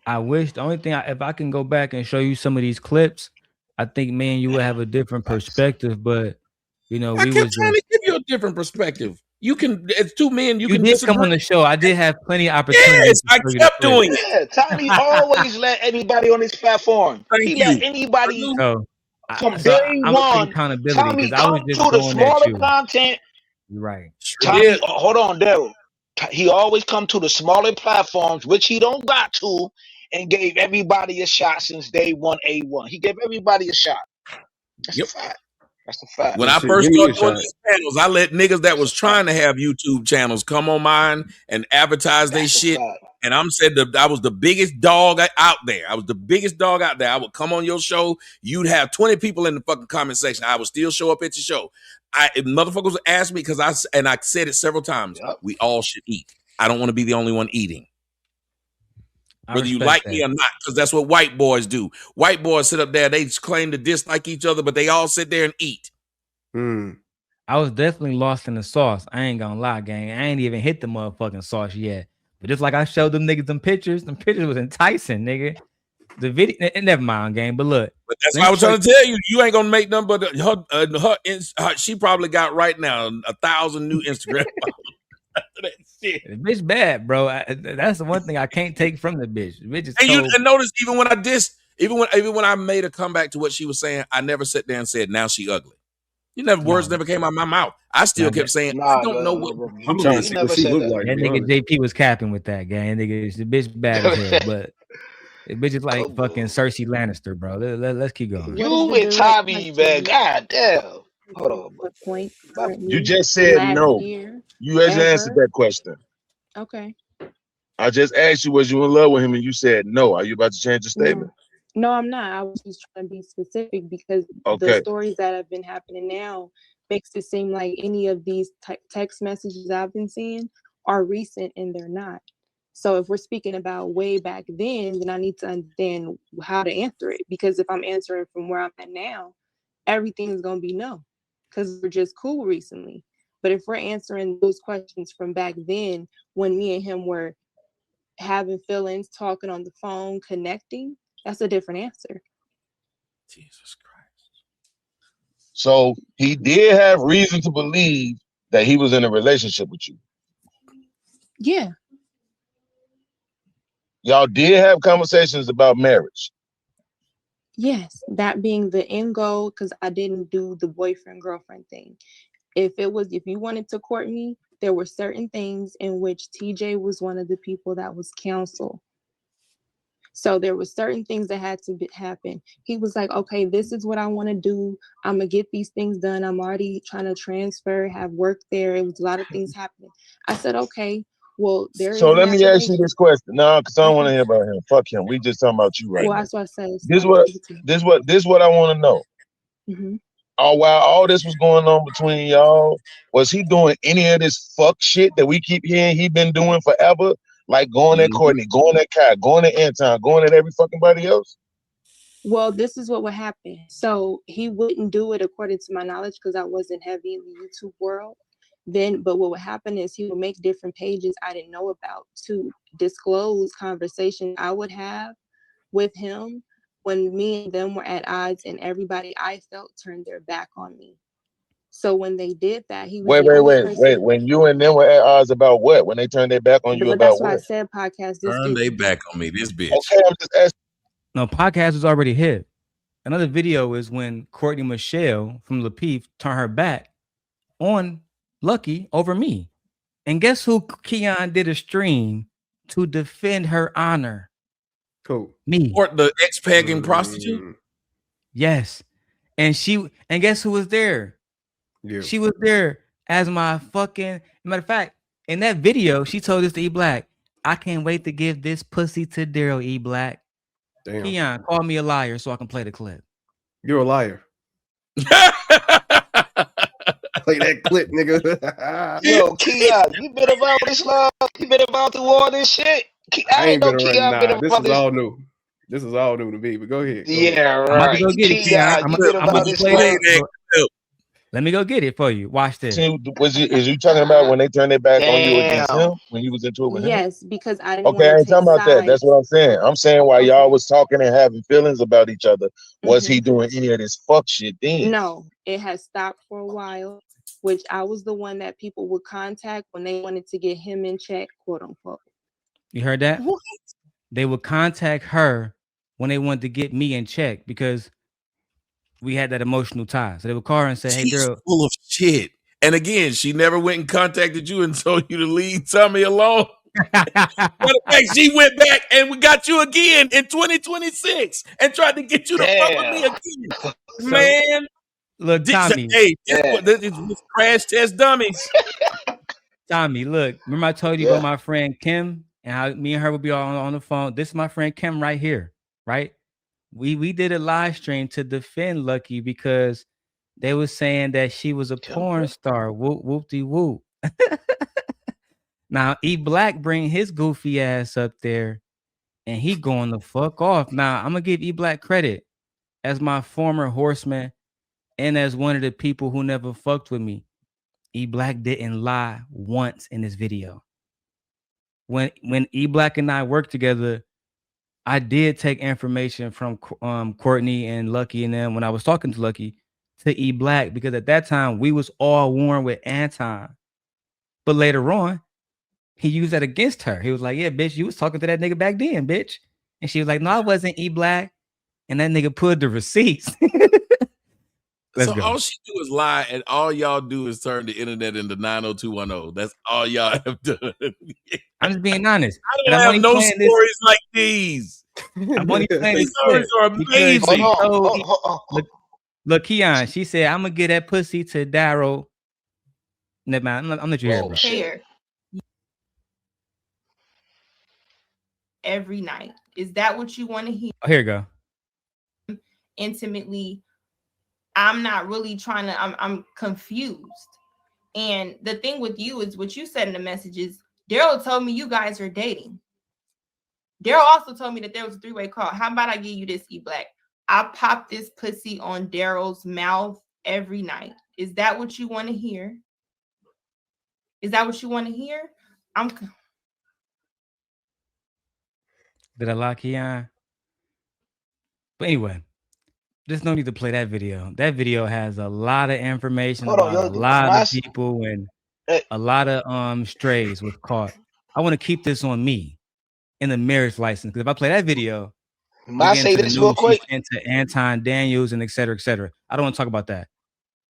I wish the only thing, if I can go back and show you some of these clips, I think me and you would have a different perspective. But you know, I kept trying to give you a different perspective. You can, it's two men. You can did disagree. come on the show. I did have plenty of opportunities. Yes, I kept doing it. Yeah, Tommy always let anybody on his platform. He let anybody from day one. Tommy come to the smaller content. You're right. Tommy, hold on, Darrel. He always come to the smaller platforms, which he don't got to, and gave everybody a shot since day one, A1. He gave everybody a shot. That's a fact. That's a fact. When I first started doing these panels, I let niggas that was trying to have YouTube channels come on mine and advertise their shit. And I'm said that I was the biggest dog out there. I was the biggest dog out there. I would come on your show. You'd have 20 people in the fucking comment section. I would still show up at your show. If motherfuckers would ask me, because I said it several times, we all should eat. I don't want to be the only one eating. Whether you like me or not, because that's what white boys do. White boys sit up there, they claim to dislike each other, but they all sit there and eat. I was definitely lost in the sauce. I ain't gonna lie, gang. I ain't even hit the motherfucking sauce yet. But just like I showed them niggas them pictures was enticing, nigga. The video, never mind, gang. But look, but that's why I was trying to tell you, you ain't gonna make nothing but her she probably got right now 1,000 new Instagram followers. shit. The bitch bad, bro. That's the one thing I can't take from the bitch. The bitch is And cold. you notice even when I dissed, even when I made a comeback to what she was saying, I never sat there and said, now she ugly. Words never came out of my mouth. I still kept saying, I don't know what. I'm trying to see what she look like. That nigga JP was capping with that gang. Nigga, the bitch bad as hell, but the bitch is like fucking Cersei Lannister, bro. Let's keep going. You with Tommy, man. God damn. Hold on. What point? You just said last no. year, You just answered ever? that question. Okay. I just asked you, was you in love with him? And you said no. Are you about to change your statement? No, I'm not. I was just trying to be specific because the Okay. stories that have been happening now makes it seem like any of these text messages I've been seeing are recent, and they're not. So if we're speaking about way back then I need to understand how to answer it, because if I'm answering from where I'm at now, everything is going to be no, because we're just cool recently. But if we're answering those questions from back then when me and him were having feelings, talking on the phone, connecting, that's a different answer. Jesus Christ. So he did have reason to believe that he was in a relationship with you. Yeah. Y'all did have conversations about marriage. Yes, that being the end goal, because I didn't do the boyfriend girlfriend thing. If you wanted to court me, there were certain things in which TJ was one of the people that was counsel. So there were certain things that had to happen. He was like, okay, this is what I want to do. I'm going to get these things done. I'm already trying to transfer, have work there. It was a lot of things happening. I said, okay, well, there So is let me ask you this question. No, because I don't want to hear about him. Fuck him. We just talking about you right now. That's what I said. This what I want to know. Mm-hmm. While all this was going on between y'all, was he doing any of this fuck shit that we keep hearing he been doing forever? Like going at Courtney, going at Kai, going at Anton, going at every fucking body else? Well, this is what would happen. So he wouldn't do it according to my knowledge because I wasn't heavy in the YouTube world. But what would happen is he would make different pages I didn't know about to disclose conversations I would have with him when me and them were at odds, and everybody I felt turned their back on me. So when they did that, he was Wait. When you and them were at odds about what? When they turned their back on you about that's what? why I said podcast. Turn they back on me, this bitch. Okay, I'm just asking. No, podcast was already hit. Another video is when Courtney Michelle from Lapeef turned her back on Lucki over me. And guess who Keon did a stream to defend her honor? Cool. Me. Or the ex-pagan prostitute? Yes. And guess who was there? Yeah. She was there as my fucking matter of fact, in that video, she told this to E Black. I can't wait to give this pussy to Darrel, E Black. Damn. Keon, call me a liar so I can play the clip. You're a liar. Play that clip, nigga. Yo, Keon, you been about this long? You been about through all this shit? I ain't know Keon been this about is this. all new. This is all new to me, but go ahead. Yeah, right. I'm about to go get it, Keon. I'm about to play that. Let me go get it for you. Watch this. Is you talking about when they turned their back on you against him? When you was into it with him? Yes, because I didn't Okay, I ain't talking about that. That's what I'm saying. I'm saying while y'all was talking and having feelings about each other, was he doing any of this fuck shit then? No, it has stopped for a while, which I was the one that people would contact when they wanted to get him in check, quote unquote. You heard that? What? They would contact her when they wanted to get me in check because we had that emotional tie. So they would call her and say, "Hey, girl, full of shit." And again, she never went and contacted you and told you to leave Tommy alone. Matter of fact, she went back and we got you again in 2026 and tried to get you to fuck with me again. Man, look, Tommy. Hey, this is crash test dummies. Tommy, look, remember I told you about my friend Kim and how me and her would be all on the phone. This is my friend Kim right here, right? We did a live stream to defend Lucki because they were saying that she was a porn star. Whoop whoop-de whoop. Now E Black bring his goofy ass up there and he going the fuck off. Now I'm gonna give E Black credit as my former horseman and as one of the people who never fucked with me. E Black didn't lie once in this video. When E Black and I worked together, I did take information from Courtney and Lucki and them when I was talking to Lucki to E Black because at that time we was all warm with Anton. But later on, he used that against her. He was like, yeah, bitch, you was talking to that nigga back then, bitch. And she was like, no, I wasn't E-Black. And that nigga pulled the receipts. Let's so go. all she do is lie, and all y'all do is turn the internet into 90210. That's all y'all have done. I'm just being honest. I don't have no stories like these. I'm only playing These this stories are amazing. Look, Keon, she said, I'm gonna get that pussy to Darrel. Never mind. I'm let you hear it, bro. Here. Every night. Is that what you want to hear? Oh, here you go. Intimately. I'm not really trying to, I'm confused. And the thing with you is what you said in the messages, Darrel told me you guys are dating. Darrel also told me that there was a 3-way call. How about I give you this, E-Black? I pop this pussy on Darrel's mouth every night. Is that what you want to hear? Is that what you want to hear? Did I lock Keon? But anyway, there's no need to play that video. That video has a lot of information about a lot of people and a lot of strays was caught. I want to keep this on me in the marriage license, because if I play that video, I say this real quick into Anton Daniels and et cetera, et cetera. I don't want to talk about that.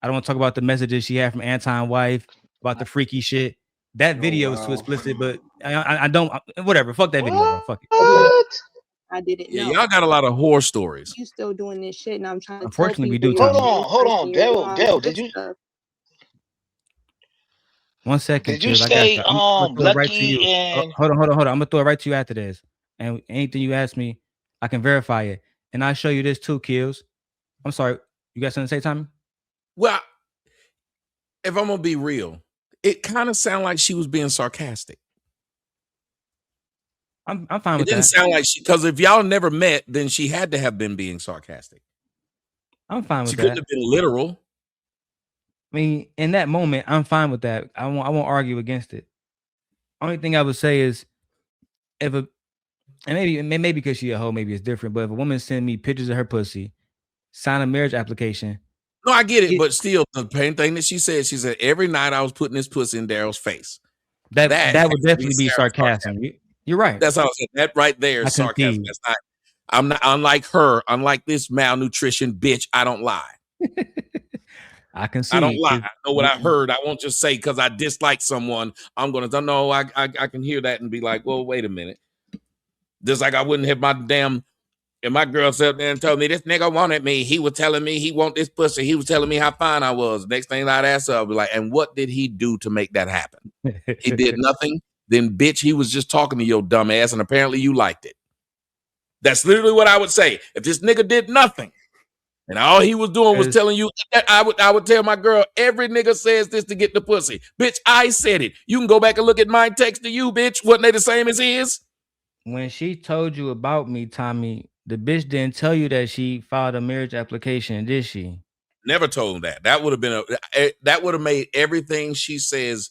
I don't want to talk about the messages she had from Anton's wife about the freaky shit. That video is too explicit, but I don't. Whatever. Fuck that video, bro. Fuck it. I didn't know. Y'all got a lot of horror stories. You still doing this shit, and I'm trying to. Unfortunately, we do. Hold on, Darrel, did you? 1 second. Did you say Lucki and? Hold on. I'm gonna throw it right to you after this. And anything you ask me, I can verify it, and I'll show you this too, Kills. I'm sorry. You got something to say, Tommy? Well, if I'm gonna be real, it kind of sounded like she was being sarcastic. I'm fine with that. It didn't sound like she, because if y'all never met, then she had to have been being sarcastic. I'm fine with that. She couldn't have been literal. I mean, in that moment, I'm fine with that. I won't argue against it. Only thing I would say is, and maybe because she a hoe, maybe it's different. But if a woman send me pictures of her pussy, sign a marriage application. No, I get it, but still, the main thing that she said every night I was putting this pussy in Darrel's face. That would definitely be sarcasm. You're right. That's how I said that right there is sarcasm. That's not. I'm not unlike her. Unlike this malnutrition bitch, I don't lie. I can see. I don't lie. I know what I heard. I won't just say because I dislike someone. I'm gonna know. I can hear that and be like, well, wait a minute. Just like I wouldn't have my damn. And my girl sat there and told me this nigga wanted me. He was telling me he want this pussy. He was telling me how fine I was. Next thing I'd ask her, I'd be like, and what did he do to make that happen? He did nothing. Then bitch, he was just talking to your dumb ass, and apparently you liked it. That's literally what I would say. If this nigga did nothing, and all he was doing was telling you, I would tell my girl, every nigga says this to get the pussy. Bitch, I said it. You can go back and look at my text to you, bitch. Wasn't they the same as his? When she told you about me, Tommy, the bitch didn't tell you that she filed a marriage application, did she? Never told that. That would have been that would have made everything she says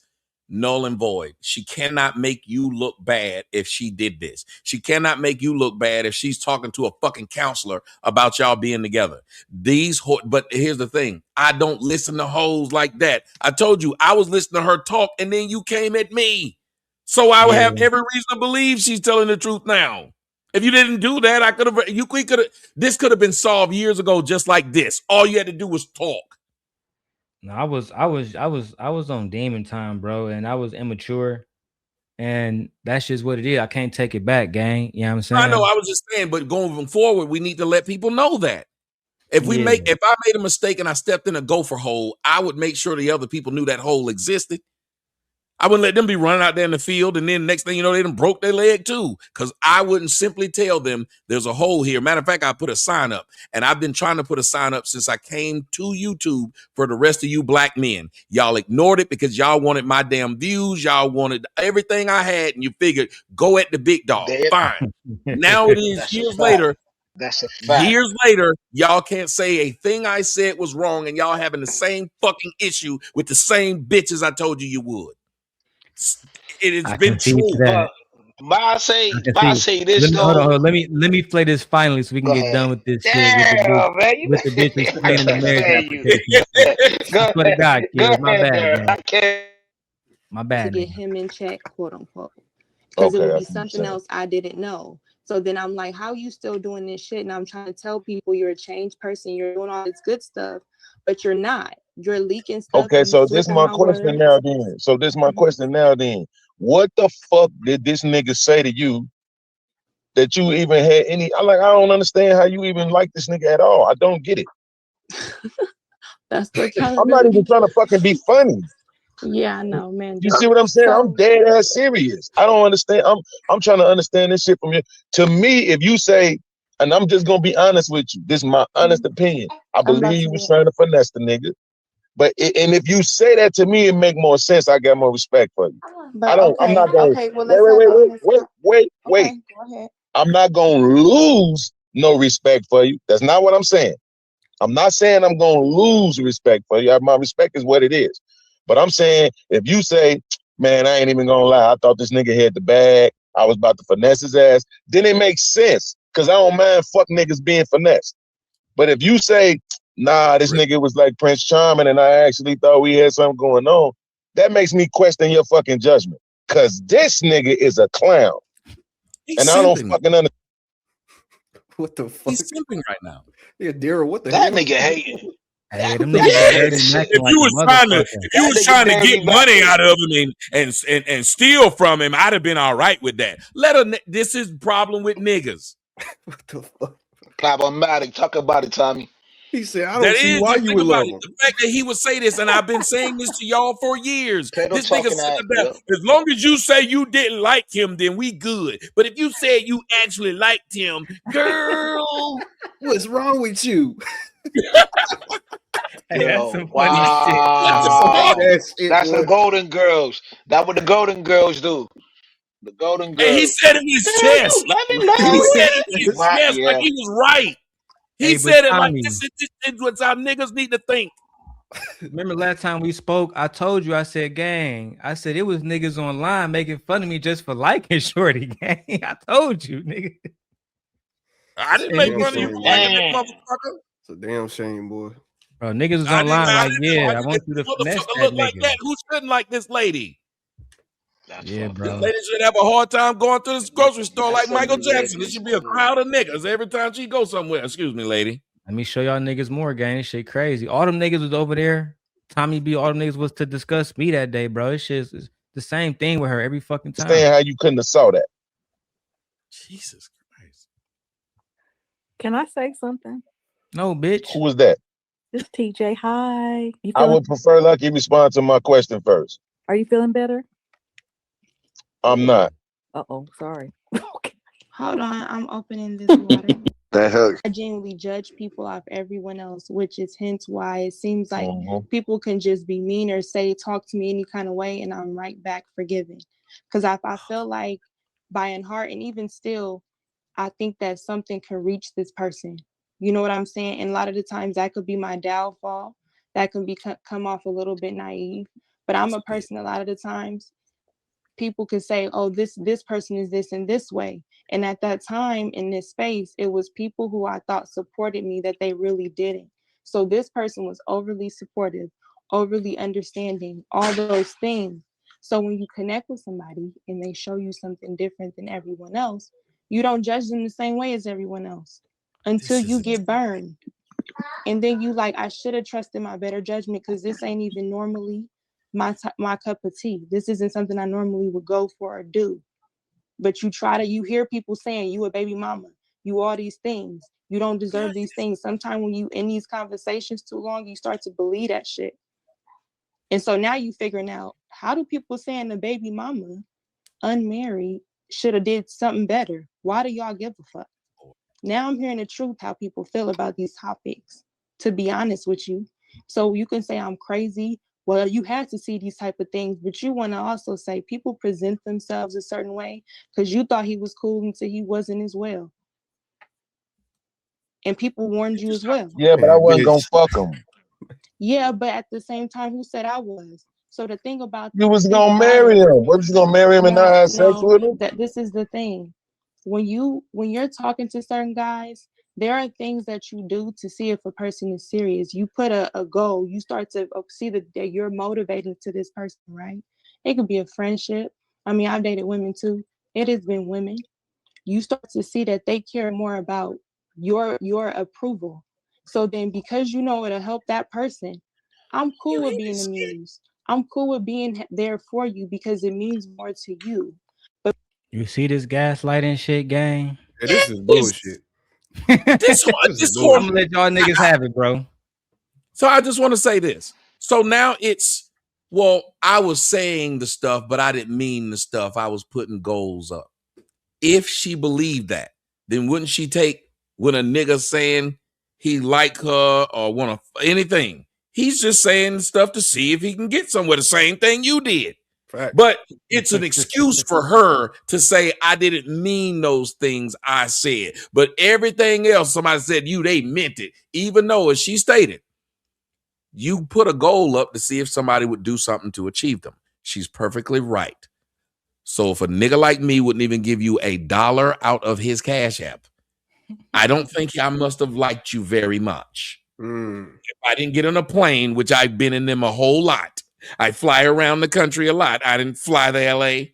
null and void. She cannot make you look bad if she did this. She cannot make you look bad if she's talking to a fucking counselor about y'all being together. But here's the thing. I don't listen to hoes like that. I told you I was listening to her talk, and then you came at me. So I would have every reason to believe she's telling the truth now. If you didn't do that, this could have been solved years ago, just like this. All you had to do was talk. No, I was on demon time, bro, and I was immature, and that's just what it is. I can't take it back, gang. You know what I'm saying? I know. I was just saying, but going forward, we need to let people know that. If I made a mistake and I stepped in a gopher hole, I would make sure the other people knew that hole existed. I wouldn't let them be running out there in the field, and then next thing you know, they done broke their leg too. Because I wouldn't simply tell them there's a hole here. Matter of fact, I put a sign up, and I've been trying to put a sign up since I came to YouTube for the rest of you black men. Y'all ignored it because y'all wanted my damn views. Y'all wanted everything I had, and you figured, go at the big dog. Fine. Now it is years later. That's a fact. Years later, y'all can't say a thing I said was wrong, and y'all having the same fucking issue with the same bitches I told you would. It has been true. I say this. Hold on. Let me play this finally so we can get done with this shit. With the bitches playing the marriage application. Go ahead. God, kids, my bad, man. My bad. To get him in check, quote unquote. Because it would be something else I didn't know. So then I'm like, how are you still doing this shit? And I'm trying to tell people you're a changed person. You're doing all this good stuff, but you're not. You're leaking stuff. Okay, so this my question now then. So this my question now then. What the fuck did this nigga say to you that you even had any? I don't understand how you even like this nigga at all. I don't get it. That's the I'm not even trying to fucking be funny. Yeah, I know, man. You see what I'm saying? I'm dead ass serious. I don't understand. I'm trying to understand this shit from you. To me, if you say, and I'm just gonna be honest with you, this is my honest opinion. I believe you was trying to finesse the nigga. But and if you say that to me, it make more sense. I got more respect for you. But I'm not going. Okay, well, Wait. Go ahead. I'm not gonna lose no respect for you. That's not what I'm saying. I'm not saying I'm gonna lose respect for you. My respect is what it is. But I'm saying if you say, man, I ain't even gonna lie, I thought this nigga had the bag, I was about to finesse his ass, then it makes sense. Cause I don't mind fuck niggas being finessed. But if you say, nah, this nigga was like Prince Charming and I actually thought we had something going on, that makes me question your fucking judgment. Cause this nigga is a clown. And I don't fucking understand. What the fuck? He's simping right now. Yeah, Darrel, what the That hell? nigga hating. Hey, them niggas If you was trying to get money out of him and steal from him, I'd have been all right with that. This is the problem with niggas. What the fuck? Problematic. Talk about it, Tommy. He said, I don't see why you would love him. The fact that he would say this, and I've been saying this to y'all for years. This nigga said yep. as long as you say you didn't like him, then we good. But if you said you actually liked him, girl, what's wrong with you? Hey, that's some funny wow. shit. That's the Golden Girls. That's what the Golden Girls do. The Golden Girls. And he said in his chest. He said it in his chest like he was right. He said it like this is what our niggas need to think. Remember last time we spoke, I told you, I said, gang, I said it was niggas online making fun of me just for liking Shorty, gang. I told you, nigga. I didn't make fun of you for liking that motherfucker. It's a damn shame, boy. Bro, niggas was online like, yeah, I want you to finesse that look like nigga. that. Who shouldn't like this lady? Yeah, bro. This lady should have a hard time going to this grocery store like Michael Jackson. There should be a crowd of niggas every time she goes somewhere. Excuse me, lady. Let me show y'all niggas more, gang. This shit crazy. All them niggas was over there. Tommy B, all them niggas was to discuss me that day, bro. This shit is the same thing with her every fucking time. Understand how you couldn't have saw that. Jesus Christ. Can I say something? No, bitch. Who was that? This TJ. Hi. I would prefer Lucki respond to my question first. Are you feeling better? I'm not. Uh-oh, sorry. Hold on, I'm opening this water. I genuinely judge people off everyone else, which is hence why it seems like people can just be mean or talk to me any kind of way, and I'm right back forgiving. Because I feel like by in heart, and even still, I think that something can reach this person. You know what I'm saying? And a lot of the times that could be my downfall. That can be come off a little bit naive. But I'm a person a lot of the times, people could say, oh, this person is this in this way. And at that time in this space, it was people who I thought supported me that they really didn't. So this person was overly supportive, overly understanding, all those things. So when you connect with somebody and they show you something different than everyone else, you don't judge them the same way as everyone else until you get burned. And then you like, I should have trusted my better judgment because this ain't even normally my cup of tea. This isn't something I normally would go for or do. But you hear people saying you a baby mama, you all these things, you don't deserve these things. Sometimes when you in these conversations too long, you start to believe that shit. And so now you figuring out, how do people saying the baby mama, unmarried, should have did something better? Why do y'all give a fuck? Now I'm hearing the truth, how people feel about these topics, to be honest with you. So you can say I'm crazy. Well, you had to see these type of things, but you want to also say people present themselves a certain way because you thought he was cool until he wasn't as well. And people warned you as well. Yeah, but I wasn't going to fuck him. Yeah, but at the same time, who said I was? So the thing about you was going to marry him. What, you going to marry him and not have sex with him? This is the thing. When you're talking to certain guys, there are things that you do to see if a person is serious. You put a goal, you start to see that you're motivating to this person, right? It could be a friendship. I mean, I've dated women too. It has been women. You start to see that they care more about your approval. So then because you know it'll help that person, I'm cool with being amused. I'm cool with being there for you because it means more to you. But you see this gaslighting shit, gang? Yeah, this is bullshit. This I'm gonna let y'all niggas have it, bro. So I just want to say this. So now it's, well, I was saying the stuff, but I didn't mean the stuff. I was putting goals up. If she believed that, then wouldn't she take when a nigga saying he like her or want to anything? He's just saying stuff to see if he can get somewhere. The same thing you did. Fact. But it's an excuse for her to say, I didn't mean those things I said. But everything else somebody said they meant it. Even though, as she stated, you put a goal up to see if somebody would do something to achieve them. She's perfectly right. So if a nigga like me wouldn't even give you $1 out of his Cash App, I don't think I must have liked you very much. If I didn't get on a plane, which I've been in them a whole lot, I fly around the country a lot. I didn't fly to LA.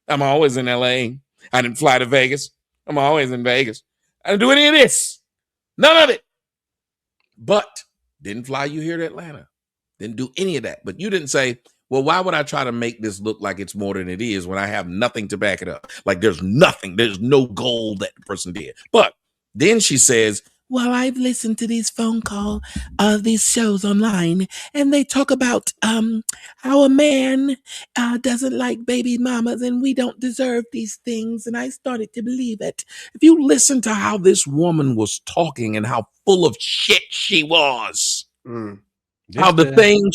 I'm always in LA. I didn't fly to Vegas. I'm always in Vegas. I didn't do any of this. None of it. But didn't fly you here to Atlanta. Didn't do any of that. But you didn't say, well, why would I try to make this look like it's more than it is when I have nothing to back it up? Like there's nothing. There's no goal that the person did. But then she says, well, I've listened to these phone call, these shows online, and they talk about how a man doesn't like baby mamas and we don't deserve these things. And I started to believe it. If you listen to how this woman was talking and how full of shit she was, how the thing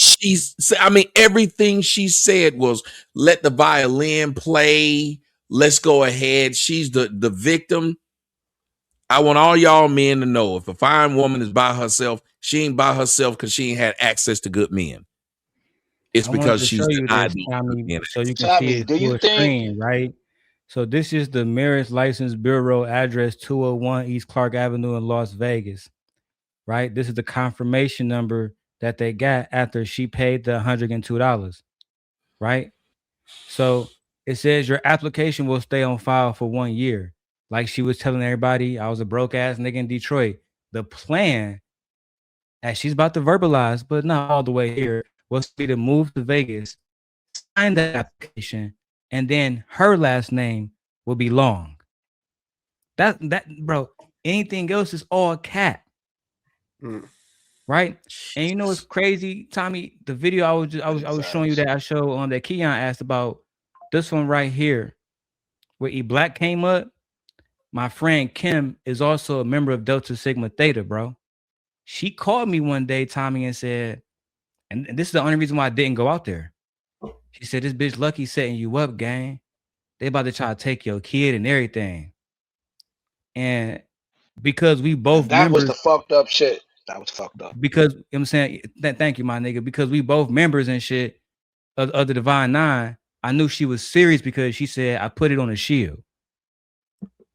everything she said was, let the violin play. Let's go ahead. She's the victim. I want all y'all men to know if a fine woman is by herself, she ain't by herself because she ain't had access to good men. It's because she's denied this, Tommy, so you can Tommy, see it through a screen, right? So this is the Marriage License Bureau address 201 East Clark Avenue in Las Vegas, right? This is the confirmation number that they got after she paid the $102, right? So it says your application will stay on file for 1 year. Like she was telling everybody, I was a broke ass nigga in Detroit. The plan, as she's about to verbalize, but not all the way here, was to move to Vegas, sign that application, and then her last name will be Long. That bro, anything else is all cat. Right? And you know what's crazy, Tommy? The video I was showing you that I showed on that Keon asked about, this one right here, where E Black came up. My friend Kim is also a member of Delta Sigma Theta, bro. She called me one day, Tommy, and said, and this is the only reason why I didn't go out there. She said, this bitch Lucki setting you up, gang. They about to try to take your kid and everything. And because we both that was the fucked up shit. That was fucked up. Because you know what I'm saying, thank you, my nigga. Because we both members and shit of the Divine Nine, I knew she was serious because she said I put it on a shield.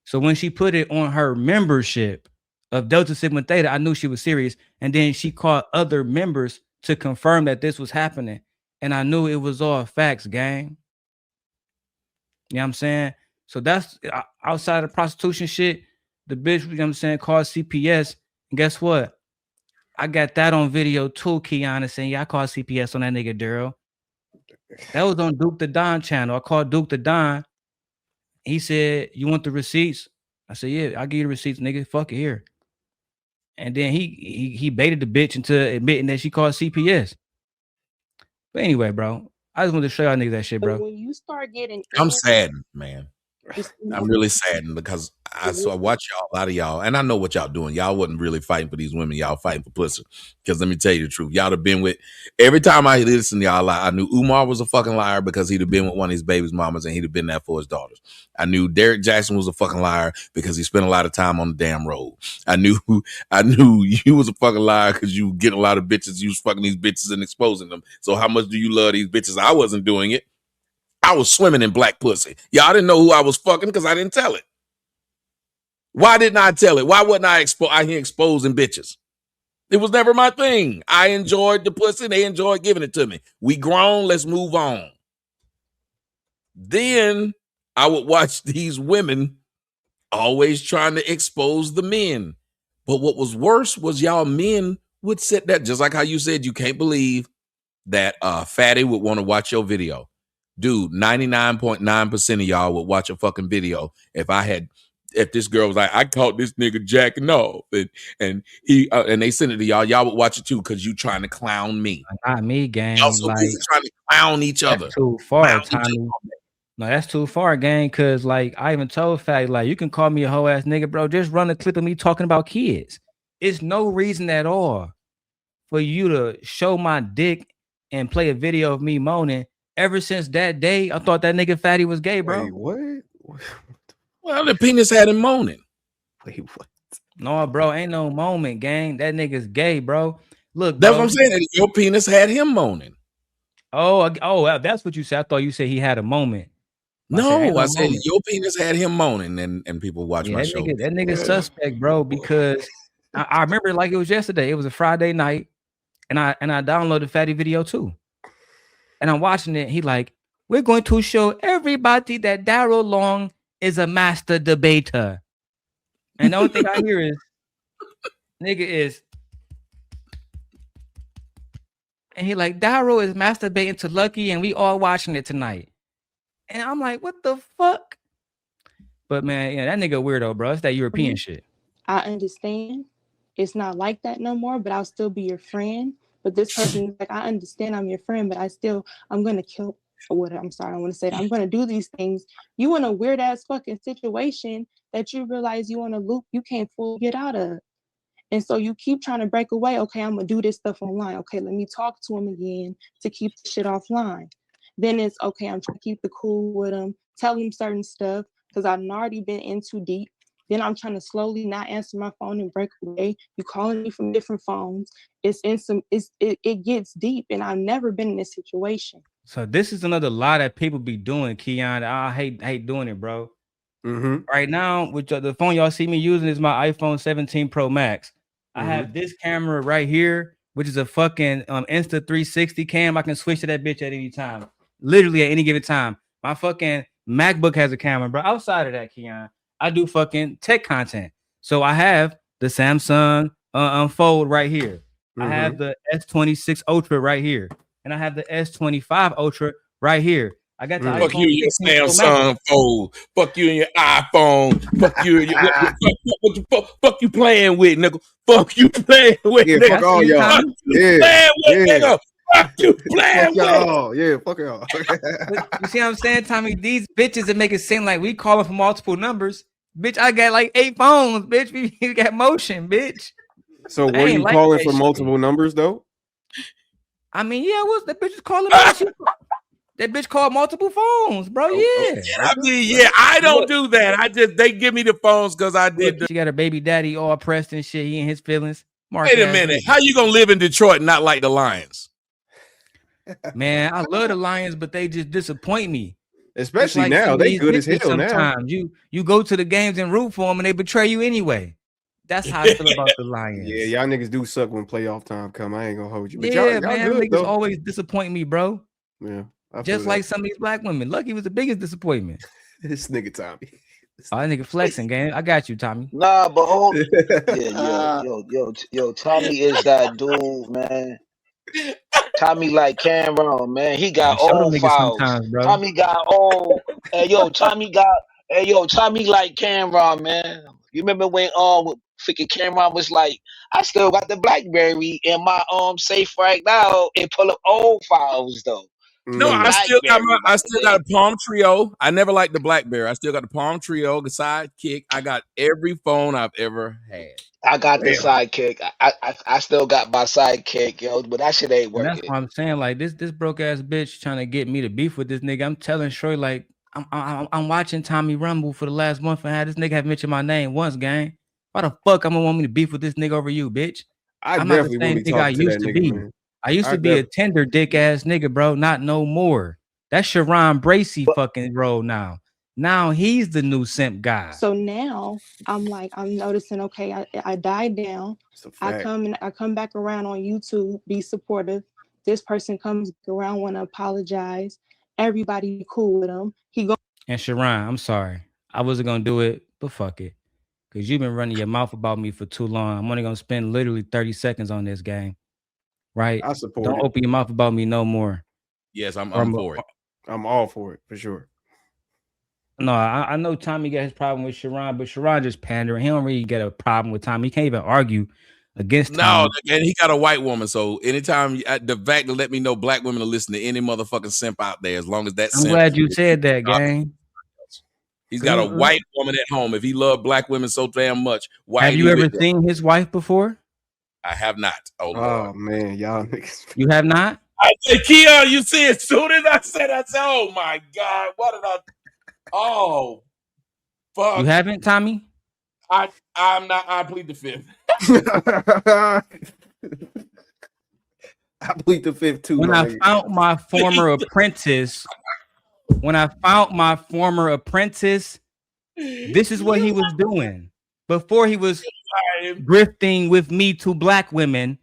So when she put it on her membership of Delta Sigma Theta, I knew she was serious. And then she called other members to confirm that this was happening. And I knew it was all facts, gang. You know what I'm saying? So that's outside of prostitution shit. The bitch, you know what I'm saying, called CPS. And guess what? I got that on video too, Keon, saying, yeah, I called CPS on that nigga Darrel. That was on Duke the Don channel. I called Duke the Don. He said, you want the receipts? I said, yeah, I'll give you the receipts, nigga. Fuck it here. And then he baited the bitch into admitting that she called CPS. But anyway, bro, I just wanted to show y'all niggas that shit, bro. When you start getting, I'm saddened, man. I'm really saddened because I watch y'all, a lot of y'all, and I know what y'all doing. Y'all wasn't really fighting for these women. Y'all fighting for pussy. Because let me tell you the truth. Y'all have been with, every time I listen to y'all, I knew Umar was a fucking liar because he'd have been with one of his baby's mamas and he'd have been there for his daughters. I knew Derek Jackson was a fucking liar because he spent a lot of time on the damn road. I knew you was a fucking liar because you getting a lot of bitches. You was fucking these bitches and exposing them. So how much do you love these bitches? I wasn't doing it. I was swimming in black pussy. Y'all didn't know who I was fucking because I didn't tell it. Why didn't I tell it? Why wasn't I exposing bitches? It was never my thing. I enjoyed the pussy. They enjoyed giving it to me. We grown. Let's move on. Then I would watch these women always trying to expose the men. But what was worse was y'all men would sit there, just like how you said you can't believe that Fatty would want to watch your video. Dude, 99.9% of y'all would watch a fucking video if this girl was like, I caught this nigga jacking off, and he and they sent it to y'all would watch it too because you trying to clown me. Not me, gang. Y'all so busy trying to clown each other. That's too far, Tommy. No, that's too far, gang. Cause like I even told Fatty, like you can call me a hoe ass nigga, bro. Just run a clip of me talking about kids. It's no reason at all for you to show my dick and play a video of me moaning. Ever since that day, I thought that nigga Fatty was gay, bro. Wait, what? Well, the penis had him moaning. Wait, what? No, bro, ain't no moment, gang. That nigga's gay, bro. Look, that's bro. what I'm saying. Your penis had him moaning. Oh, that's what you said. I thought you said he had a moment. No, I said your penis had him moaning, and people watch my show. That nigga suspect, bro, because I remember like it was yesterday. It was a Friday night, and I downloaded Fatty video too. And I'm watching it. He like, we're going to show everybody that Darrel Long is a master debater. And the only thing I hear is, nigga is, and he like, Darrel is masturbating to Lucki, and we all watching it tonight. And I'm like, what the fuck? But man, yeah, that nigga weirdo, bro. It's that European shit. I understand. It's not like that no more, but I'll still be your friend. But this person is like, I understand I'm your friend, but I'm gonna kill what I'm sorry, I want to say that I'm gonna do these things. You in a weird ass fucking situation that you realize you in a loop you can't fully get out of. And so you keep trying to break away. Okay, I'm gonna do this stuff online. Okay, let me talk to him again to keep the shit offline. Then it's okay, I'm trying to keep the cool with him, tell him certain stuff because I've already been in too deep. Then I'm trying to slowly not answer my phone and break away. You calling me from different phones. It gets deep, and I've never been in this situation. So this is another lie that people be doing, Keon. I hate doing it, bro. Right now, with the phone y'all see me using is my iPhone 17 Pro Max. I have this camera right here, which is a fucking Insta 360 cam. I can switch to that bitch at any time. Literally at any given time. My fucking MacBook has a camera, bro. Outside of that, Keon, I do fucking tech content. So I have the Samsung Fold right here. I have the S26 Ultra right here. And I have the S25 Ultra right here. I got the Fuck you and your Samsung Fold. Fuck you and your iPhone. Fuck you and your fuck you playing with, nigga. Fuck you playing with, yeah, nigga. Fuck all y'all. Nigga. Fuck you playing with. Y'all. Yeah, fuck y'all. You see what I'm saying, Tommy? These bitches that make it seem like we calling for multiple numbers. Bitch, I got like 8 phones, bitch. We got motion, bitch. So were you calling for multiple numbers though? I mean, yeah, what's that bitch is calling me? That bitch called multiple phones, bro. Yeah. I mean, I don't do that. They give me the phones because I did. She got her baby daddy all pressed and shit. He in his feelings. Wait a minute. How you gonna live in Detroit and not like the Lions? Man, I love the Lions, but they just disappoint me. Especially like now, they good as hell sometimes. now. You go to the games and root for them, and they betray you anyway. That's how I feel about the Lions. Yeah, y'all niggas do suck when playoff time come. I ain't gonna hold you. But yeah, y'all man, good, niggas though. always disappoint me, bro. Yeah, just like some of these black women. Lucki was the biggest disappointment. This nigga Tommy. Oh, that nigga flexing, gang. I got you, Tommy. Nah, but yo, Tommy is that dude, man. Tommy like Cameron, man. He got old files. Tommy got old. Tommy like Cameron, man. You remember when freaking Cameron was like, I still got the BlackBerry in my safe right now and pull up old files though. No, I still got a Palm Trio. I never liked the BlackBerry. I still got the Palm Trio, the Sidekick. I got every phone I've ever had. I got the Sidekick. I still got my Sidekick, yo, but that shit ain't working. And that's what I'm saying. Like this broke ass bitch trying to get me to beef with this nigga. I'm telling Shorty, like I'm watching Tommy Rumble for the last month and had this nigga have mentioned my name once, gang. Why the fuck I'm gonna want me to beef with this nigga over you, bitch? I'm not the same nigga I used to be. I used to be a tender dick ass nigga, bro. Not no more. That's Sharon Bracey fucking role now. Now he's the new simp guy. So now I'm noticing, okay, I died down. I come back around on YouTube, be supportive. This person comes around, want to apologize. everybody cool with him. And Sharon, I'm sorry. I wasn't gonna do it, but fuck it. Because you've been running your mouth about me for too long. I'm only gonna spend literally 30 seconds on this game. Right? I support Don't it. open your mouth about me no more. Yes, I'm for it. I'm all for it, for sure. No, I know Tommy got his problem with Sharon, but Sharon just pandering. He don't really get a problem with Tommy. He can't even argue against Tommy. No, and he got a white woman. So anytime the fact to let me know black women will listen to any motherfucking simp out there, as long as that's I'm glad you said that, gang. He's got a white woman at home. If he loved black women so damn much, why have you ever seen his wife before? I have not. Oh man, y'all niggas. You have not? I said, Keon, you see, as soon as I said, oh my God, what did I? Oh, fuck. You haven't, Tommy? I'm not. I plead the fifth. I plead the fifth too. When I found my former apprentice, this is what he was doing. Before he was grifting with me to black women,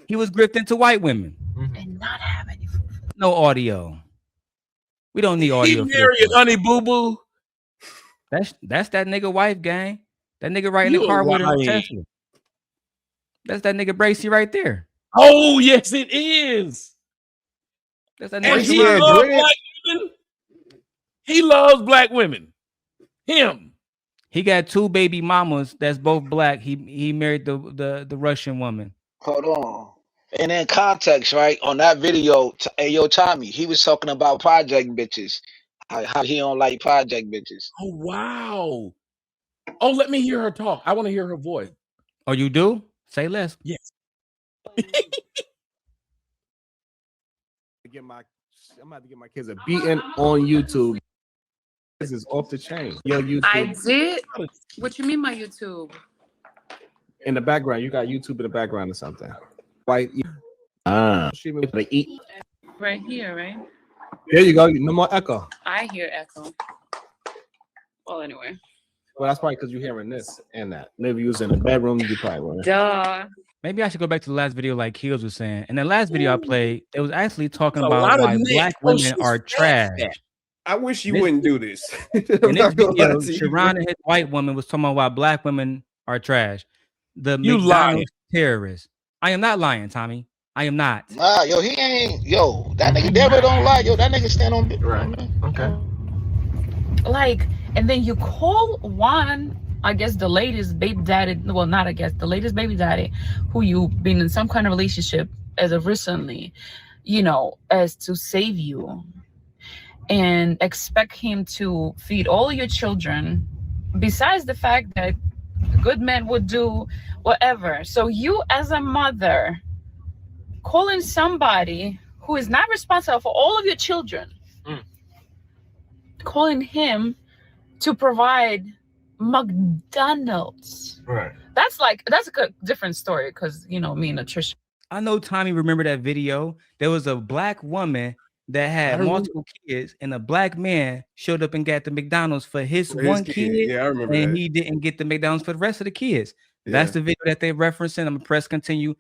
he was grifting to white women. And not have any no audio. We don't need audio. He married Honey Boo Boo. That's that nigga wife, gang. That nigga right in the car with her Tesla. That's that nigga Bracy right there. Oh yes, it is. That's that And nigga. he loves black women. He loves black women. Him. He got 2 baby mamas that's both black. He married the Russian woman. Hold on. And in context, right, on that video, hey, yo, Tommy, he was talking about project bitches. How he don't like project bitches. Oh, wow. Oh, let me hear her talk. I want to hear her voice. Oh, you do? Say less. Yes. I'm about to get my kids a beating on YouTube. This is off the chain. Yo, YouTube. I did. What you mean by YouTube? In the background, you got YouTube in the background or something. White. Eat. Right here, right? There you go. No more echo. I hear echo. Well, anyway. Well, that's probably because you're hearing this and that. Maybe you was in the bedroom. You probably were. Duh. Maybe I should go back to the last video, like Keels was saying. And the last video I played, it was actually talking about why black women are trash. I wish you wouldn't do this. In this video, Sharon and his white woman was talking about why black women are trash. The McDonald's terrorists. I am not lying, Tommy. I am not. Nah, yo, he ain't. Yo, that nigga never don't lie. Yo, that nigga stand on. Right. Okay. Like, and then you call one, I guess the latest baby daddy, well, not I guess, the latest baby daddy who you've been in some kind of relationship as of recently, you know, as to save you, and expect him to feed all your children, besides the fact that a good man would do whatever. So you as a mother calling somebody who is not responsible for all of your children, calling him to provide McDonald's. Right. That's a different story, because, you know, me and Tricia. I know Tommy remember that video. There was a black woman that had multiple kids, and a black man showed up and got the McDonald's for his one kid. Yeah, I remember and that. he didn't get the McDonald's for the rest of the kids. That's the video that they're referencing. I'm gonna press continue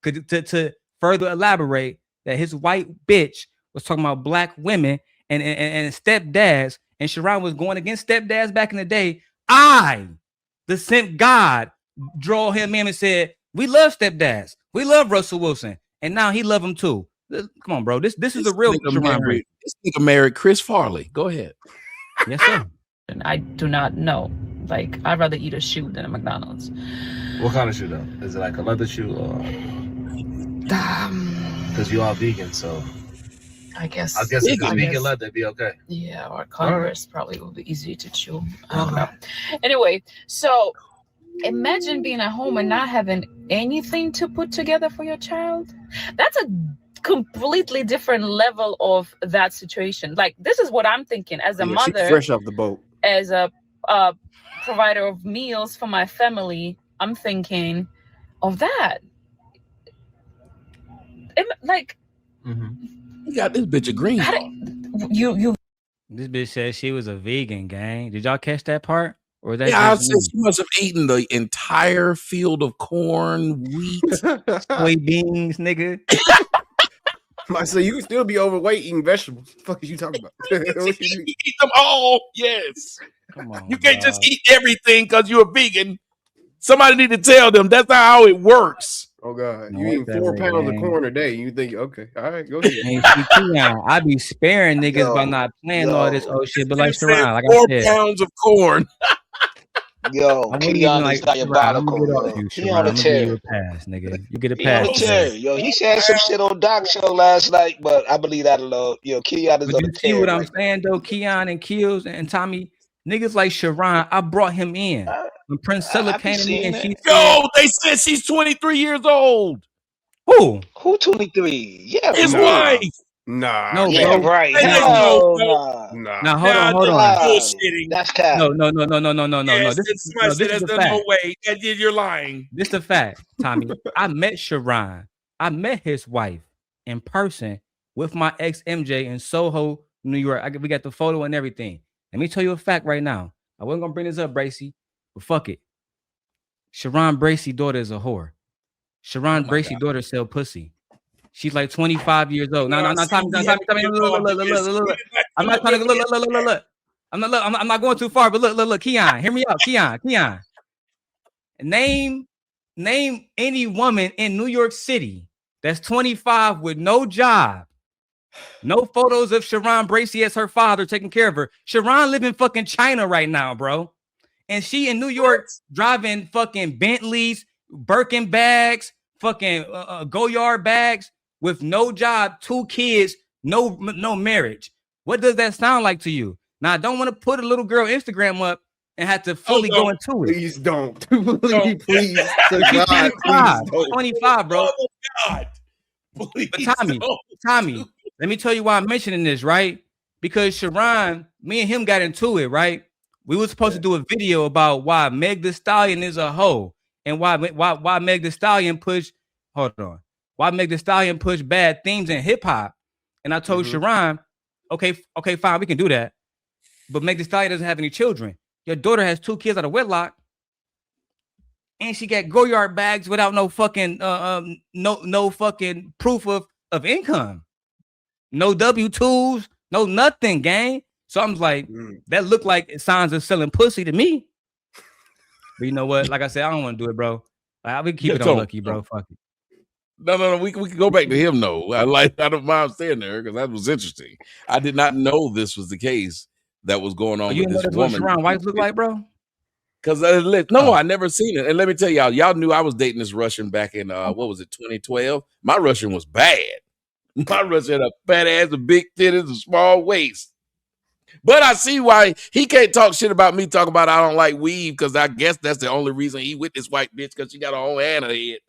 to further elaborate that his white bitch was talking about black women and stepdads, and Sharon was going against stepdads back in the day. The simp God, draw him in and said, we love stepdads. We love Russell Wilson. And now he love him too. Come on, bro. This is a real Sharon. This nigga married Chris Farley. Go ahead. Yes, sir. And I do not know. Like, I'd rather eat a shoe than a McDonald's. What kind of shoe though? Is it like a leather shoe or? Because you are vegan, so. I guess if it's vegan leather, it'd be okay. Yeah, or Converse probably would be easy to chew. I don't know. Anyway, so imagine being at home and not having anything to put together for your child. That's a completely different level of that situation. Like, this is what I'm thinking as a mother, she's fresh off the boat, as a provider of meals for my family. I'm thinking of that. Like, you got this bitch a green. You. This bitch said she was a vegan, gang. Did y'all catch that part? Or that? Yeah, I said she must have eaten the entire field of corn, wheat, soybeans, nigga. I say you can still be overweight eating vegetables. What the fuck is you talking about? What you do? Eat them all. Yes. Come on, You can't just dog. eat everything because you're a vegan. Somebody need to tell them that's not how it works. Oh God, No, you it's eating that 4 way, pounds of gang. corn a day. You think okay? All right, go ahead. Hey, see, Keon, I be sparing niggas by not playing all this old shit. But like Sharon, like I 4 said, pounds of corn. Yo, I wouldn't even Keon is like Sharon. I'm gonna diabolical, get off yo. you, He Sharon. on the I'm gonna give you tear. a pass, nigga. You get a He on the pass today. tear, yo. He said some shit on Doc show last night, but I believe that alone. Yo, Keon is But on you the see what tear I'm right saying though, Keon and Kills and Tommy, niggas like Sharon, I brought him in. now. When Princella I be came to me seeing and she it. said, Yo, they said she's 23 years old. who? Who 23? Yeah, His who? wife. Nah, No, Yeah, bro. right. Hey, No. Hell no. nah. Now hold Nah, on, hold that's on. bullshitting. That's cap. No. Yes, This and is somebody said the that's fact. no way. You're lying. This the fact, Tommy. I met Sharon. I met his wife in person with my ex MJ in Soho, New York. We got the photo and everything. Let me tell you a fact right now. I wasn't gonna bring this up, Bracy, but fuck it. Sharon Bracy daughter is a whore. Sharon Bracy daughter sell pussy. She's like 25 years old. No, Tommy. Look. I'm not trying to look. I'm not going too far, but look, Keon, hear me out, Keon. Name any woman in New York City that's 25 with no job. No photos of Sharon Bracy as her father taking care of her. Sharon live in fucking China right now, bro. And she in New York driving fucking Bentleys, Birkin bags, fucking Goyard bags with no job, 2 kids, no marriage. What does that sound like to you? Now, I don't want to put a little girl Instagram up and have to fully go into it. Please don't. please. To She's God, 25, please don't. 25, bro. Oh God. Please But Tommy, let me tell you why I'm mentioning this, right? Because Sharon, me and him got into it, right? We were supposed to do a video about why Meg Thee Stallion is a hoe and why Meg Thee Stallion push bad themes in hip hop. And I told Sharon, okay, fine, we can do that. But Meg Thee Stallion doesn't have any children. Your daughter has 2 kids out of wedlock. And she got Goyard bags without no fucking no fucking proof of income, no W-2s, no nothing, gang. So I'm like, that looked like signs of selling pussy to me. But you know what? Like I said, I don't want to do it, bro. Like, we can keep it on Lucki, bro. Fuck it. No. We can go back to him though. I don't mind staying there because that was interesting. I did not know this was the case that was going on You with know this that's what woman. Sharon wife look like, bro? Because I never seen it. And let me tell y'all knew I was dating this Russian back in what was it, 2012? My Russian was bad. My Russian had a fat ass, a big titties, a small waist. But I see why he can't talk shit about me talking about I don't like weave, because I guess that's the only reason he with this white bitch, because she got her own hand on her head.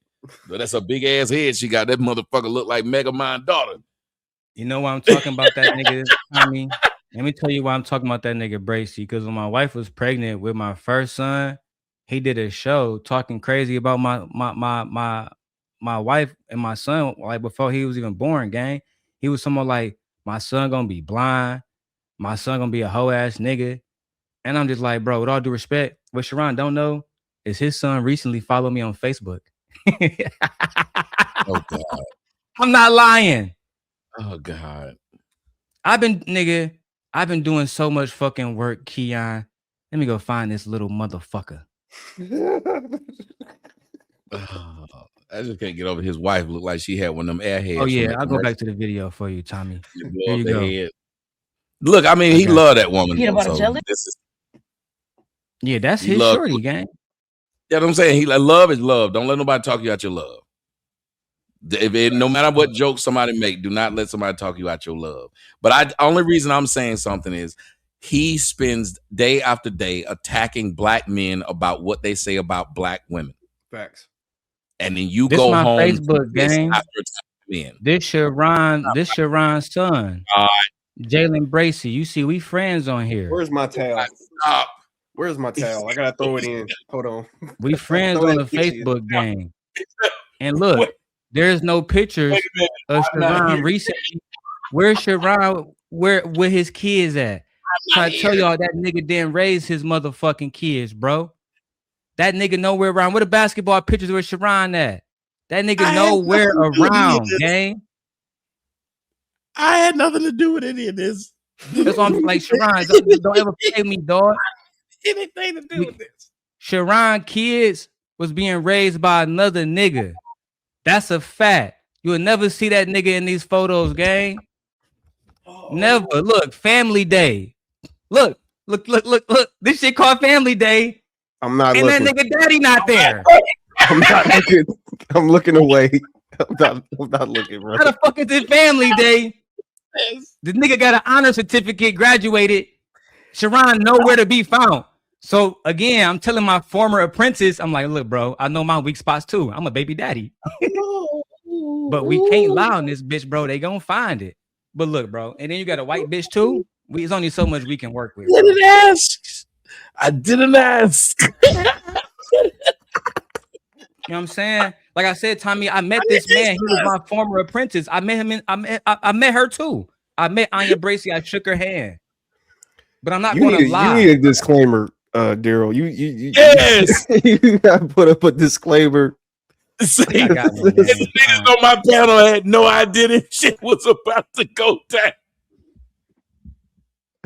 But that's a big ass head she got. That motherfucker look like Mega Mind's daughter. You know why I'm talking about that nigga? I mean, let me tell you why I'm talking about that nigga Bracy. Because when my wife was pregnant with my first son, he did a show talking crazy about my wife and my son, like before he was even born, gang. He was somewhat like, my son gonna be blind, my son gonna be a hoe ass nigga. And I'm just like, bro, with all due respect, what Sharon don't know is his son recently followed me on Facebook. Oh God. I'm not lying. Oh God. I've been doing so much fucking work, Keon. Let me go find this little motherfucker. I just can't get over his wife looked like she had one of them airheads. Oh yeah, I'll go back to the video for you, Tommy. Here you go. Look, I mean, he loved that woman. Peanut butter jelly? Yeah, that's his shorty, gang. Yeah, what I'm saying, love is love. Don't let nobody talk you out your love. No matter what joke somebody make, do not let somebody talk you out your love. But only reason I'm saying something is he spends day after day attacking black men about what they say about black women. Facts. And then you This go my home Facebook gang. after attacking men. This Sharon's son. Jalen Bracy. You see, we friends on here. Where's my towel? Stop. Where's my towel? I gotta throw it in. Hold on. We friends on the Facebook gang. And look, there's no pictures of Sharon recently. Where's Sharon? Where his kids at? Try to tell y'all that nigga didn't raise his motherfucking kids, bro. That nigga nowhere around. Where the basketball pictures with Sharon at? That nigga nowhere around, gang. I had nothing to do with any of this. That's why I'm like, Sharon, don't ever play me, dog. Anything to do with this. Sharon kids was being raised by another nigga. That's a fact. You will never see that nigga in these photos, gang. Never. Look, Family Day. Look. This shit called Family Day. I'm not and looking. that nigga daddy not there. I'm not looking. I'm looking away. I'm not looking, bro. How the fuck is it Family Day? The nigga got an honor certificate, graduated. Sharon nowhere to be found. So again, I'm telling my former apprentice, I'm like, look, bro, I know my weak spots too. I'm a baby daddy. But we can't lie on this bitch, bro. They gonna find it. But look, bro, and then you got a white bitch too. It's only so much we can work with. I didn't ask. You know what I'm saying? Like I said, Tommy, I met this man. He was my former apprentice. I met him I met her too. I met Anya Bracey. I shook her hand. But I'm not going to lie. You need a disclaimer, Darrell. You yes. You gotta put up a disclaimer. See, the niggas on my panel had no idea this shit was about to go down.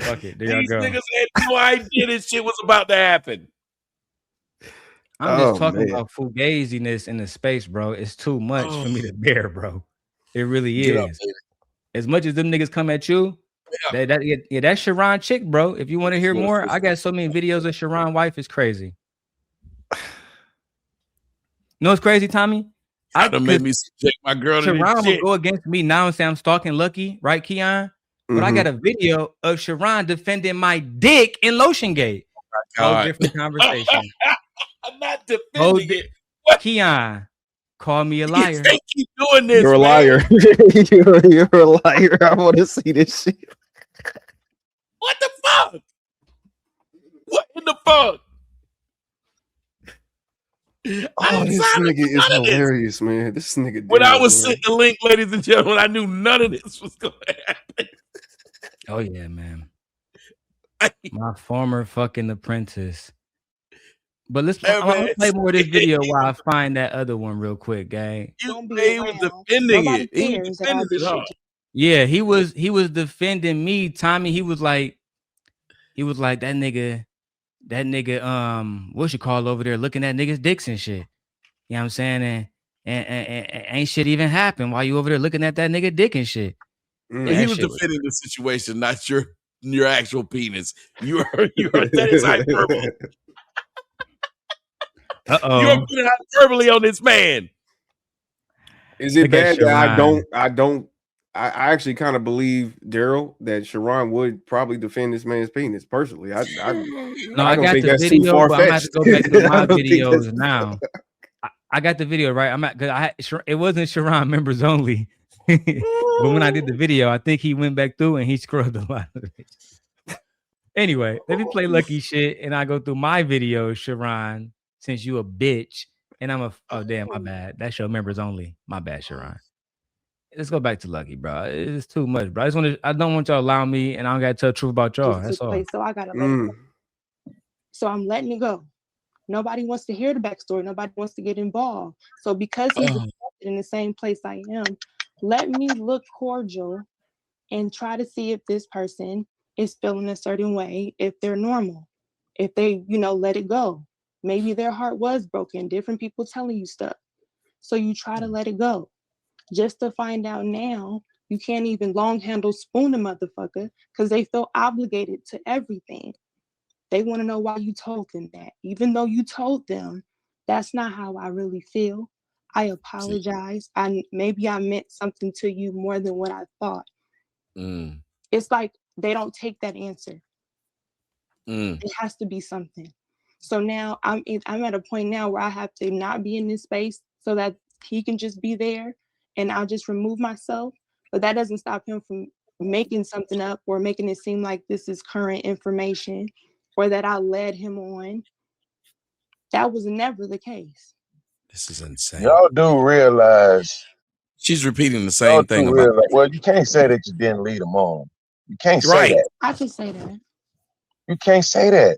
Fuck it. There These y'all go. niggas had no idea this shit was about to happen. I'm just talking about fugaziness in the space, bro. It's too much for me to bear, bro. It really is. As much as them niggas come at you, that's Sharon chick, bro. If you want to hear more, I got so many videos of Sharon wife. It's crazy. You know what's crazy, Tommy? I done made me subject my girl to Sharon this will shit. go against me now and say I'm stalking Lucki, right, Keon? But I got a video of Sharon defending my dick in Lotion Gate. Whole different conversation. I'm not defending it. Keon, call me a liar. You think you doing this? You're a liar. You're a liar. I want to see this shit. What the fuck? What in the fuck? Oh, this nigga is hilarious, man. This nigga. When I was sent the link, ladies and gentlemen, I knew none of this was going to happen. Oh yeah, man. My former fucking apprentice. But I'm gonna play more of this video while I find that other one real quick, gang. He was defending it. He was defending it. Yeah, he was defending me, Tommy. He was like that nigga, what you call over there looking at niggas' dicks and shit. You know what I'm saying? And ain't shit even happen while you over there looking at that nigga dick and shit. He was defending the situation, not your actual penis. You are that is hyperbole. You're putting hyperbole on this man. Is it bad that I actually kind of believe, Darrell, that Sharon would probably defend this man's penis personally. I don't got think the that's video, too far but I'm gonna have to fetched. go back to my videos now. I got the video right. It wasn't Sharon members only. But when I did the video, I think he went back through and he scrubbed a lot of it. Anyway, let me play Lucki shit and I go through my video, Sharon, since you a bitch. And oh damn, my bad. That's your members only. My bad, Sharon. Let's go back to Lucki, bro. It's too much, bro. I don't want y'all to allow me and I don't gotta tell the truth about y'all. That's all. So I gotta let it go. So I'm letting it go. Nobody wants to hear the backstory. Nobody wants to get involved. So because he's in the same place I am, let me look cordial and try to see if this person is feeling a certain way, if they're normal, if they, let it go. Maybe their heart was broken, different people telling you stuff. So you try to let it go. Just to find out now, you can't even long handle spoon a motherfucker because they feel obligated to everything. They want to know why you told them that. Even though you told them, that's not how I really feel. I apologize. Maybe I meant something to you more than what I thought. It's like they don't take that answer. It has to be something. So now I'm at a point now where I have to not be in this space so that he can just be there and I'll just remove myself. But that doesn't stop him from making something up or making it seem like this is current information or that I led him on. That was never the case. This is insane. Y'all do realize she's repeating the same thing about. Well, you can't say that you didn't lead them on. You can't say that. I can say that. You can't say that.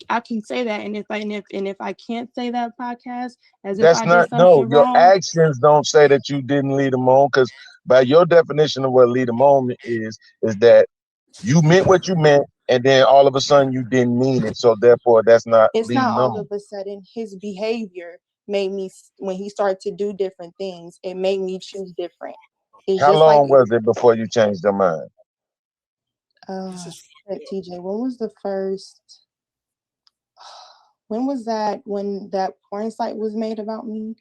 I can say that, and if I can't say that podcast as if That's I did not something your wrong. actions don't say that you didn't lead them on, because by your definition of what lead them on is that you meant what you meant, and then all of a sudden you didn't mean it. So therefore, that's not It's leading not all on. of a sudden his behavior made me, when he started to do different things, it made me choose different. It's How just long like was it before you changed your mind? TJ, when was the first? When was that? When that porn site was made about me?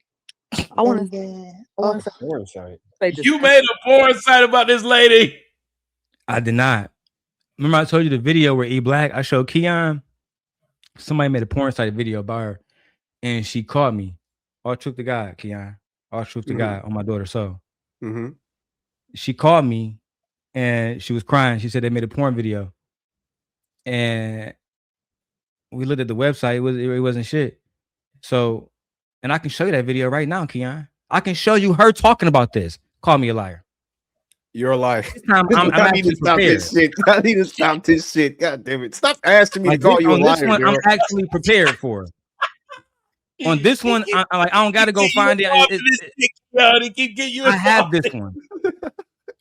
I want to. Porn site. You made a porn site about this lady. I did not. Remember I told you the video where E Black, I showed Keon. Somebody made a porn site video about her, and she called me. All truth to God, Keon. All truth to God on my daughter. So she called me, and she was crying. She said they made a porn video, and we looked at the website. It wasn't shit. So, and I can show you that video right now, Keon. I can show you her talking about this. Call me a liar. You're a liar. This time I'm actually prepared. I need to stop this shit. God damn it. Stop asking me to call you a liar, one, girl. I'm actually prepared for. On this one, I don't got to go find it. I have this one.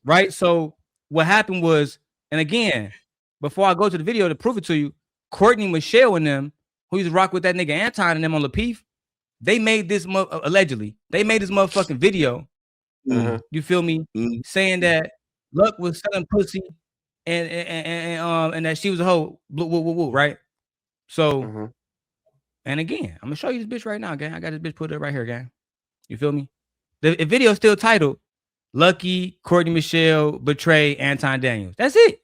Right? So what happened was, and again, before I go to the video to prove it to you, Courtney, Michelle, and them, who used to rock with that nigga Anton and them on Lapeef, they made this allegedly. They made this motherfucking video. You feel me? Saying that Luck was selling pussy and that she was a hoe. Right? So, and again, I'm gonna show you this bitch right now, gang. I got this bitch put up right here, gang. You feel me? The video is still titled Lucki, Courtney Michelle betray Anton Daniels. That's it.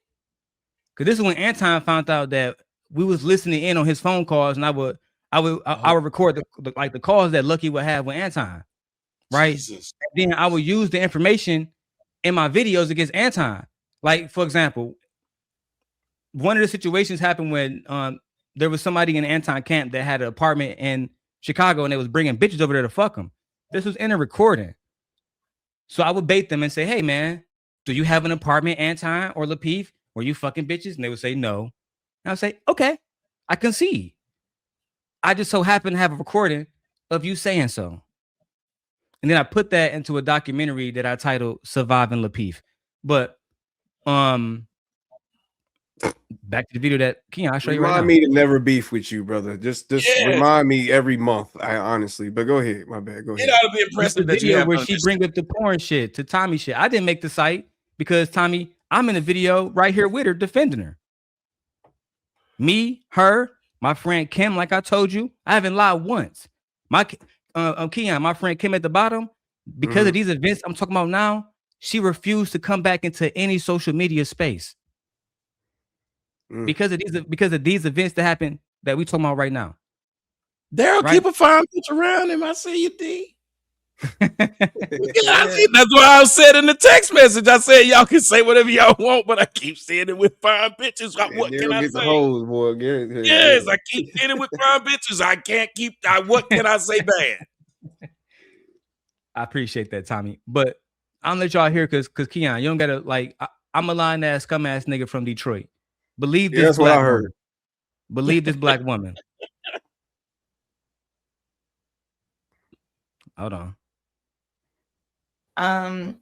Cause this is when Anton found out that we was listening in on his phone calls, and I would record the calls that Lucki would have with Anton. Right. Jesus. Then I would use the information in my videos against Anton. Like, for example, one of the situations happened when there was somebody in Anton camp that had an apartment in Chicago, and they was bringing bitches over there to fuck them. This was in a recording. So I would bait them and say, hey, man, do you have an apartment, Anton or Lapeef, where you fucking bitches? And they would say no. And I would say, okay, I concede. I just so happen to have a recording of you saying so. And then I put that into a documentary that I titled Surviving Lapeef. But back to the video that Keon, I'll show you right now. Remind me to never beef with you, brother. Just remind me every month. Honestly, but go ahead. My bad. Go ahead. It ought to be impressive that you have where she bring up the porn shit to Tommy shit. I didn't make the site because Tommy, I'm in a video right here with her defending her. Me, her, my friend Kim, like I told you, I haven't lied once. My Keon, my friend Kim at the bottom, because of these events I'm talking about now, she refused to come back into any social media space. Because of these events that happen that we talking about right now. Darrel, keep a fine bitch around him. I see you, D. That's what I said in the text message. I said y'all can say whatever y'all want, but I keep saying it with fine bitches. What can I say? Hoes, boy. Yes, I keep saying it with fine bitches. I can't keep. What can I say bad? I appreciate that, Tommy. But I'm gonna let y'all hear because Keon, you don't gotta like. I'm a lying ass, scum ass nigga from Detroit. Believe this black woman. Believe this black woman. Hold on.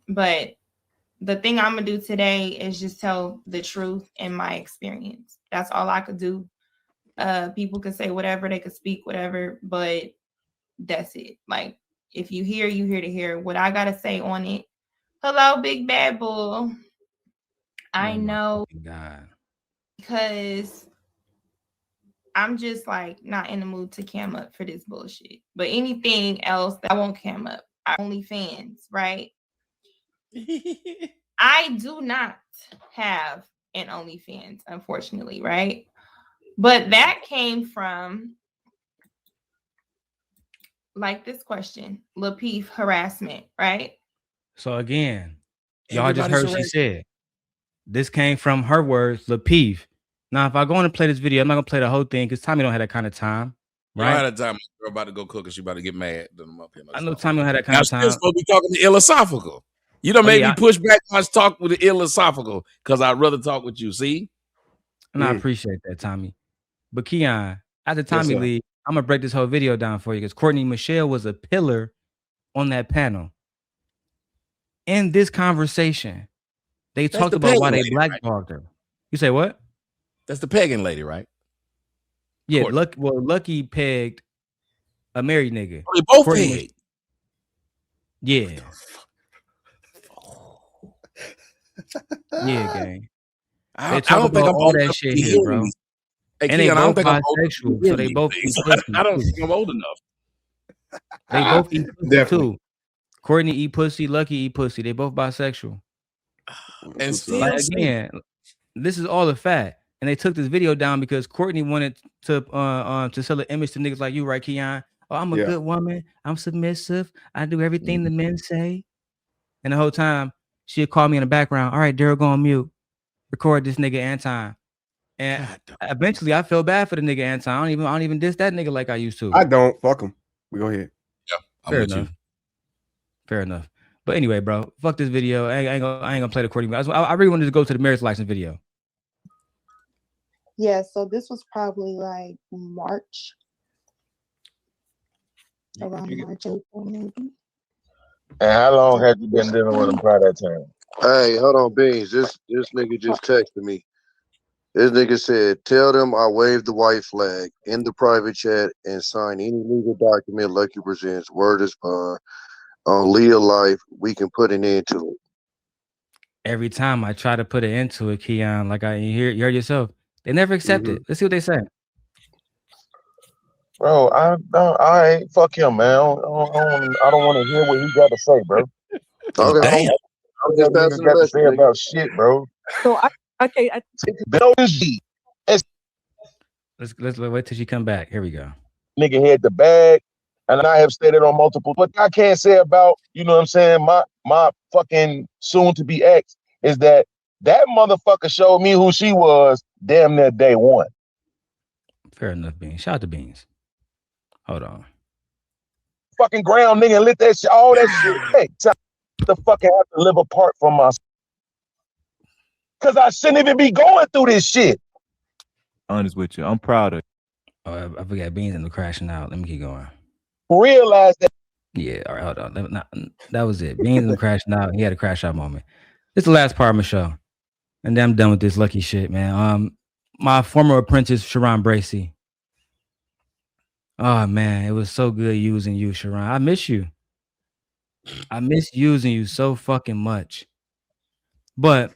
But the thing I'm gonna do today is just tell the truth in my experience. That's all I could do. People can say whatever, they could speak whatever, but that's it. Like, if you hear, you hear to hear what I gotta say on it. Hello, big bad bull. I know. God. Because I'm just like not in the mood to cam up for this bullshit. But anything else, I won't cam up. I only fans, right? I do not have an OnlyFans, unfortunately, right? But that came from like this question, Lapeef harassment, right? So again, y'all just heard what she said. This came from her words, Lapeef. Now, if I go on and play this video, I'm not gonna play the whole thing because Tommy don't have that kind of time. Right? I had a time. Girl about to go cook and she about to get mad. I know Tommy don't have that kind of time. I'm supposed to be talking to philosophical. You don't make me push back my talk with the philosophical because I'd rather talk with you. See? And I appreciate that, Tommy. But Keon, After Tommy leave, I'm gonna break this whole video down for you because Courtney Michelle was a pillar on that panel. In this conversation, they talked about why they blackballed her. You say what? That's the pegging lady, right? Yeah, Lucki pegged a married nigga. Oh, they both pegged. Yeah. Yeah, gang. I don't think I'm all that shit here, bro. Hey, and they both bisexual, so they both eat pussy. I don't think I'm old enough. They both eat pussy too. Courtney eat pussy, Lucki eat pussy. They both bisexual. And still, like, again, this is all a fact. And they took this video down because Courtney wanted to sell an image to niggas like you, right, Keon? Oh, I'm a good woman. I'm submissive. I do everything the men say. And the whole time, she'd call me in the background. All right, Darrel, go on mute. Record this nigga Anton. And eventually, I feel bad for the nigga Anton. I don't even diss that nigga like I used to. I don't. Fuck him. We go ahead. Yeah, I'm with you. Fair enough. But anyway, bro, fuck this video. I ain't gonna play the recording. I really wanted to go to the marriage license video. Yeah, so this was probably like March. Around March, April, maybe. And how long have you been dealing with him by that time? Hey, hold on, Beans. This nigga just texted me. This nigga said, tell them I waved the white flag in the private chat and sign any legal document Lucki presents. Word is bond. On Leah life, we can put an end to it. Every time I try to put an end to it, Keon, like you heard yourself, they never accept it. Let's see what they say. Bro, I fuck him, man. I don't want to hear what he got to say, bro. Okay. I'm just got to say about shit, bro. So let's wait till she come back. Here we go. Nigga had the bag, and I have stated on multiple. What I can't say about, you know what I'm saying, my fucking soon to be ex is that motherfucker showed me who she was damn near day one. Fair enough, Beans. Shout out to Beans. Hold on. Fucking ground nigga lit that shit, all that shit. Hey, the fucking have to live apart from myself. Cause I shouldn't even be going through this shit. Honest with you, I'm proud of you. Oh, I forgot Beans and the crashing out. Let me keep going. Realize that. Yeah, all right, hold on. That was it. Beans and the crashing out. He had a crash out moment. This is the last part of my show. And then I'm done with this Lucki shit, man. My former apprentice, Sharon Bracey. Oh man, it was so good using you, Sharon. I miss you. I miss using you so fucking much. But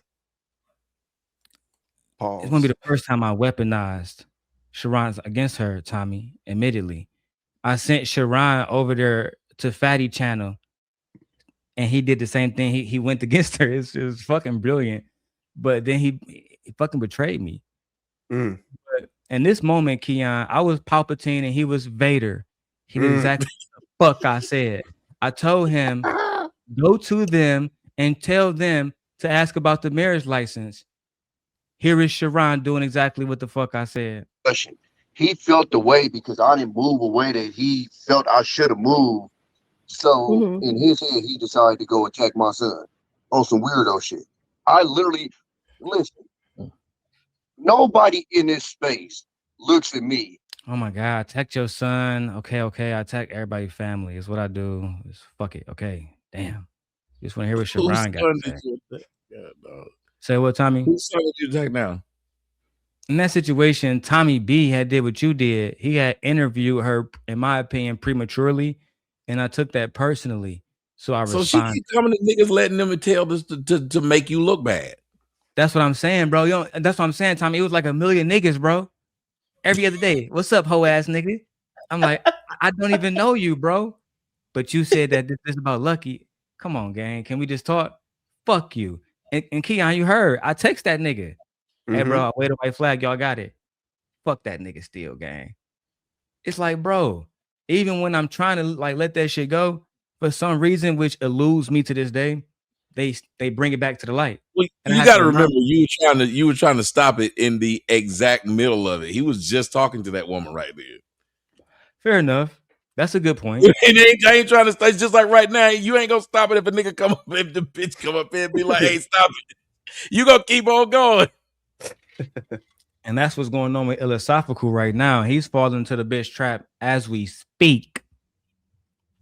it's gonna be the first time I weaponized Sharon against her, Tommy. Admittedly, I sent Sharon over there to Fatty Channel, and he did the same thing. He went against her. It was fucking brilliant. But then he fucking betrayed me. But in this moment, Keon, I was Palpatine and he was Vader. He did exactly what the fuck I said. I told him, go to them and tell them to ask about the marriage license. Here is Sharon doing exactly what the fuck I said. He felt the way because I didn't move away that he felt I should have moved. So in his head, he decided to go attack my son on some weirdo shit. I literally, listen, nobody in this space looks at me. Oh my God, attack your son. Okay. I attack everybody's family. Is what I do. Just fuck it. Okay. Damn. Just want to hear what Sharon got to say. Say what, Tommy? Whose son did you attack now? In that situation, Tommy B had did what you did. He had interviewed her, in my opinion, prematurely, and I took that personally. So I responded. So she keep coming to niggas letting them tell this to make you look bad. That's what I'm saying, bro. That's what I'm saying, Tommy. It was like a million niggas, bro. Every other day. What's up, hoe ass nigga? I'm like, I don't even know you, bro. But you said that this is about Lucki. Come on, gang. Can we just talk? Fuck you. And Keon, you heard. I text that nigga. Hey, bro, I wait a white flag. Y'all got it. Fuck that nigga still, gang. It's like, bro, even when I'm trying to like let that shit go, for some reason, which eludes me to this day, they bring it back to the light. Well, you got to remember, you were trying to stop it in the exact middle of it. He was just talking to that woman right there. Fair enough. That's a good point. And I ain't trying to stay. Just like right now, you ain't gonna stop it if a nigga come up, if the bitch come up here and be like, "Hey, stop it!" You gonna keep on going. And that's what's going on with Philosophical right now. He's falling into the bitch trap as we speak.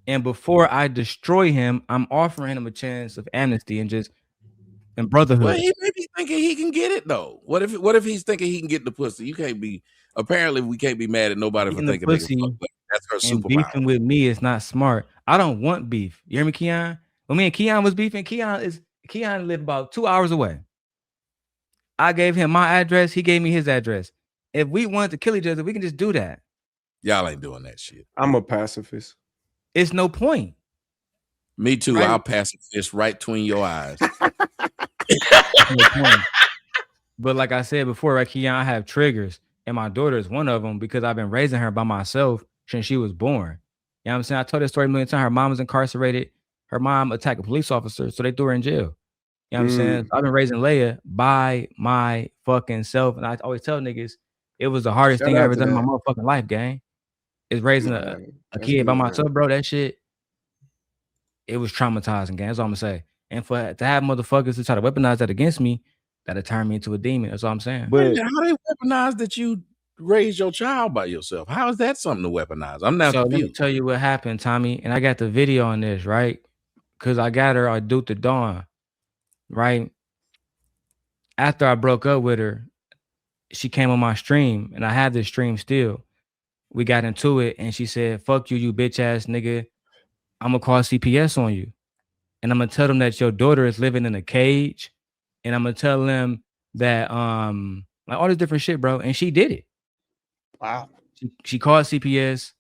And before I destroy him, I'm offering him a chance of amnesty and brotherhood. Well, he may be thinking he can get it though. What if he's thinking he can get the pussy? You can't be. Apparently, we can't be mad at nobody for thinking they can fuck. That's her and superpower. beefing with me is not smart. I don't want beef. You hear me, Keon? When me and Keon was beefing, Keon lived about 2 hours away. I gave him my address. He gave me his address. If we wanted to kill each other, we can just do that. Y'all ain't doing that shit. I'm a pacifist. It's no point. Me too. Right? I'll pass a fist right between your eyes. No point. But like I said before, right, Keon, I have triggers, and my daughter is one of them because I've been raising her by myself since she was born. You know what I'm saying? I told this story a million times. Her mom was incarcerated. Her mom attacked a police officer, so they threw her in jail. You know what I'm saying? So I've been raising Leia by my fucking self. And I always tell niggas, it was the hardest thing I ever done in my motherfucking life, gang. Is raising a kid by myself, bro. That shit, it was traumatizing, gang. That's all I'm gonna say. And to have motherfuckers to try to weaponize that against me, that'll turn me into a demon. That's all I'm saying. But how they weaponize that you raised your child by yourself? How is that something to weaponize? I'm not confused. Let me tell you what happened, Tommy. And I got the video on this, right? Because I got her, I Duke the Dawn. Right after I broke up with her, she came on my stream, and I had this stream still. We got into it, and she said, "Fuck you, you bitch ass nigga. I'm gonna call CPS on you, and I'm gonna tell them that your daughter is living in a cage, and I'm gonna tell them that like all this different shit, bro." And she did it. Wow. She called CPS.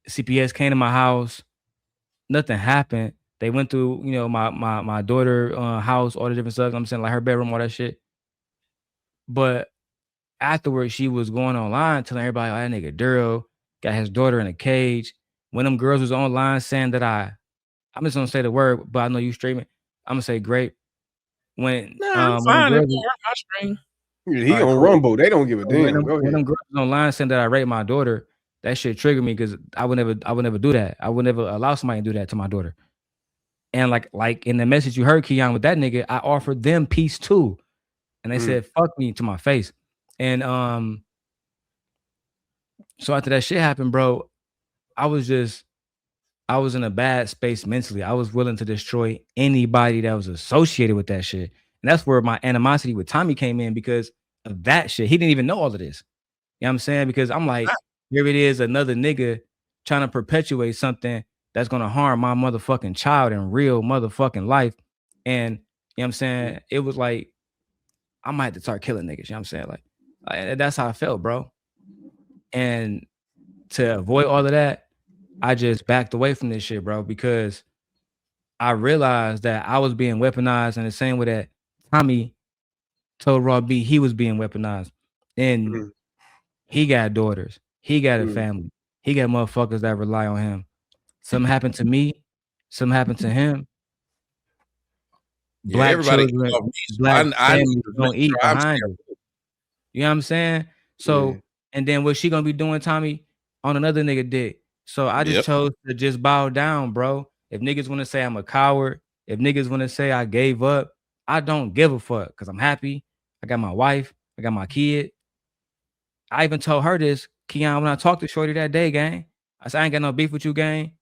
CPS came to my house. Nothing happened. They went through, you know, my daughter house, all the different stuff. I'm saying, like her bedroom, all that shit. But afterwards, she was going online telling everybody, "Oh, that nigga Darrel got his daughter in a cage." When them girls was online saying that I'm just gonna say the word, but I know you streaming. I'm gonna say grape. When I'm fine. When he on Rumble. They don't give a damn. When them girls was online saying that I raped my daughter, that shit triggered me because I would never do that. I would never allow somebody to do that to my daughter. And like in the message you heard, Keon, with that nigga, I offered them peace too. And they said, "Fuck me" to my face. And so after that shit happened, bro, I was in a bad space mentally. I was willing to destroy anybody that was associated with that shit. And that's where my animosity with Tommy came in because of that shit. He didn't even know all of this. You know what I'm saying? Because I'm like, here it is, another nigga trying to perpetuate something that's gonna harm my motherfucking child in real motherfucking life. And you know what I'm saying? It was like, I might have to start killing niggas. You know what I'm saying? Like that's how I felt, bro. And to avoid all of that, I just backed away from this shit, bro, because I realized that I was being weaponized in the same way that Tommy told Raw B he was being weaponized. And he got daughters. He got a family. He got motherfuckers that rely on him. Something happened to me. Something happened to him. Black everybody children, black families don't eat behind it. You know what I'm saying? So, and then what's she gonna be doing, Tommy, on another nigga dick? So I just chose to just bow down, bro. If niggas want to say I'm a coward, if niggas want to say I gave up, I don't give a fuck because I'm happy. I got my wife. I got my kid. I even told her this, Keon, when I talked to Shorty that day, gang. I said, I ain't got no beef with you, gang.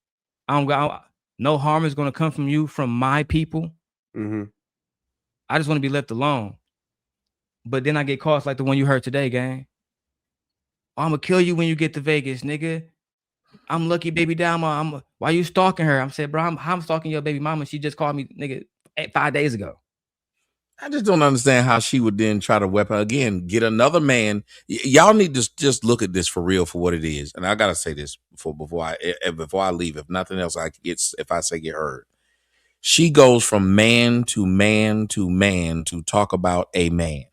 No harm is going to come from you, from my people. I just want to be left alone. But then I get calls like the one you heard today, gang. I'm going to kill you when you get to Vegas, nigga. I'm Lucki baby mama. Why you stalking her? I'm saying, bro, I'm stalking your baby mama. She just called me, nigga, 5 days ago. I just don't understand how she would then try to get another man. Y'all need to just look at this for real for what it is. And I gotta say this before I leave. If nothing else, if I say get heard. She goes from man to man to man to talk about a man.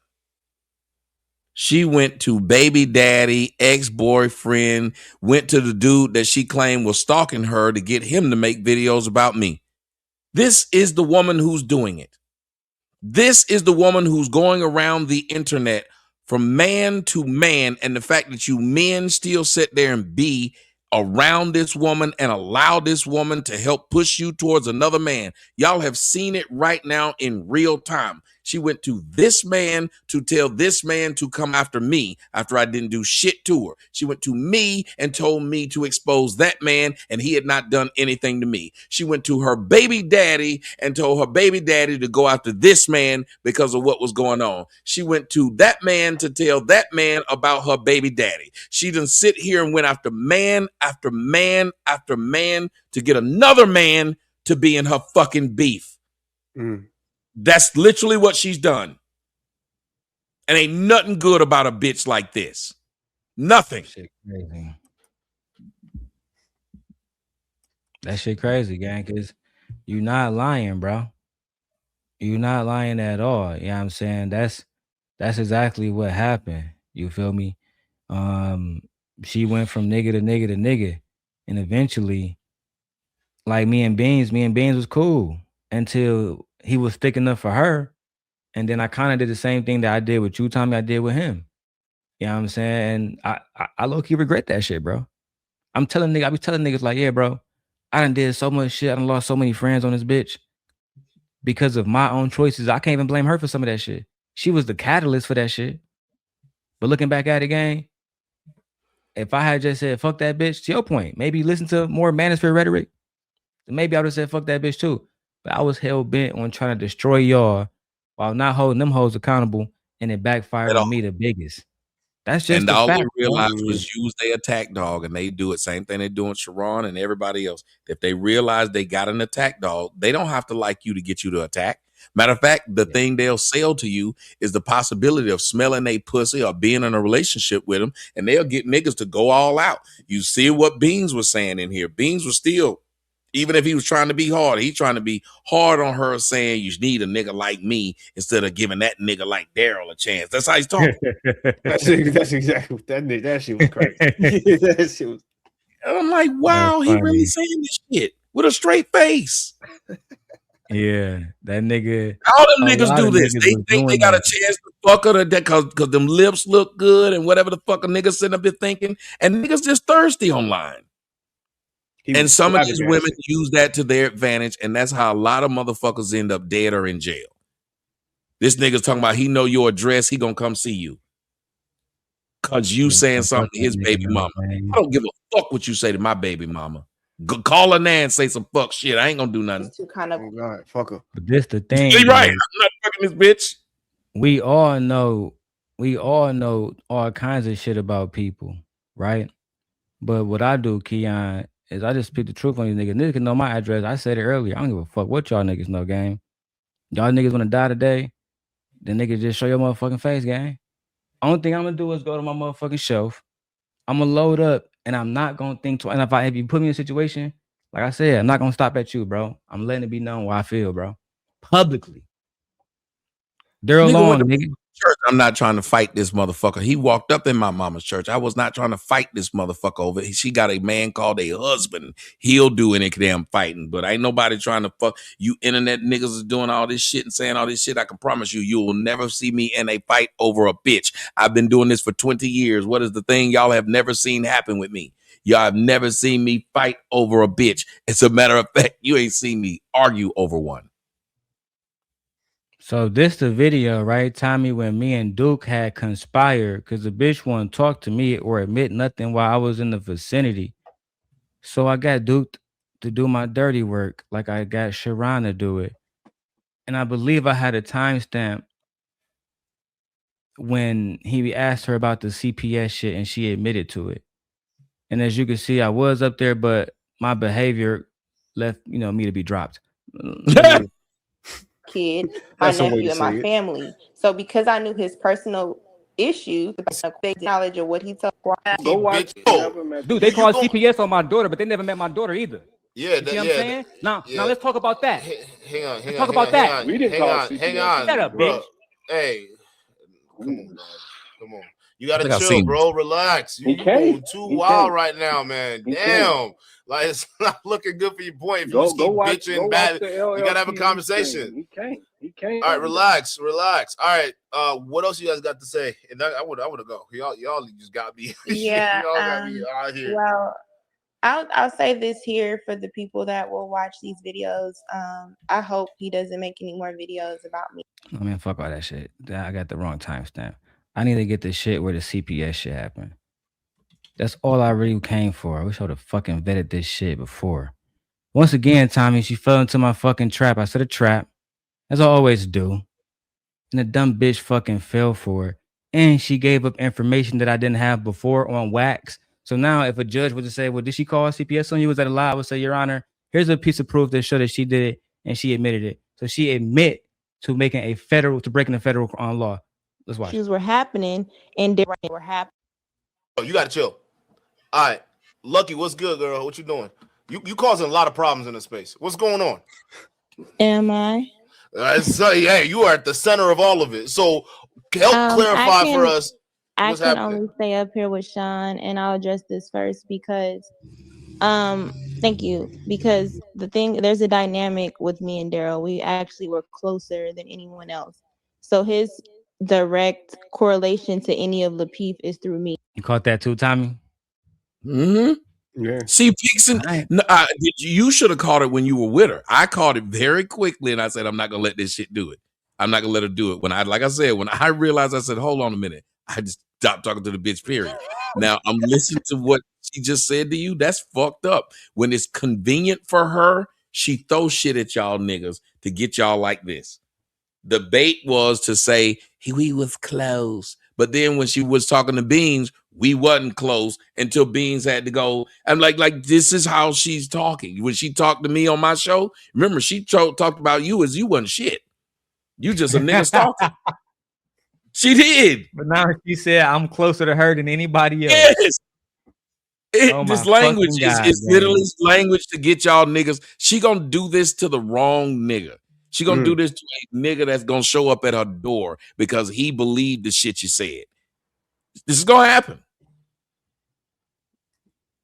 She went to baby daddy, ex-boyfriend, went to the dude that she claimed was stalking her to get him to make videos about me. This is the woman who's doing it. This is the woman who's going around the internet from man to man. And the fact that you men still sit there and be around this woman and allow this woman to help push you towards another man. Y'all have seen it right now in real time. She went to this man to tell this man to come after me after I didn't do shit to her. She went to me and told me to expose that man, and he had not done anything to me. She went to her baby daddy and told her baby daddy to go after this man because of what was going on. She went to that man to tell that man about her baby daddy. She didn't sit here and went after man after man after man to get another man to be in her fucking beef. That's literally what she's done. And ain't nothing good about a bitch like this. Nothing. Shit crazy. That shit crazy, gang, because you're not lying, bro. You're not lying at all. You know what I'm saying? That's exactly what happened. You feel me? She went from nigga to nigga to nigga. And eventually, like me and Beans was cool until he was sticking up for her. And then I kind of did the same thing that I did with you, Tommy, I did with him. You know what I'm saying? And I low-key regret that shit, bro. I be telling niggas like, yeah, bro, I done did so much shit. I done lost so many friends on this bitch because of my own choices. I can't even blame her for some of that shit. She was the catalyst for that shit. But looking back at it, gang, if I had just said, fuck that bitch, to your point, maybe listen to more manosphere rhetoric, maybe I would have said, fuck that bitch too. But I was hell-bent on trying to destroy y'all while not holding them hoes accountable, and it backfired on me the biggest. That's just And the all fact, they bro. realized was use their attack dog, and they do it. Same thing they do with Sharon and everybody else. If they realize they got an attack dog, they don't have to like you to get you to attack. Matter of fact, the thing they'll sell to you is the possibility of smelling a pussy or being in a relationship with them, and they'll get niggas to go all out. You see what Beans was saying in here. Beans was still, even if he was trying to be hard, he's trying to be hard on her, saying you need a nigga like me instead of giving that nigga like Darrel a chance. That's how he's talking. That's exactly what that shit was crazy. That shit was. And I'm like, wow, he really saying this shit with a straight face. Yeah, that nigga. All them niggas do this. They think they got a chance to fuck her because them lips look good and whatever the fuck a nigga sitting up there thinking. And niggas just thirsty online. And some of these women use that to their advantage, and that's how a lot of motherfuckers end up dead or in jail. This nigga's talking about he know your address, he gonna come see you. Cause you saying something to his baby mama. I don't give a fuck what you say to my baby mama. Go call her now and say some fuck shit. I ain't gonna do nothing. Kind of fuck her. But this the thing. You're right. I'm not fucking this bitch. We all know all kinds of shit about people, right? But what I do, Keon, is I just speak the truth on these niggas. Niggas can know my address. I said it earlier. I don't give a fuck what y'all niggas know, gang. Y'all niggas wanna die today, then niggas just show your motherfucking face, gang. Only thing I'm gonna do is go to my motherfucking shelf. I'm gonna load up, and I'm not gonna think twice. And if you put me in a situation, like I said, I'm not gonna stop at you, bro. I'm letting it be known what I feel, bro. Publicly. Darrel Long, nigga. Church. I'm not trying to fight this motherfucker. He walked up in my mama's church. I was not trying to fight this motherfucker over. She got a man called a husband. He'll do any damn fighting, but ain't nobody trying to fuck. You internet niggas is doing all this shit and saying all this shit. I can promise you, you will never see me in a fight over a bitch. I've been doing this for 20 years. What is the thing y'all have never seen happen with me? Y'all have never seen me fight over a bitch. As a matter of fact, you ain't seen me argue over one. So this the video, right, Tommy, when me and Duke had conspired because the bitch wouldn't talk to me or admit nothing while I was in the vicinity. So I got Duke to do my dirty work like I got Sharon to do it. And I believe I had a timestamp when he asked her about the CPS shit and she admitted to it. And as you can see, I was up there, but my behavior left, me to be dropped. Kid, my nephew, and my family. So because I knew his personal issues, big knowledge of what he told. Go watch. Dude, they called CPS on my daughter, but they never met my daughter either. Yeah, you see what I'm saying? Now let's talk about that. Hang on. Talk about that. We didn't call CPS. Hang on. Shut up, bro. bitch. Hey, come on, man. Come on. You gotta chill, bro. Relax. You going too wild right now, man. Damn. Like, it's not looking good for your boy. If you just keep bitching bad, you gotta have a conversation. He can't. All right, relax. All right. What else you guys got to say? And I want to go. Y'all just got me. Yeah. y'all got me out here. Well, I'll say this here for the people that will watch these videos. I hope he doesn't make any more videos about me. Oh man, fuck all that shit. I got the wrong timestamp. I need to get the shit where the CPS shit happened. That's all I really came for. I wish I would have fucking vetted this shit before. Once again, Tommy, she fell into my fucking trap. I said a trap, as I always do. And the dumb bitch fucking fell for it. And she gave up information that I didn't have before on wax. So now if a judge was to say, well, did she call CPS on you? Was that a lie? I would say, Your Honor, here's a piece of proof that showed that she did it and she admitted it. So she admit to breaking a federal law. Let's watch. Issues were happening and they were happening. Oh, you gotta chill. All right. Lucki, what's good, girl? What you doing? You causing a lot of problems in this space. What's going on? Am I? So, hey, you are at the center of all of it. So help clarify for us. I can only stay up here with Sean, and I'll address this first because, thank you. Because there's a dynamic with me and Darrel. We actually were closer than anyone else. So his direct correlation to any of Lapeef is through me. You caught that too, Tommy? Mm-hmm. Yeah. See, Pixon, you should have caught it when you were with her. I caught it very quickly, and I said, I'm not gonna let this shit do it. I'm not gonna let her do it. When I realized, I said, hold on a minute. I just stopped talking to the bitch, period. Now I'm listening to what she just said to you. That's fucked up. When it's convenient for her, she throws shit at y'all niggas to get y'all like this. The bait was to say, we was close. But then when she was talking to Beans, we wasn't close until Beans had to go. I'm like this is how she's talking. When she talked to me on my show, remember, she talked about you as you wasn't shit. You just a nigga stalker. She did. But now she said I'm closer to her than anybody else. Yes. This language is literally language to get y'all niggas. She gonna do this to the wrong nigga. She gonna do this to a nigga that's gonna show up at her door because he believed the shit you said. This is gonna happen.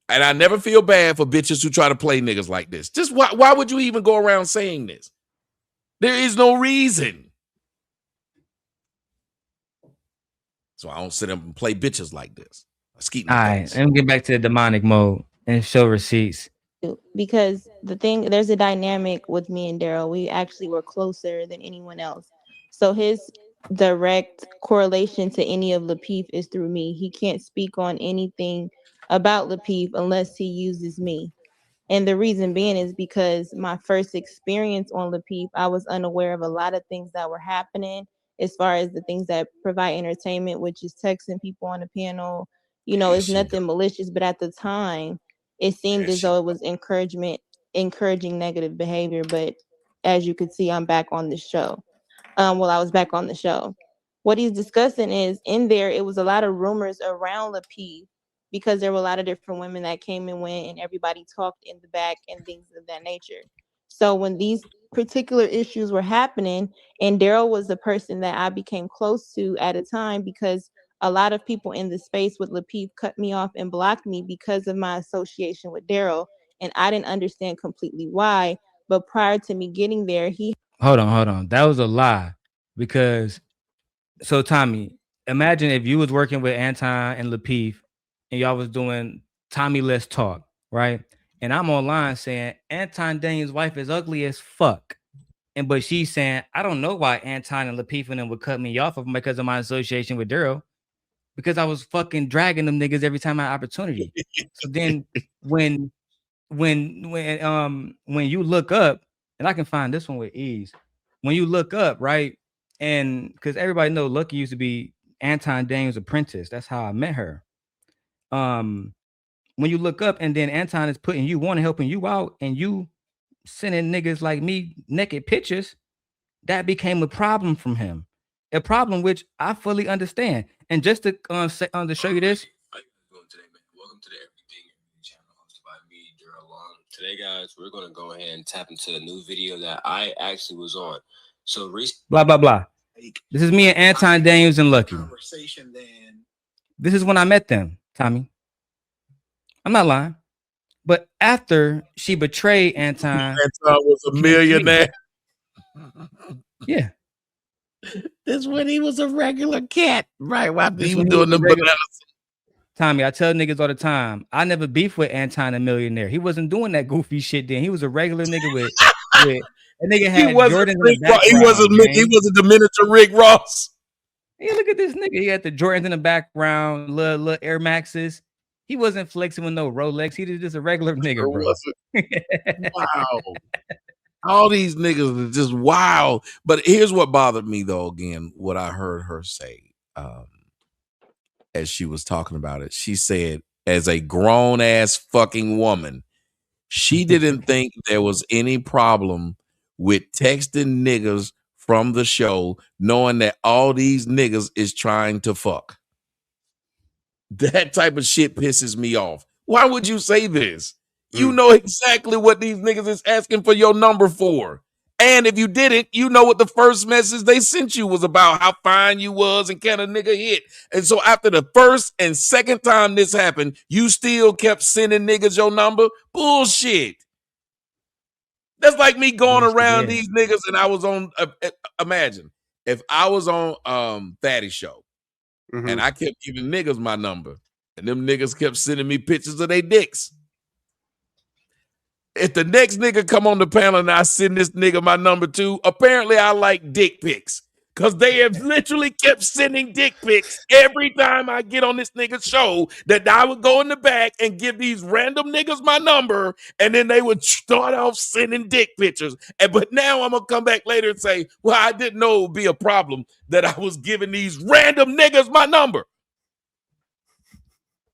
And I never feel bad for bitches who try to play niggas like this. Just why would you even go around saying this? There is no reason. So I don't sit up and play bitches like this. All right, let me get back to the demonic mode and show receipts. Because there's a dynamic with me and Darrel. We actually were closer than anyone else. So his direct correlation to any of Lapeef is through me. He can't speak on anything about Lapeef unless he uses me. And the reason being is because my first experience on Lapeef, I was unaware of a lot of things that were happening as far as the things that provide entertainment, which is texting people on the panel. It's nothing malicious, but at the time, it seemed as though it was encouraging negative behavior. But as you could see, I'm back on the show. I was back on the show. What he's discussing is in there, it was a lot of rumors around Lapeef because there were a lot of different women that came and went and everybody talked in the back and things of that nature. So when these particular issues were happening, and Darrel was the person that I became close to at a time because a lot of people in the space with Lapeef cut me off and blocked me because of my association with Darrel. And I didn't understand completely why. But prior to me getting there, Hold on. That was a lie. Because, so Tommy, imagine if you was working with Anton and Lapeef and y'all was doing Tommy Let's Talk, right? And I'm online saying Anton Daniels' wife is ugly as fuck. But she's saying, I don't know why Anton and Lapeef and them would cut me off of because of my association with Darrel. Because I was fucking dragging them niggas every time I had opportunity. So then when you look up, and I can find this one with ease. When you look up, right? And because everybody know Lucki used to be Anton Daniels' apprentice. That's how I met her. When you look up and then Anton is putting you on and helping you out, and you sending niggas like me naked pictures, that became a problem from him. A problem which I fully understand. And just to show you this. Welcome to the Everything channel hosted by me, Darrel. Today, guys, we're going to go ahead and tap into a new video that I actually was on. So, blah, blah, blah. This is me and Anton Daniels and Lucki. This is when I met them, Tommy. I'm not lying. But after she betrayed Anton. Anton was a millionaire. Yeah. This when he was a regular cat. Right. While he was doing the bananas. Tommy, I tell niggas all the time, I never beef with Anton the Millionaire. He wasn't doing that goofy shit then. He was a regular nigga with that nigga had Jordans in the background. He wasn't the miniature Rick Ross. Hey, look at this nigga. He had the Jordans in the background, little Air Maxes. He wasn't flexing with no Rolex. He was just a regular nigga, bro. Wow. All these niggas are just wild. But here's what bothered me, though, again, what I heard her say as she was talking about it. She said, as a grown-ass fucking woman, she didn't think there was any problem with texting niggas from the show, knowing that all these niggas is trying to fuck. That type of shit pisses me off. Why would you say this? You know exactly what these niggas is asking for your number for. And if you didn't, you know what the first message they sent you was about, how fine you was and kind of nigga hit. And so after the first and second time this happened, you still kept sending niggas your number? Bullshit. That's like me going around these niggas and I was on, imagine, if I was on Fatty Show and I kept giving niggas my number and them niggas kept sending me pictures of their dicks. If the next nigga come on the panel and I send this nigga my number too, apparently I like dick pics. Because they have literally kept sending dick pics every time I get on this nigga's show, that I would go in the back and give these random niggas my number, and then they would start off sending dick pictures. But now I'm going to come back later and say, well, I didn't know it would be a problem that I was giving these random niggas my number.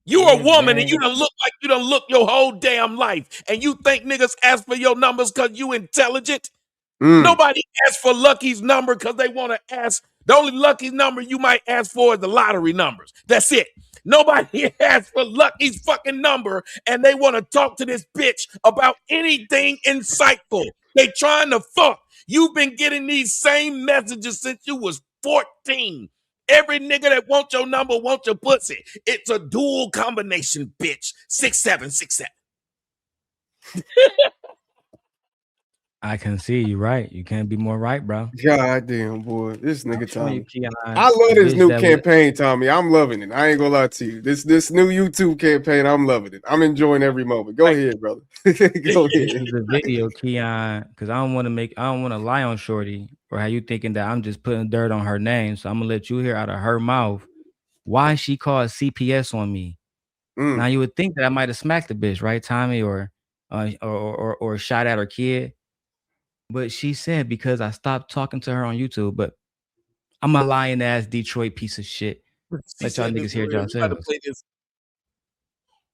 You a woman and you done look like you done look your whole damn life. And you think niggas ask for your numbers because you intelligent? Nobody asks for Lucky's number because they want to ask. The only Lucky's number you might ask for is the lottery numbers. That's it. Nobody asks for Lucky's fucking number and they want to talk to this bitch about anything insightful. They trying to fuck. You've been getting these same messages since you was 14. Every nigga that wants your number wants your pussy. It's a dual combination, bitch. 6767. I can see you right. You can't be more right, bro. God damn, boy. This nigga Tommy. I love this new campaign, Tommy. I'm loving it. I ain't gonna lie to you. This new YouTube campaign, I'm loving it. I'm enjoying every moment. Go ahead, brother. Go ahead. The video, Keon, because I don't want to lie on Shorty or how you thinking that I'm just putting dirt on her name. So I'm gonna let you hear out of her mouth why she called CPS on me. Now you would think that I might have smacked the bitch, right, Tommy, or shot at her kid. But she said because I stopped talking to her on YouTube. But I'm a lying ass Detroit piece of shit. Let y'all niggas hear yourselves.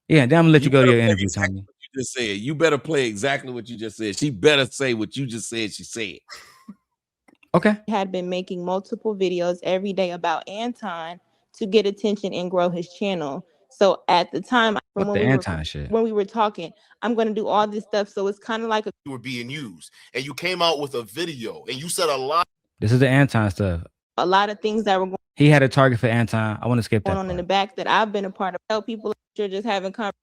Yeah, then I'm gonna let you go to your interview, Tommy. What you just said. You better play exactly what you just said. She better say what you just said she said. Okay. Had been making multiple videos every day about Anton to get attention and grow his channel. So at the time, when we were talking, I'm going to do all this stuff. So it's kind of like you were being used, and you came out with a video, and you said a lot. This is the Anton stuff. A lot of things that were going. He had a target for Anton. I want to skip that on in the back that I've been a part of. Tell people you're just having conversations.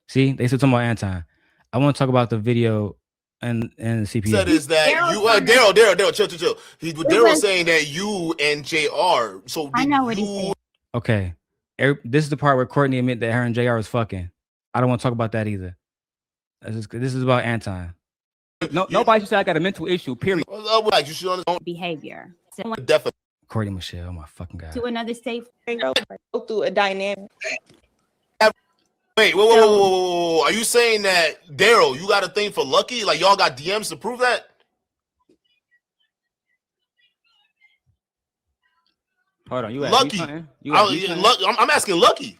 See, they still talking about Anton. I want to talk about the video and the CPS. Said is that you Darrel, chill. Darrel saying that you and JR. So I know what he's saying. Okay. This is the part where Courtney admit that her and JR was fucking. I don't want to talk about that either. This is about Anton. Nobody should say I got a mental issue, period. Like you should understand behavior. Definitely. Courtney Michelle, oh my fucking God. To another state. Go through a dynamic. Wait, whoa. Are you saying that, Darrel, you got a thing for Lucki? Like, y'all got DMs to prove that? Hold on, you Lucki. I'm asking Lucki.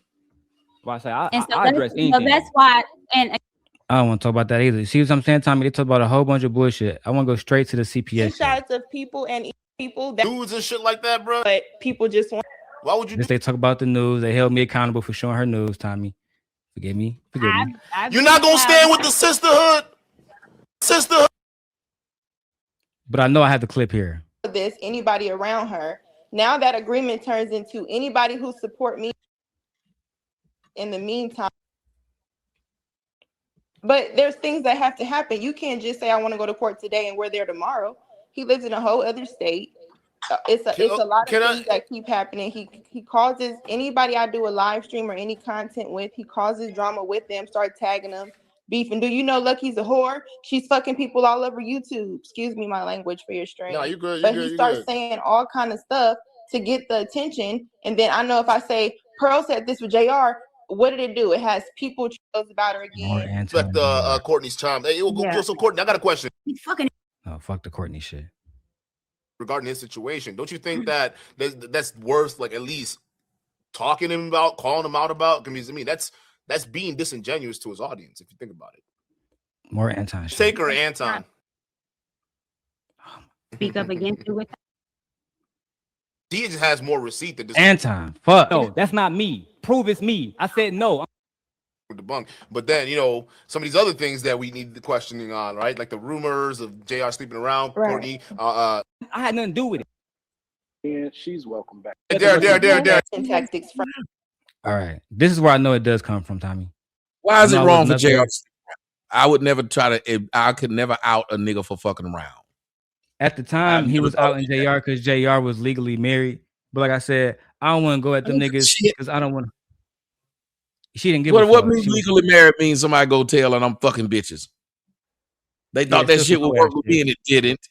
Well, I say I address anything. So that's why, and I don't want to talk about that either. See what I'm saying, Tommy? They talk about a whole bunch of bullshit. I want to go straight to the CPS. Shots of people and people that dudes and shit like that, bro. But people just want. Why would you? They talk about the news. They held me accountable for showing her news, Tommy. Forgive me. You're not gonna stand with the sisterhood. But I know I have the clip here. This anybody around her. Now that agreement turns into anybody who support me in the meantime. But there's things that have to happen. You can't just say, I want to go to court today and we're there tomorrow. He lives in a whole other state. it's a lot of things that keep happening. He causes anybody I do a live stream or any content with, he causes drama with them, start tagging them, beefing. Do you know Lucki's a whore? She's fucking people all over YouTube. Excuse me my language for your stream. No, you good. But he starts saying all kind of stuff to get the attention. And then I know if I say Pearl said this with JR, what did it do? It has people about her again. Respect Courtney's charm. Hey, so Courtney, I got a question. Oh, fuck the Courtney shit. Regarding his situation, don't you think that that's worth like at least talking to him about, calling him out about? Because I mean, that's being disingenuous to his audience if you think about it. More Anton shit. Take her, Anton. Speak up against it with. He just has more receipt than this. Anton, fuck. No, that's not me. Prove it's me. I said no. Debunk. But then, you know, some of these other things that we need the questioning on, right? Like the rumors of JR sleeping around, right. Courtney. I had nothing to do with it. Yeah, she's welcome back. There. Tactics from. All right. This is where I know it does come from, Tommy. Why is it wrong for JR? I would never I could never out a nigga for fucking around. At the time, he was out in JR because JR was legally married. But like I said, I don't want to go at them niggas because I don't want to. She didn't give a fuck. What means legally married means somebody go tell and I'm fucking bitches. They thought that shit would work with me and it didn't.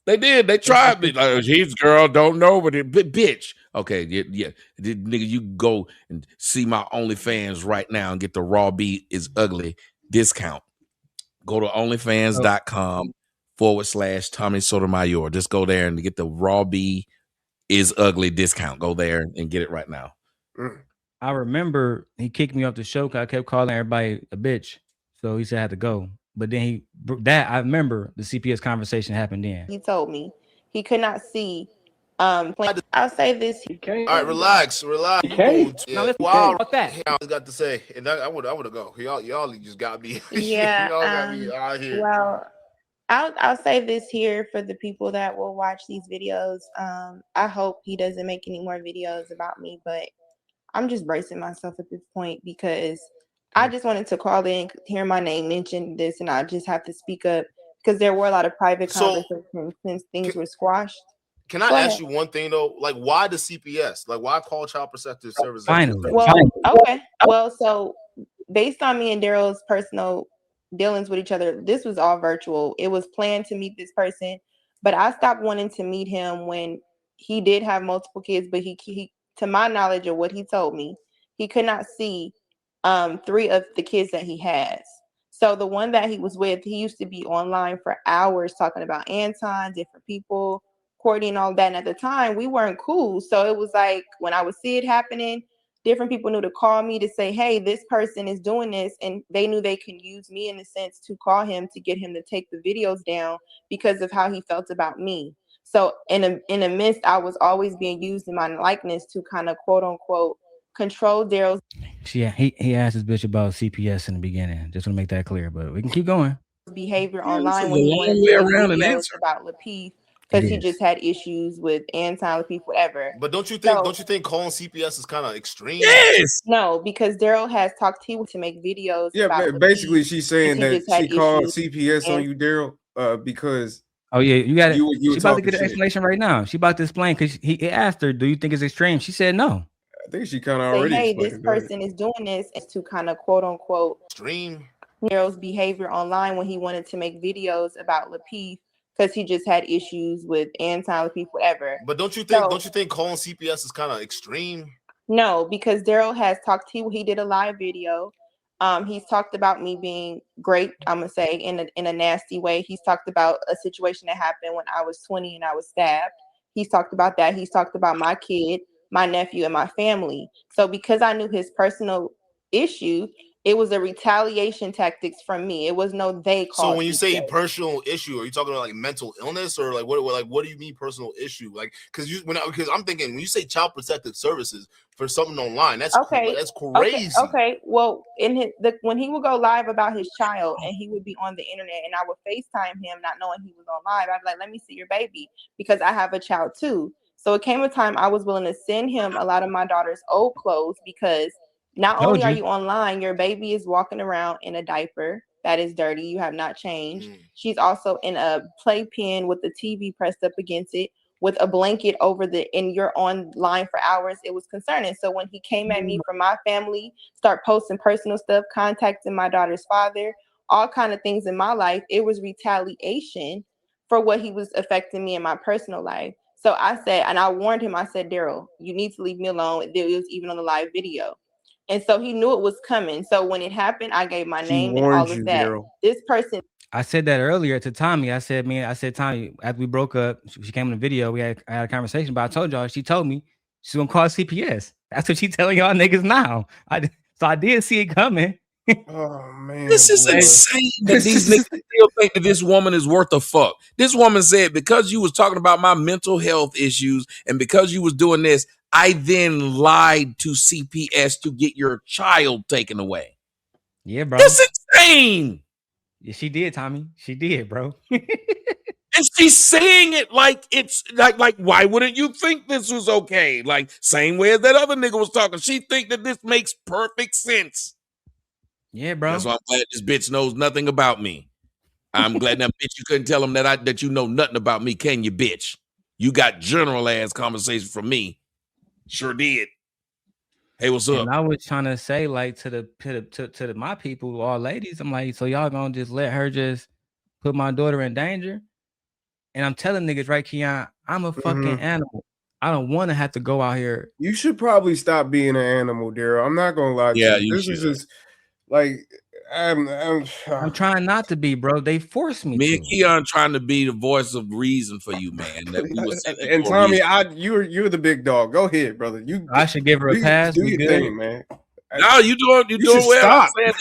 They did. They tried. Like, his girl don't know, but bitch. Okay, yeah. Nigga, you go and see my OnlyFans right now and get the raw B is ugly discount. Go to onlyfans.com/Tommy Sotomayor. Just go there and get the raw B is ugly discount. Go there and get it right now. I remember he kicked me off the show because I kept calling everybody a bitch. So he said I had to go. But then I remember the CPS conversation happened then. He told me he could not see. I'll say this. All right, relax. Okay. Yeah. Wow. What that? I got to say, and I would have go. Y'all just got me. Yeah. Y'all got me out here. Well, I'll say this here for the people that will watch these videos. I hope he doesn't make any more videos about me, but I'm just bracing myself at this point because I just wanted to call in, hear my name mentioned this, and I just have to speak up because there were a lot of private conversations since things were squashed. Can I ask you one thing though? Like, why the CPS? Like, why call Child Protective Services? Finally. Well, okay. Well, so based on me and Darrel's personal dealings with each other, this was all virtual. It was planned to meet this person, but I stopped wanting to meet him when he did have multiple kids, but he to my knowledge of what he told me, he could not see 3 of the kids that he has. So the one that he was with, he used to be online for hours talking about Anton, different people, Courtney and all that. And at the time, we weren't cool. So it was like when I would see it happening, different people knew to call me to say, hey, this person is doing this. And they knew they can use me in a sense to call him to get him to take the videos down because of how he felt about me. So in a midst, I was always being used in my likeness to kind of quote unquote control Darrel's. Yeah, he asked his bitch about CPS in the beginning. Just want to make that clear, but we can keep going. Behavior online when he wanted to make videos about Lapeef because he just had issues with Anton, Lapeef, whatever. But don't you think calling CPS is kind of extreme? Yes. No, because Darrel has talked to you to make videos. Yeah, about basically Lapeef, she's saying that she called CPS on you, Darrel, because. Oh yeah, you got it. You She's about to get an explanation right now. She about to explain because he asked her, "Do you think it's extreme?" She said no. I think she kind of already. Hey, this person is doing this to kind of quote unquote extreme Darrel's behavior online when he wanted to make videos about Lapeef because he just had issues with Anton, Lapeef, whatever. But don't you think calling CPS is kind of extreme? No, because Darrel has talked to you. He did a live video. He's talked about me being great, I'm gonna say, in a nasty way. He's talked about a situation that happened when I was 20 and I was stabbed. He's talked about that. He's talked about my kid, my nephew, and my family. So because I knew his personal issue, it was a retaliation tactics from me. It was no they called. So when you say personal issue, are you talking about like mental illness or like what do you mean personal issue? Like because I'm thinking when you say Child Protective Services for something online, that's okay. That's crazy. Okay. Well, when he would go live about his child and he would be on the internet and I would FaceTime him, not knowing he was on live, I'd be like, let me see your baby because I have a child too. So it came a time I was willing to send him a lot of my daughter's old clothes because not only are you online, your baby is walking around in a diaper. That is dirty. You have not changed. She's also in a playpen with the TV pressed up against it with a blanket over and you're online for hours. It was concerning. So when he came at me from my family, start posting personal stuff, contacting my daughter's father, all kind of things in my life, it was retaliation for what he was affecting me in my personal life. So I said, and I warned him, I said, Darrel, you need to leave me alone. It was even on the live video. And so he knew it was coming. So when it happened, I gave my name and all of that. Darrel. This person. I said that earlier to Tommy. I said, Tommy, after we broke up, she came in the video. I had a conversation, but I told y'all, she told me she's going to call CPS. That's what she's telling y'all niggas now. So I did see it coming. Oh, man. This is insane that these niggas still think that this woman is worth a fuck. This woman said, because you was talking about my mental health issues and because you was doing this, I then lied to CPS to get your child taken away. Yeah, bro. That's insane. Yeah, she did, Tommy. She did, bro. And she's saying it like it's like why wouldn't you think this was okay? Like same way as that other nigga was talking. She think that this makes perfect sense. Yeah, bro. That's why I'm glad this bitch knows nothing about me. I'm glad that bitch you couldn't tell him that you know nothing about me, can you, bitch? You got general ass conversation from me. Sure did. Hey, what's up? And I was trying to say, like, to my people, all ladies, I'm like, so y'all gonna just let her just put my daughter in danger? And I'm telling niggas, right, Keon, I'm a fucking animal. I don't want to have to go out here. You should probably stop being an animal, Darrel. I'm not gonna lie to you. This is just like I'm trying not to be, bro. They force me. Me and Keon trying to be the voice of reason for you, man. And Tommy, you're the big dog. Go ahead, brother. I should give her a pass. Do your thing, man. No, you doing well. Stop.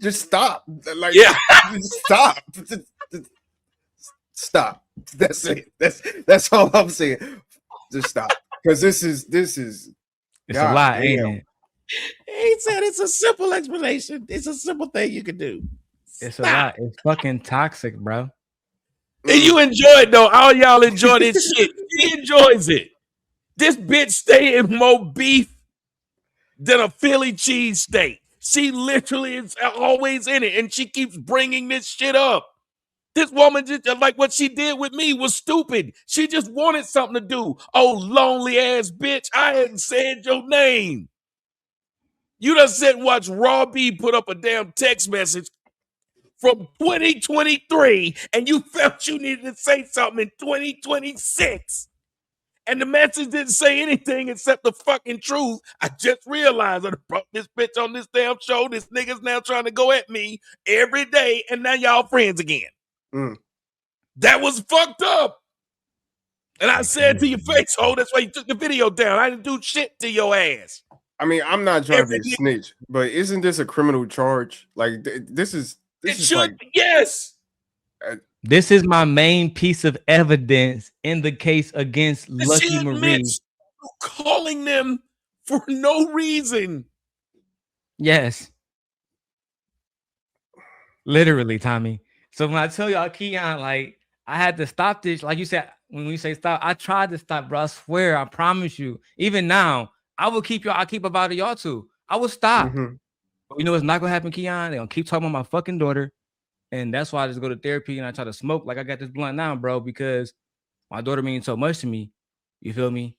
Just stop. Like, yeah, just stop. Stop. That's it. That's all I'm saying. Just stop. Because this is it's a lot, ain't it? He said it's a simple explanation. It's a simple thing you can do. It's a lot. It's fucking toxic, bro. And you enjoy it though. All y'all enjoy this shit. He enjoys it. This bitch stay in more beef than a Philly cheesesteak. She literally is always in it, and she keeps bringing this shit up. This woman just like what she did with me was stupid. She just wanted something to do. Oh, lonely ass bitch. I hadn't said your name. You done said watch Raw B put up a damn text message from 2023 and you felt you needed to say something in 2026. And the message didn't say anything except the fucking truth. I just realized I brought this bitch on this damn show. This nigga's now trying to go at me every day and now y'all friends again. That was fucked up. And I said to your face, oh, that's why you took the video down. I didn't do shit to your ass. I mean, I'm not trying to be a snitch, but isn't this a criminal charge? Like this is like, yes. This is my main piece of evidence in the case against Lucki Maree. Calling them for no reason. Yes. Literally, Tommy. So when I tell y'all, Keon, like I had to stop this. Like you said, when we say stop, I tried to stop, bro. I swear, I promise you. Even now, I will keep y'all. I keep about y'all too. I will stop. But you know what's not gonna happen, Keon? They're gonna keep talking about my fucking daughter. And that's why I just go to therapy and I try to smoke like I got this blunt now, bro, because my daughter means so much to me. You feel me?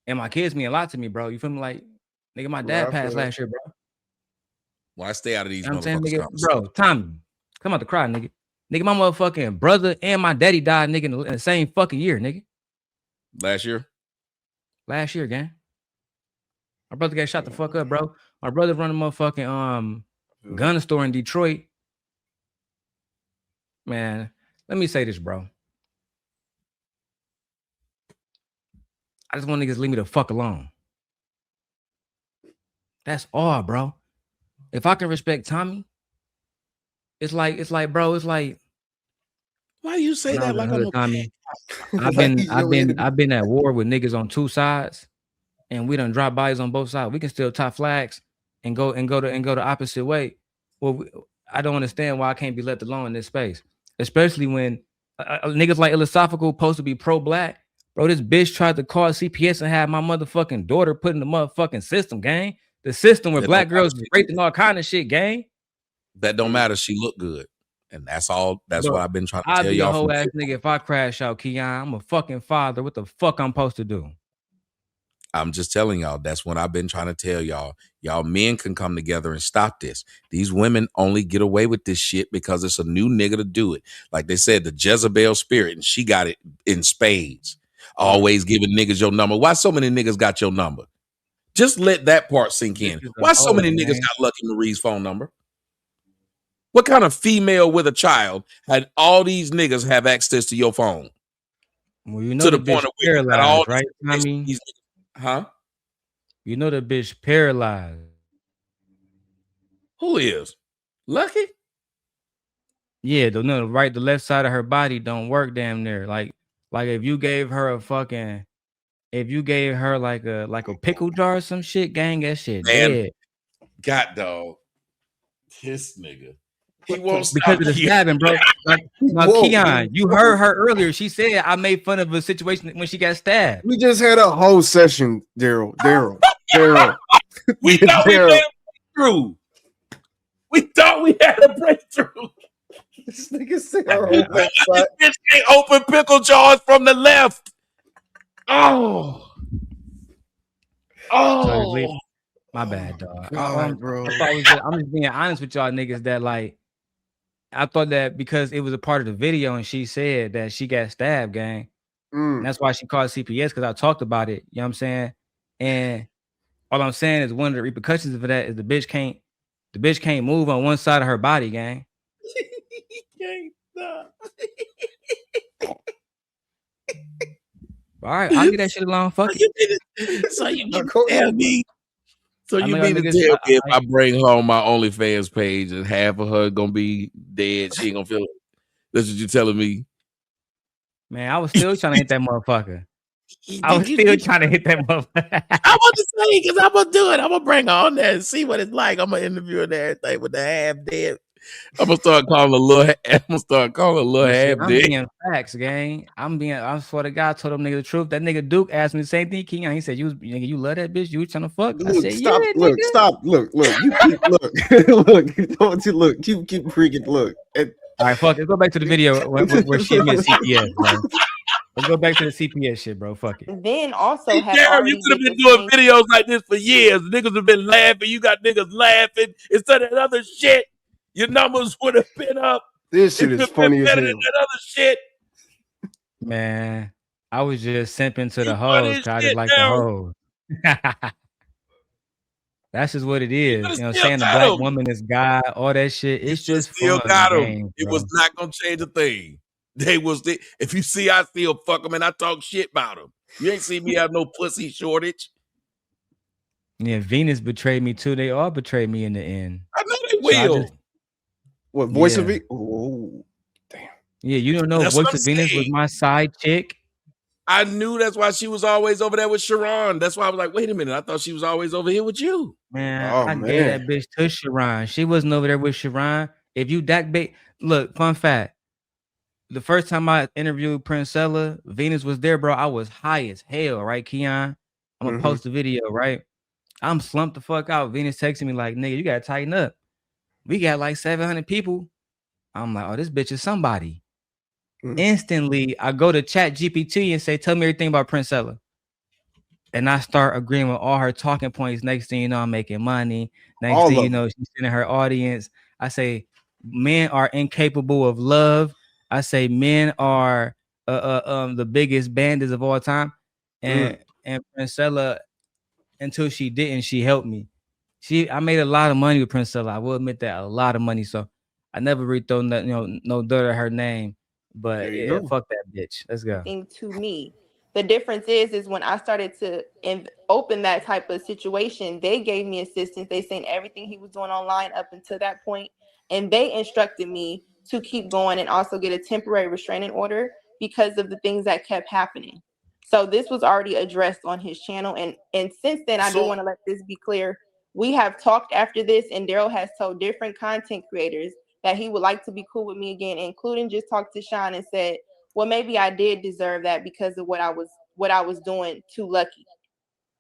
And my kids mean a lot to me, bro. You feel me? Like, nigga, my dad passed last year, bro. Well, I stay out of these motherfuckers. Bro, Tommy, come out to cry, nigga. Nigga, my motherfucking brother and my daddy died, nigga, in the same fucking year, nigga. Last year? Last year, gang. My brother got shot the fuck up, bro. My brother run a motherfucking gun store in Detroit. Man, let me say this, bro. I just want niggas to leave me the fuck alone. That's all, bro. If I can respect Tommy, it's like, bro, it's like. Why do you say that like I'm Tommy? I've been at war with niggas on two sides, and we done drop bodies on both sides. We can still top flags and go the opposite way. Well, I don't understand why I can't be left alone in this space, especially when niggas like Philosophical supposed to be pro-black. Bro, this bitch tried to call CPS and have my motherfucking daughter put in the motherfucking system, gang. The system where black girls raped and all kind of shit, gang. That don't matter. She looked good. And that's all. That's what I've been trying to I'll tell be a y'all. whole ass nigga if I crash out, Keon. I'm a fucking father. What the fuck I'm supposed to do? I'm just telling y'all. That's what I've been trying to tell y'all. Y'all men can come together and stop this. These women only get away with this shit because it's a new nigga to do it. Like they said, the Jezebel spirit, and she got it in spades. Always giving niggas your number. Why so many niggas got your number? Just let that part sink in. Why so many niggas got Lucky Marie's phone number? What kind of female with a child had all these niggas have access to your phone? Well, you know the bitch paralyzed, right? I mean, huh? You know the bitch paralyzed. Who is? Lucky? Yeah, the left side of her body don't work damn near. Like if you gave her like a pickle jar or some shit, gang, that shit dead. God dog. This nigga. He won't because of the stabbing, bro. Like now, Keon, you heard her earlier. She said I made fun of a situation when she got stabbed. We just had a whole session, Darrel. We thought we made a breakthrough. We thought we had a breakthrough. This nigga said this bitch can't open pickle jars from the left. Oh. My bad, dog. Bro. I'm just being honest with y'all niggas that like I thought that because it was a part of the video and she said that she got stabbed, gang. And that's why she called CPS because I talked about it. You know what I'm saying? And all I'm saying is one of the repercussions of that is the bitch can't move on one side of her body, gang. Can't stop. All right, I'll get that shit alone. Fuck it. So you mean to tell me? So you mean to tell me if I bring home my OnlyFans page and half of her gonna be dead, she ain't gonna feel it? That's what you telling me? Man, I was still trying to hit that motherfucker. I was still trying to hit that motherfucker. I want to say because I'm gonna do it. I'm gonna bring her on there and see what it's like. I'm gonna interview her and everything with the half dead. I'm gonna start calling a little half dead. I'm being facts, gang. I swear to God, I told them nigga the truth. That nigga Duke asked me the same thing, King. He said, you love that bitch? You was trying to fuck? I said, stop, yeah, look, nigga. stop, look. You keep look. Keep freaking look. All right, fuck it. Let's go back to the video where she admits CPS, bro. Let's go back to the CPS shit, bro. Fuck it. Then also have Darrel, you could have been doing videos like this for years. Niggas have been laughing. You got niggas laughing instead of that other shit. Your numbers would have been up. This shit is funny as hell. Than that other shit. Man, I was just simping to the hoes. I just like the hoes. That's just what it is. You know, saying the black woman is God, all that shit. It's just still fun. got Game, it was not gonna change a thing. If you see, I still fuck them and I talk shit about them. You ain't see me have no pussy shortage. Yeah, Venus betrayed me too. They all betrayed me in the end. I know they will. What voice of it? Oh, damn. Yeah, you don't know Voice of Venus was my side chick. I knew that's why she was always over there with Sharon. That's why I was like, wait a minute. I thought she was always over here with you. Man, gave that bitch to Sharon. She wasn't over there with Sharon. If you look, fun fact. The first time I interviewed Princella, Venus was there, bro. I was high as hell, right, Keon? I'm gonna post the video, right? I'm slumped the fuck out. Venus texting me like, nigga, you gotta tighten up. We got like 700 people. I'm like, oh, this bitch is somebody. Instantly, I go to Chat GPT and say, tell me everything about Princella. And I start agreeing with all her talking points. Next thing you know, I'm making money. Next thing you know, she's in her audience. I say, men are incapable of love. I say, men are the biggest bandits of all time. And Princella, until she didn't, she helped me. I made a lot of money with Princella. I will admit that, a lot of money. So I never really throw no dirt at her name. But yeah, fuck that bitch. Let's go. To me, the difference is when I started to open that type of situation, they gave me assistance. They seen everything he was doing online up until that point, and they instructed me to keep going and also get a temporary restraining order because of the things that kept happening. So this was already addressed on his channel, and since then, I do want to let this be clear. We have talked after this, and Darrel has told different content creators that he would like to be cool with me again, including just talked to Sean and said, well, maybe I did deserve that because of what I was doing to Lucky.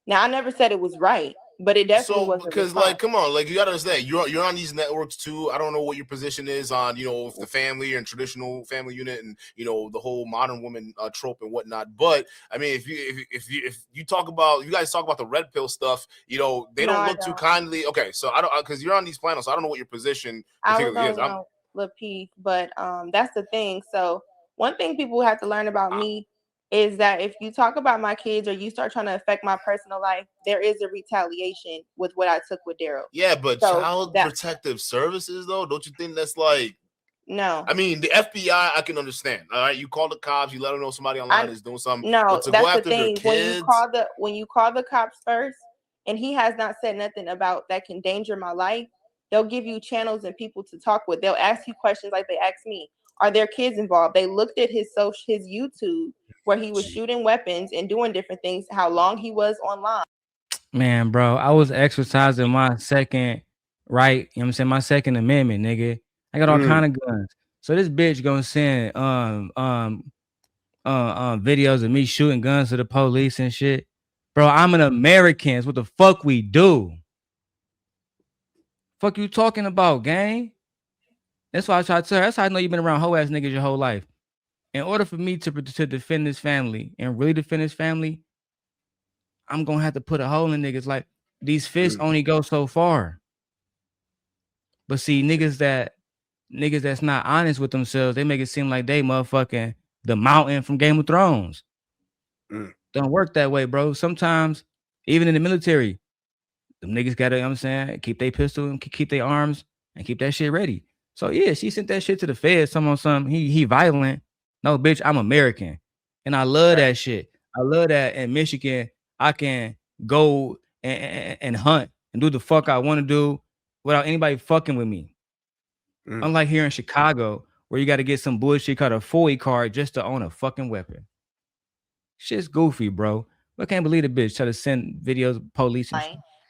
Now, I never said it was right. But it definitely So, wasn't because like, come on, like you gotta understand, you're on these networks too. I don't know what your position is on, if the family and traditional family unit and the whole modern woman trope and whatnot. But I mean, if you talk about, you guys talk about the red pill stuff, they don't look too kindly. Okay, so I don't, because you're on these panels, so I don't know what your position particularly is. Lucki, but that's the thing. So one thing people have to learn about me is that if you talk about my kids or you start trying to affect my personal life, there is a retaliation with what I took with Darrel. Yeah, but child protective services, though, don't you think that's like? No. I mean, the FBI, I can understand. All right, you call the cops, you let them know somebody online is doing something. No, but to that's go after the thing. Their kids, when you call the cops first, and he has not said nothing about that can endanger my life, they'll give you channels and people to talk with. They'll ask you questions like they asked me. Are there kids involved? They looked at his YouTube where he was shooting weapons and doing different things, how long he was online. Man, bro, I was exercising my second right, you know what I'm saying? My Second Amendment, nigga. I got all kind of guns. So this bitch gonna send videos of me shooting guns to the police and shit. Bro, I'm an American. It's what the fuck we do. Fuck you talking about, gang? That's why I try to tell her. That's how I know you've been around hoe ass niggas your whole life. In order for me to defend this family and really defend this family, I'm gonna have to put a hole in niggas. Like, these fists only go so far. But see, niggas that's not honest with themselves, they make it seem like they motherfucking the mountain from Game of Thrones. Don't work that way, bro. Sometimes, even in the military, them niggas gotta, you know what I'm saying, keep their pistol and keep their arms and keep that shit ready. So yeah, she sent that shit to the feds. He violent. No, bitch, I'm American. And I love that shit. I love that in Michigan, I can go and hunt and do the fuck I want to do without anybody fucking with me. Unlike here in Chicago, where you got to get some bullshit called a FOI card just to own a fucking weapon. Shit's goofy, bro. I can't believe the bitch try to send videos of police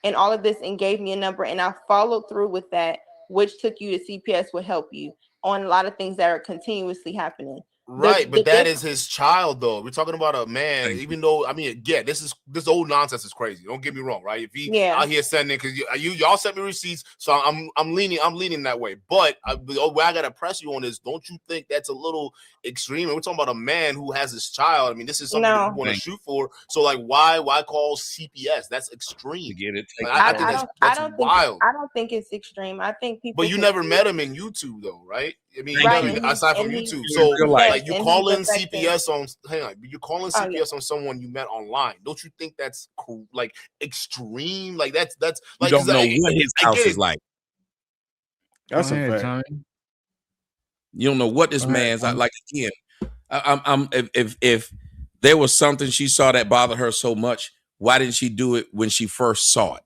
and all of this and gave me a number, and I followed through with that, which took you to CPS would help you on a lot of things that are continuously happening. Right, but that is his child, though. We're talking about a man. Even though, I mean, yeah, this old nonsense is crazy. Don't get me wrong, right? If he out here sending, because y'all sent me receipts, so I'm leaning that way. But where I gotta press you on is, don't you think that's a little extreme? And we're talking about a man who has his child. I mean, this is something that you want to shoot for. So, like, why call CPS? That's extreme. I don't think it's extreme. I think people. But you never met him in YouTube, though, right? I mean, aside from YouTube, so like you calling CPS on, you're calling CPS on someone you met online. Don't you think that's like extreme? Like that's like, you don't know what his house is like. That's a fact. You don't know what this man's like. Again, I'm if there was something she saw that bothered her so much, why didn't she do it when she first saw it?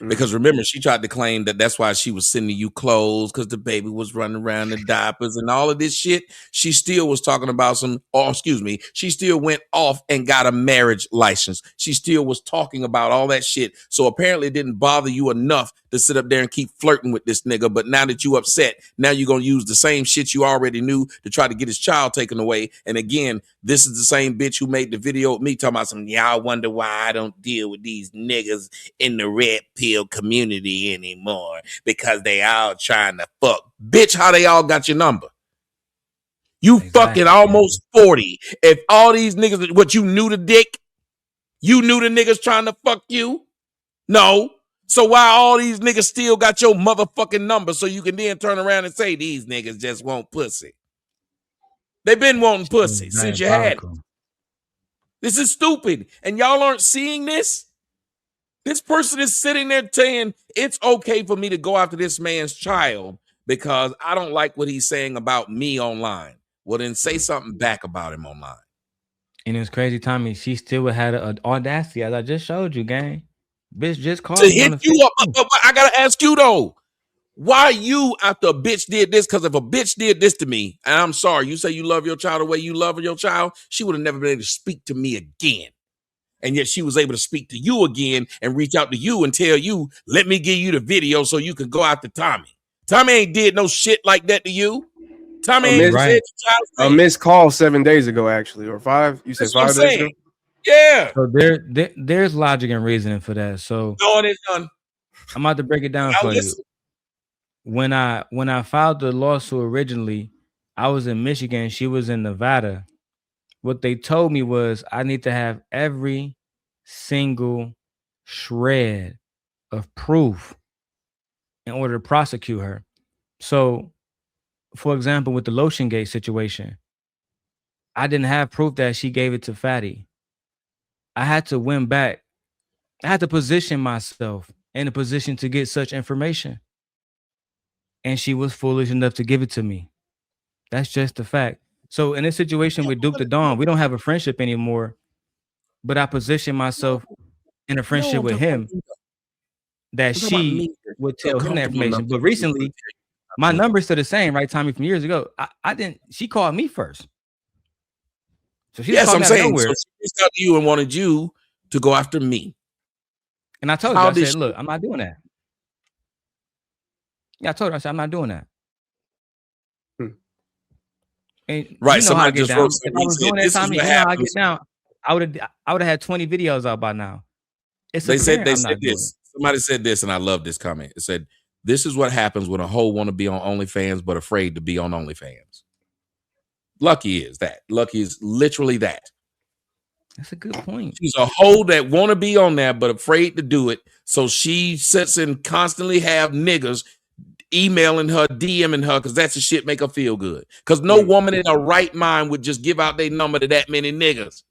Because remember, she tried to claim that that's why she was sending you clothes, because the baby was running around in diapers and all of this shit. She still was talking about she still went off and got a marriage license. She still was talking about all that shit. So apparently it didn't bother you enough to sit up there and keep flirting with this nigga. But now that you upset, now you're going to use the same shit you already knew to try to get his child taken away. And again, this is the same bitch who made the video with me talking about y'all wonder why I don't deal with these niggas in the red pill community anymore, because they all trying to fuck. Bitch, how they all got your number? You fucking almost 40. If all these niggas, what, you knew the dick? You knew the niggas trying to fuck you? No. So why all these niggas still got your motherfucking number so you can then turn around and say these niggas just want pussy? They've been wanting pussy since you had it. This is stupid. And y'all aren't seeing this? This person is sitting there saying, it's okay for me to go after this man's child because I don't like what he's saying about me online. Well, then say something back about him online. And it was crazy, Tommy. She still had an audacity, as I just showed you, gang. Bitch just called to hit you up. But I gotta ask you though, why you after a bitch did this? Because if a bitch did this to me, and I'm sorry, you say you love your child the way you love your child, she would have never been able to speak to me again. And yet she was able to speak to you again and reach out to you and tell you, let me give you the video so you can go after Tommy. Tommy ain't did no shit like that to you. Tommy ain't said a missed call 7 days ago, actually, or 5. You said 5 days ago. Yeah. So there's logic and reasoning for that. So no, it is none. I'm about to break it down for you. When I filed the lawsuit originally, I was in Michigan. She was in Nevada. What they told me was I need to have every single shred of proof in order to prosecute her. So, for example, with the Lotion Gate situation, I didn't have proof that she gave it to Fatty. I had to win back. I had to position myself in a position to get such information. And she was foolish enough to give it to me. That's just the fact. So in this situation with Duke the Dawn, we don't have a friendship anymore, but I position myself in a friendship with him that she would tell him that information. But recently, my number's still the same, right, Tommy, from years ago. I didn't, she called me first. So she yes, I'm saying, nowhere. so she reached out to you and wanted you to go after me. And I told her, I said, look, I'm not doing that. Yeah, I told her, I said, I'm not doing that. And right, you know somebody how I get just down. wrote, If I was doing that, Tommy, you know how I get down. I would have had 20 videos out by now. They said this. Somebody said this, and I love this comment. It said, "This is what happens when a hoe want to be on OnlyFans but afraid to be on OnlyFans." Lucki is that. Lucki is literally that. That's a good point. She's a hoe that want to be on there but afraid to do it, so she sits and constantly have niggas emailing her, DMing her, because that's the shit make her feel good. Because no woman in her right mind would just give out their number to that many niggas.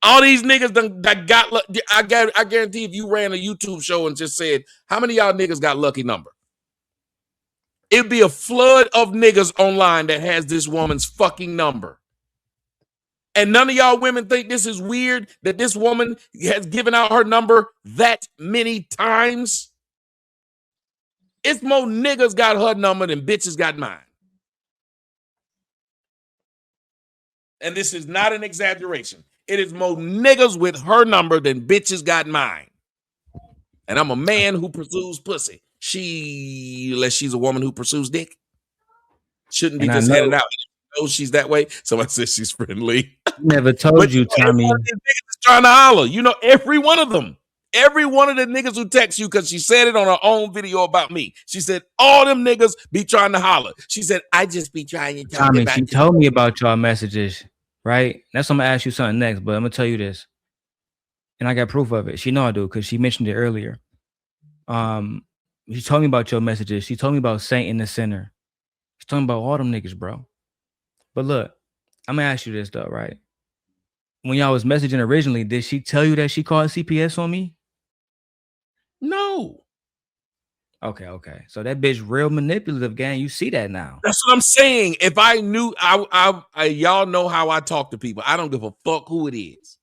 All these niggas that got, I guarantee if you ran a YouTube show and just said, how many of y'all niggas got Lucki number? It'd be a flood of niggas online that has this woman's fucking number. And none of y'all women think this is weird that this woman has given out her number that many times? It's more niggas got her number than bitches got mine. And this is not an exaggeration. It is more niggas with her number than bitches got mine. And I'm a man who pursues pussy. Unless she's a woman who pursues dick, shouldn't be just handed out. Knows she's that way. Somebody says she's friendly. Never told you, Tommy. Every one of these niggas is trying to holler. You know, every one of them. Every one of the niggas who text you, because she said it on her own video about me. She said, all them niggas be trying to holler. She said, I just be trying to talk Tommy, about she told me about y'all messages, right? That's what I'm going to ask you something next, but I'm going to tell you this. And I got proof of it. She know I do, because she mentioned it earlier. She told me about your messages. She told me about Saint in the Center. She's talking about all them niggas, bro. But look, I'm going to ask you this, though, right? When y'all was messaging originally, did she tell you that she called CPS on me? No. Okay. So that bitch real manipulative, gang. You see that now. That's what I'm saying. If I knew, y'all know how I talk to people. I don't give a fuck who it is.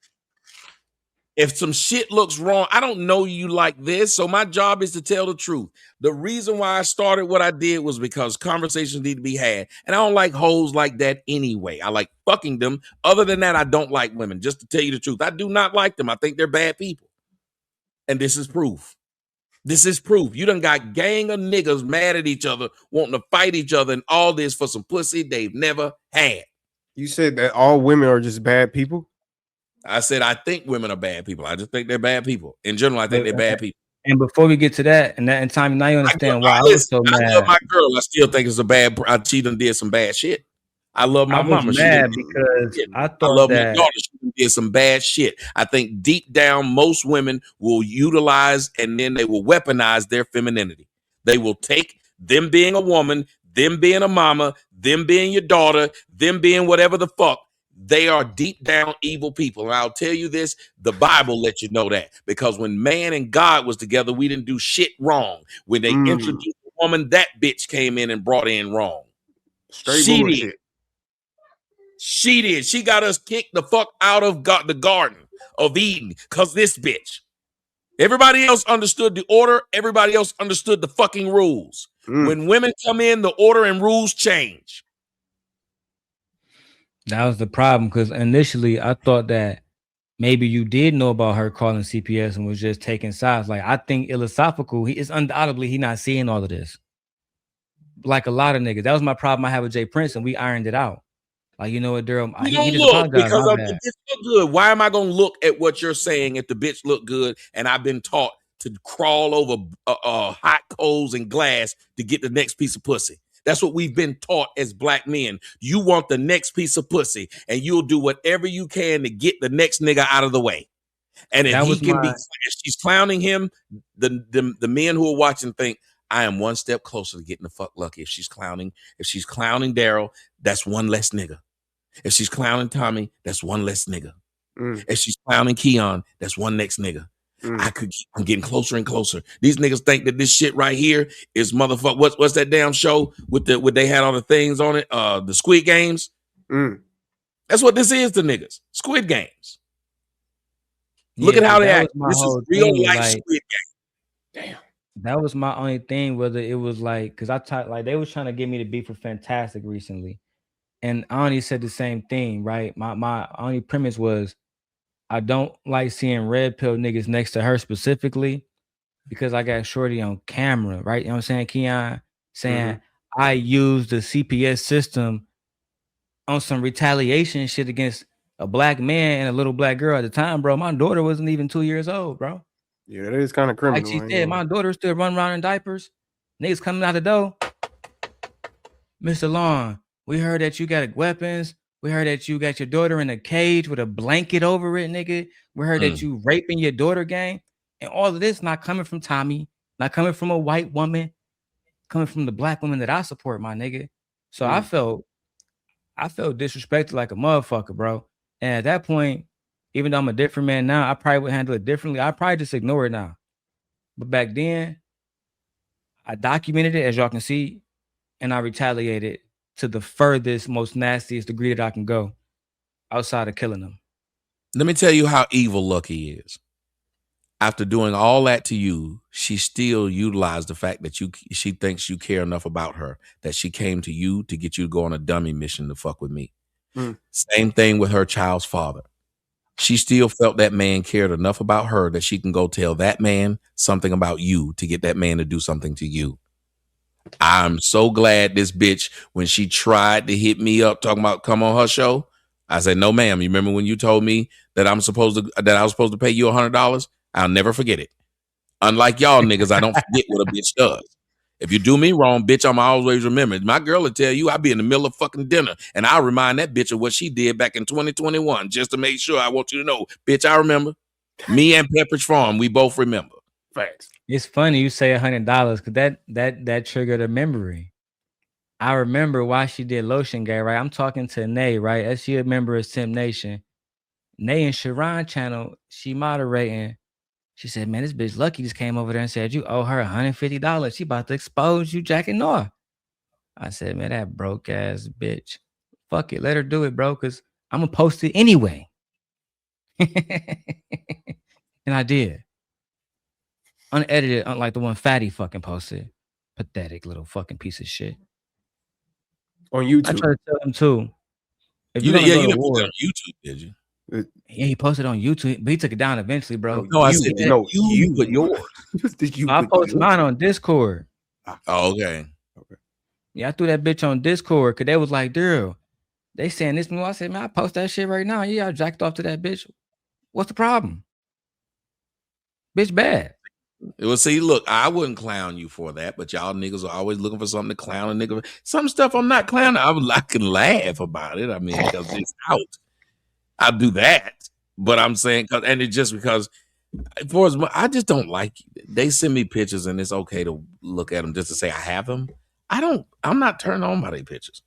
If some shit looks wrong, I don't know you like this, so my job is to tell the truth. The reason why I started what I did was because conversations need to be had, and I don't like hoes like that anyway. I like fucking them. Other than that, I don't like women, just to tell you the truth. I do not like them. I think they're bad people. And this is proof. This is proof. You done got gang of niggas mad at each other, wanting to fight each other and all this for some pussy they've never had. You said that all women are just bad people? I said, I think women are bad people. I just think they're bad people. In general, I think they're bad people. And before we get to that, and that in time, now you understand why I was so mad. I love my girl. I still think it's a bad. She done did some bad shit. I love my mama. She mad because I thought I love that my daughter. She done did some bad shit. I think deep down, most women will utilize and then they will weaponize their femininity. They will take them being a woman, them being a mama, them being your daughter, them being whatever the fuck. They are deep down evil people. And I'll tell you this, the Bible lets you know that. Because when man and God was together, we didn't do shit wrong. When they introduced a woman, that bitch came in and brought in wrong. Straight bullshit. She did. She got us kicked the fuck out of the Garden of Eden because this bitch. Everybody else understood the order. Everybody else understood the fucking rules. When women come in, the order and rules change. That was the problem, because initially I thought that maybe you did know about her calling CPS and was just taking sides. Like, I think philosophical, he is undoubtedly not seeing all of this. Like a lot of niggas. That was my problem I had with Jay Prince, and we ironed it out. Like, you know what, Darrell? You He don't just look apologized. because My the bad. bitch look good. Why am I gonna look at what you're saying if the bitch look good and I've been taught to crawl over hot coals and glass to get the next piece of pussy? That's what we've been taught as black men. You want the next piece of pussy, and you'll do whatever you can to get the next nigga out of the way. And if he can be, if she's clowning him, the men who are watching think, I am one step closer to getting the fuck lucky. If she's clowning Darrell, that's one less nigga. If she's clowning Tommy, that's one less nigga. If she's clowning Keon, that's one next nigga. I'm getting closer and closer. These niggas think that this shit right here is motherfucker. What's that damn show with they had all the things on it? The Squid Games. That's what this is to niggas. Squid Games. Look at how they act. This is real life Squid Game. Damn. That was my only thing. Whether it was like, because like they was trying to get me to be for Fantastic recently, and I only said the same thing. Right. My only premise was, I don't like seeing red pill niggas next to her specifically because I got Shorty on camera, right? You know what I'm saying, Keon? Saying I used the CPS system on some retaliation shit against a black man and a little black girl at the time, bro. My daughter wasn't even 2 years old, bro. Yeah, that is kind of criminal. Like she said, my daughter still running around in diapers. Niggas coming out the door. Mr. Long, we heard that you got weapons. We heard that you got your daughter in a cage with a blanket over it, nigga. We heard that you raping your daughter, gang. And all of this not coming from Tommy, not coming from a white woman, coming from the black woman that I support, my nigga. So I felt disrespected like a motherfucker, bro. And at that point, even though I'm a different man now, I probably would handle it differently. I probably just ignore it now. But back then, I documented it, as y'all can see, and I retaliated to the furthest, most nastiest degree that I can go outside of killing them. Let me tell you how evil Lucki is. After doing all that to you, she still utilized the fact that she thinks you care enough about her that she came to you to get you to go on a dummy mission to fuck with me. Same thing with her child's father. She still felt that man cared enough about her that she can go tell that man something about you to get that man to do something to you. I'm so glad this bitch, when she tried to hit me up talking about come on her show, I said, no, ma'am. You remember when you told me that I was supposed to pay you $100? I'll never forget it. Unlike y'all niggas, I don't forget what a bitch does. If you do me wrong, bitch, I'm always remembered. My girl will tell you I'll be in the middle of fucking dinner and I'll remind that bitch of what she did back in 2021 just to make sure. I want you to know, bitch, I remember. Me and Pepperidge Farm, we both remember. Facts. It's funny you say $100 because that triggered a memory. I remember why she did Lotion Gay, right? I'm talking to Nay, right? As she a member of Sim Nation. Nay and Sharon channel, she moderating. She said, man, this bitch Lucki just came over there and said, you owe her $150. She about to expose you, Jack and Noah. I said, man, that broke ass bitch. Fuck it. Let her do it, bro, because I'm going to post it anyway. And I did. Unedited, unlike the one Fatty fucking posted. Pathetic little fucking piece of shit. On YouTube. I tried to tell him too. If You you're didn't gonna put war, it on YouTube, did you? Yeah, he posted on YouTube, but he took it down eventually, bro. No, I said, you put yours. I posted mine on Discord. Oh, okay. Yeah, I threw that bitch on Discord because they was like, Darrell, they saying this. I said, man, I post that shit right now. Yeah, I jacked off to that bitch. What's the problem? Bitch bad. Well, see, look, I wouldn't clown you for that, but y'all niggas are always looking for something to clown a nigga. Some stuff I'm not clowning. I can laugh about it. I mean, because it's out. I'll do that. But I'm saying, and it's just because, I just don't like, they send me pictures and it's okay to look at them just to say I have them. I'm not turned on by their pictures.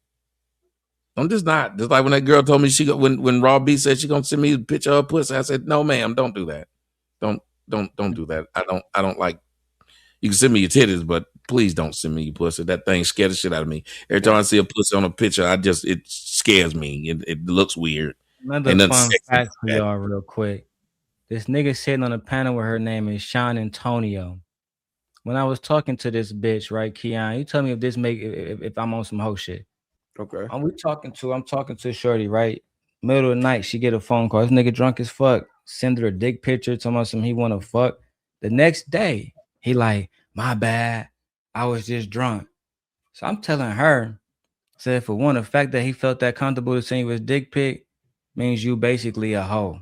I'm just not. Just like when that girl told me when Raw B said she gonna send me a picture of her pussy, I said, no, ma'am, don't do that. Don't do that. I don't like. You can send me your titties, but please don't send me your pussy. That thing scared the shit out of me. Every time I see a pussy on a picture, it scares me. It looks weird. Another fun fact for y'all, real quick. This nigga sitting on a panel with her name is Sean Antonio. When I was talking to this bitch, right, Keon, you tell me if I'm on some hoe shit. Okay. I'm talking to Shorty, right? Middle of the night, she get a phone call. This nigga drunk as fuck. Send her a dick picture, telling her something he want to fuck. The next day, he like, my bad. I was just drunk. So I'm telling her, Said for one, the fact that he felt that comfortable to send you his dick pic means you basically a hoe.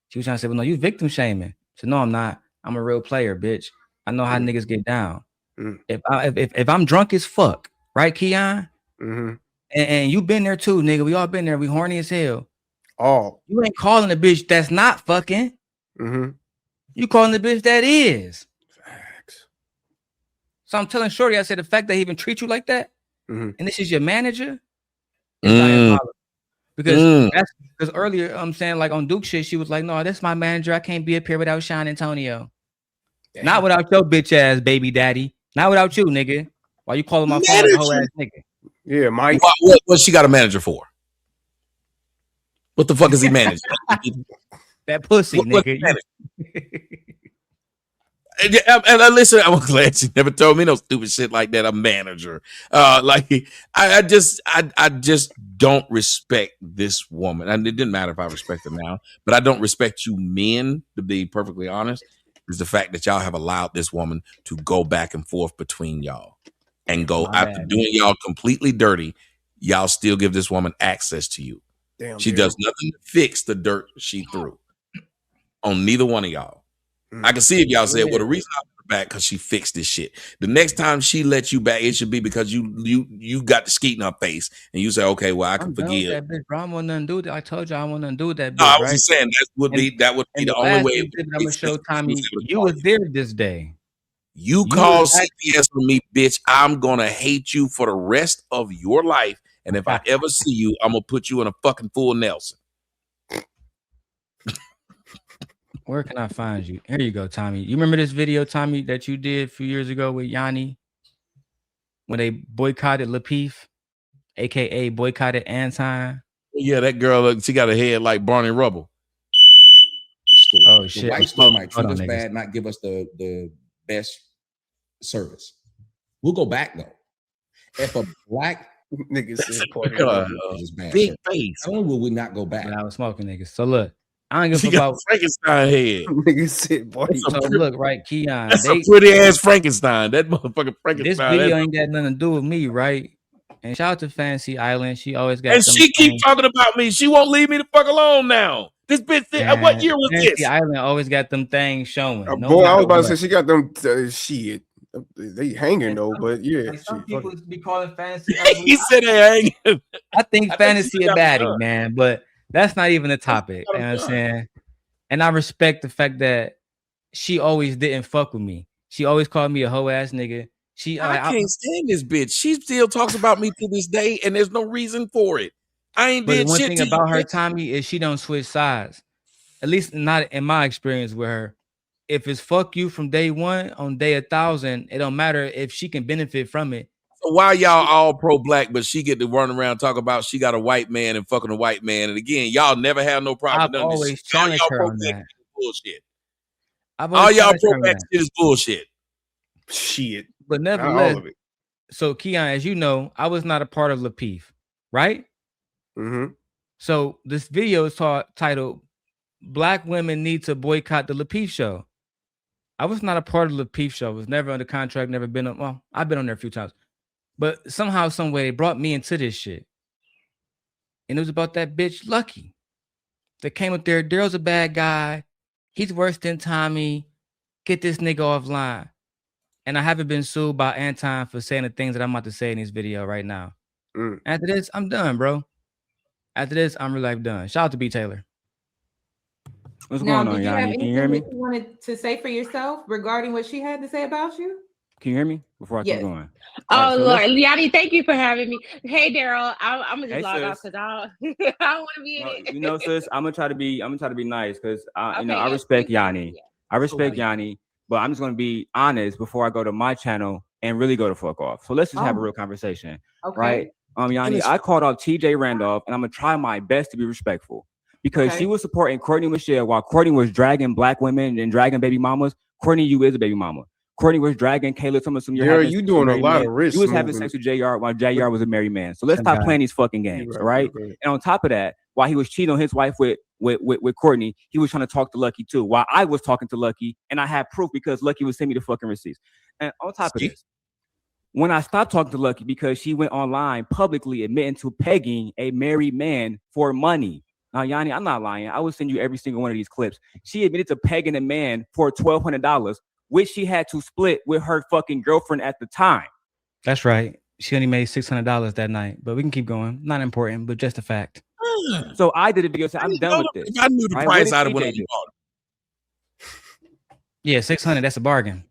She was trying to say, well, no, you victim shaming. I said, no, I'm not. I'm a real player, bitch. I know how niggas get down. If I'm drunk as fuck, right, Keon? And you been there too, nigga. We all been there. We horny as hell. You ain't calling a bitch that's not fucking. You calling the bitch that is. Facts. So I'm telling Shorty, I said the fact that he even treat you like that, and this is your manager, it's diabolical. Because that's because earlier I'm saying like on Duke shit, she was like, no, that's my manager. I can't be up here without Sean Antonio. Damn. Not without your bitch ass baby daddy. Not without you, nigga. Why you calling my phone like a whole ass nigga? Yeah, Mike. What she got a manager for? What the fuck is he managing? That pussy, nigga. And listen, I'm glad she never told me no stupid shit like that. A manager, I just don't respect this woman, and it didn't matter if I respect her now, but I don't respect you men. To be perfectly honest, is the fact that y'all have allowed this woman to go back and forth between y'all, and go after doing y'all completely dirty. Y'all still give this woman access to you. Damn, she does nothing to fix the dirt she threw on neither one of y'all. I can see if y'all said, well, the reason I put her back because she fixed this shit. The next time she lets you back, it should be because you got the skeet in her face and you say, okay, well, I can forgive. That bitch, bro. I want nothing to do with that. I told you I want nothing to do with that bitch. No, I was just saying that would be the only way. I'm gonna show Tommy you was there this day. You call CPS for me, bitch. I'm gonna hate you for the rest of your life. And if I ever see you, I'm gonna put you in a fucking full Nelson. Where can I find you? Here you go, Tommy. You remember this video, Tommy, that you did a few years ago with Yanni when they boycotted Lapeef, aka boycotted Anton? Yeah, that girl, she got a head like Barney Rubble. Oh shit! The white store might treat us bad, not give us the best service. We'll go back though. If a black nigga said big face, only will we not go back. I was smoking niggas. So look. I don't give a fuck about Frankenstein head. Nigga said, boy. So look, right, Keon. That's a pretty ass Frankenstein. That motherfucking Frankenstein. This video ain't got nothing to do with me, right? And shout out to Fantasy Island. She always got. And she keep talking about me. She won't leave me the fuck alone now. This bitch. What year was Fantasy this? Island always got them things showing. No boy, I was about to say she got them shit. They hanging though, but yeah. Some people be calling Fantasy. He said they hanging. I think Fantasy a baddie, man, but that's not even the topic. You know what I'm saying? And I respect the fact that she always didn't fuck with me. She always called me a hoe ass nigga. I can't stand this bitch. She still talks about me to this day, and there's no reason for it. I ain't did one shit thing to about you, her, bitch. Tommy, is she don't switch sides. At least not in my experience with her. If it's fuck you from day one, on day 1,000, it don't matter if she can benefit from it. So why y'all all pro-black, but she get to run around talk about she got a white man and fucking a white man, and again, y'all never have no problem. I've always challenged her on that. Bullshit. All y'all pro-black shit is bullshit. Shit. But nevertheless, so Keon, as you know, I was not a part of Lapeef, right? So this video is titled "Black Women Need to Boycott the Lapeef Show." I was not a part of the Lapeef Show. I was never under contract, never been on. Well, I've been on there a few times. But somehow, some way, they brought me into this shit. And it was about that bitch Lucki. They came up there. Darrel's a bad guy. He's worse than Tommy. Get this nigga offline. And I haven't been sued by Anton for saying the things that I'm about to say in this video right now. After this, I'm done, bro. After this, I'm really done. Shout out to B. Taylor. What's going on, Yanni? Can you hear me? You wanted to say for yourself regarding what she had to say about you? Can you hear me before I keep going? Oh, Lord. Yanni, thank you for having me. Hey, Darrel, I'm gonna just log off because I don't want to be in it. You know, sis, I'm gonna try to be nice because you know, I respect Yanni. I respect Yanni, but I'm just gonna be honest before I go to my channel and really go to fuck off. So let's just have a real conversation. Right? Yanni, I called out TJ Randolph, and I'm gonna try my best to be respectful. Because she was supporting Courtney Michelle while Courtney was dragging black women and dragging baby mamas. Courtney, you is a baby mama. Courtney was dragging Kayla. Some you doing a lot of risk. You was having sex with JR while JR was a married man. So let's stop playing these fucking games, right? And on top of that, while he was cheating on his wife with Courtney, he was trying to talk to Lucki too. While I was talking to Lucki, and I had proof because Lucki was sending me the fucking receipts. And on top of this, when I stopped talking to Lucki because she went online publicly admitting to pegging a married man for money. Now, Yanni, I'm not lying. I will send you every single one of these clips. She admitted to pegging a man for $1,200, which she had to split with her fucking girlfriend at the time. That's right. She only made $600 that night, but we can keep going. Not important, but just a fact. So I did a video saying I'm done with this. If I knew the right? price, I'd have went and bought it. Yeah, $600. That's a bargain.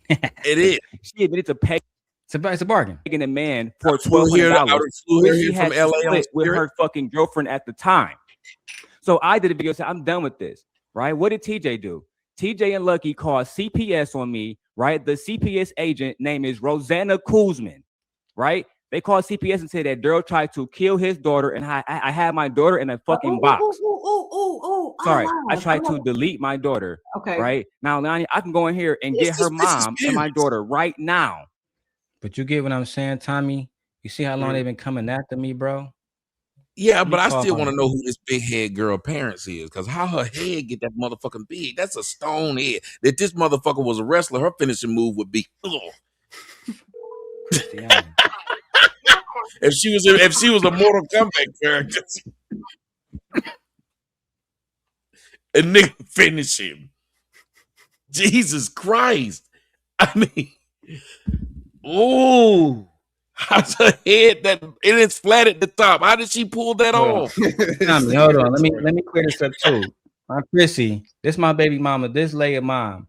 It is. She admitted to peg. It's a bargain. Pegging a man for $1,200, which she had to split with her fucking girlfriend at the time. So I did a video saying I'm done with this. Right? What did TJ do? TJ and Lucki called CPS on me. Right? The CPS agent name is Rosanna Kuzman. Right? They called CPS and said that Darrel tried to kill his daughter, and I had my daughter in a fucking box. Sorry, I tried to delete my daughter. Okay. Right? Now, I can go in here and get her mom and my daughter right now. But you get what I'm saying, Tommy? You see how long they've been coming after me, bro? Yeah, but I still want to know who this big head girl parents is, because how her head get that motherfucking big? That's a stone head. If this motherfucker was a wrestler, her finishing move would be if she was a Mortal Kombat character, a nigga finish him. Jesus Christ! I mean, oh. How's her head that it is flat at the top? How did she pull that off? Tommy, hold on. Let me clear this up too. My Chrissy, this my baby mama, this Leia mom.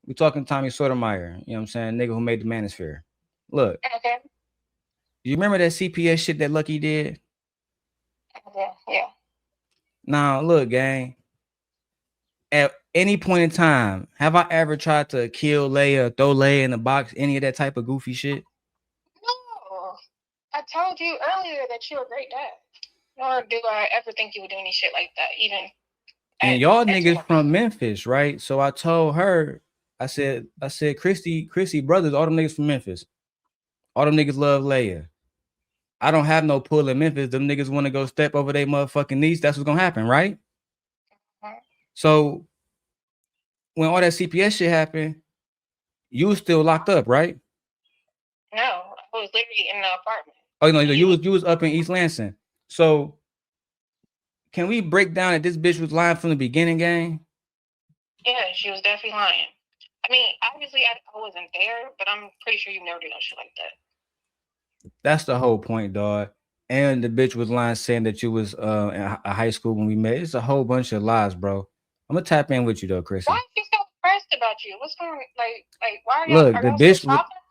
We talking Tommy Sotomayor, you know what I'm saying? Nigga who made the manosphere. Look. Okay. You remember that CPS shit that Lucki did? Yeah. Now look, gang. At any point in time, have I ever tried to kill Leia, throw Leia in the box, any of that type of goofy shit? No. I told you earlier that you're a great dad. Nor do I ever think you would do any shit like that, even. And y'all niggas from Memphis, right? So I told her, I said, Chrissy brothers, all them niggas from Memphis. All them niggas love Leia. I don't have no pull in Memphis. Them niggas want to go step over their motherfucking knees. That's what's gonna happen, right? So when all that CPS shit happened, you was still locked up, right? No, I was literally in the apartment. Oh no, you was up in East Lansing. So can we break down that this bitch was lying from the beginning, gang? Yeah, she was definitely lying. I mean, obviously I wasn't there, but I'm pretty sure you never did no shit like that. That's the whole point, dog. And the bitch was lying saying that you was in a high school when we met. It's a whole bunch of lies, bro. I'm gonna tap in with you though, Chrissy. Why are you so pressed about you? What's going like why are Look, y'all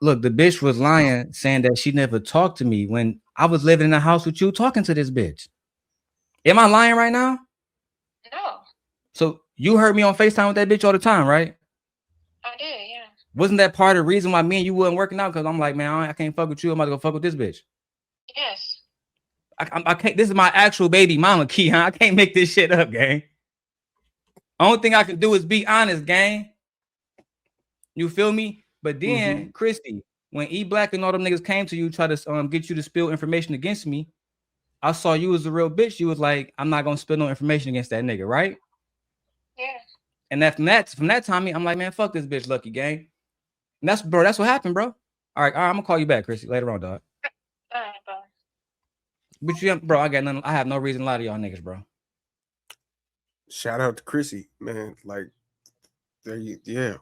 the bitch was lying, saying that she never talked to me when I was living in the house with you talking to this bitch. Am I lying right now? No. So you heard me on FaceTime with that bitch all the time, right? I did, yeah. Wasn't that part of the reason why me and you wasn't working out? Because I'm like, man, I can't fuck with you. I'm about to go fuck with this bitch. Yes. I can't. This is my actual baby mama, Keon. I can't make this shit up, gang. Only thing I can do is be honest, gang. You feel me? But then, Christy, when E Black and all them niggas came to you, try to get you to spill information against me, I saw you as a real bitch. You was like, I'm not gonna spill no information against that nigga, right? Yeah. And from that time, I'm like, man, fuck this bitch, Lucki gang. And that's what happened, bro. All right, I'm gonna call you back, Chrissy, later on, dog. All right, bye. But you, bro, I have no reason to lie to y'all niggas, bro. Shout out to Chrissy, man. Like, there you, yeah.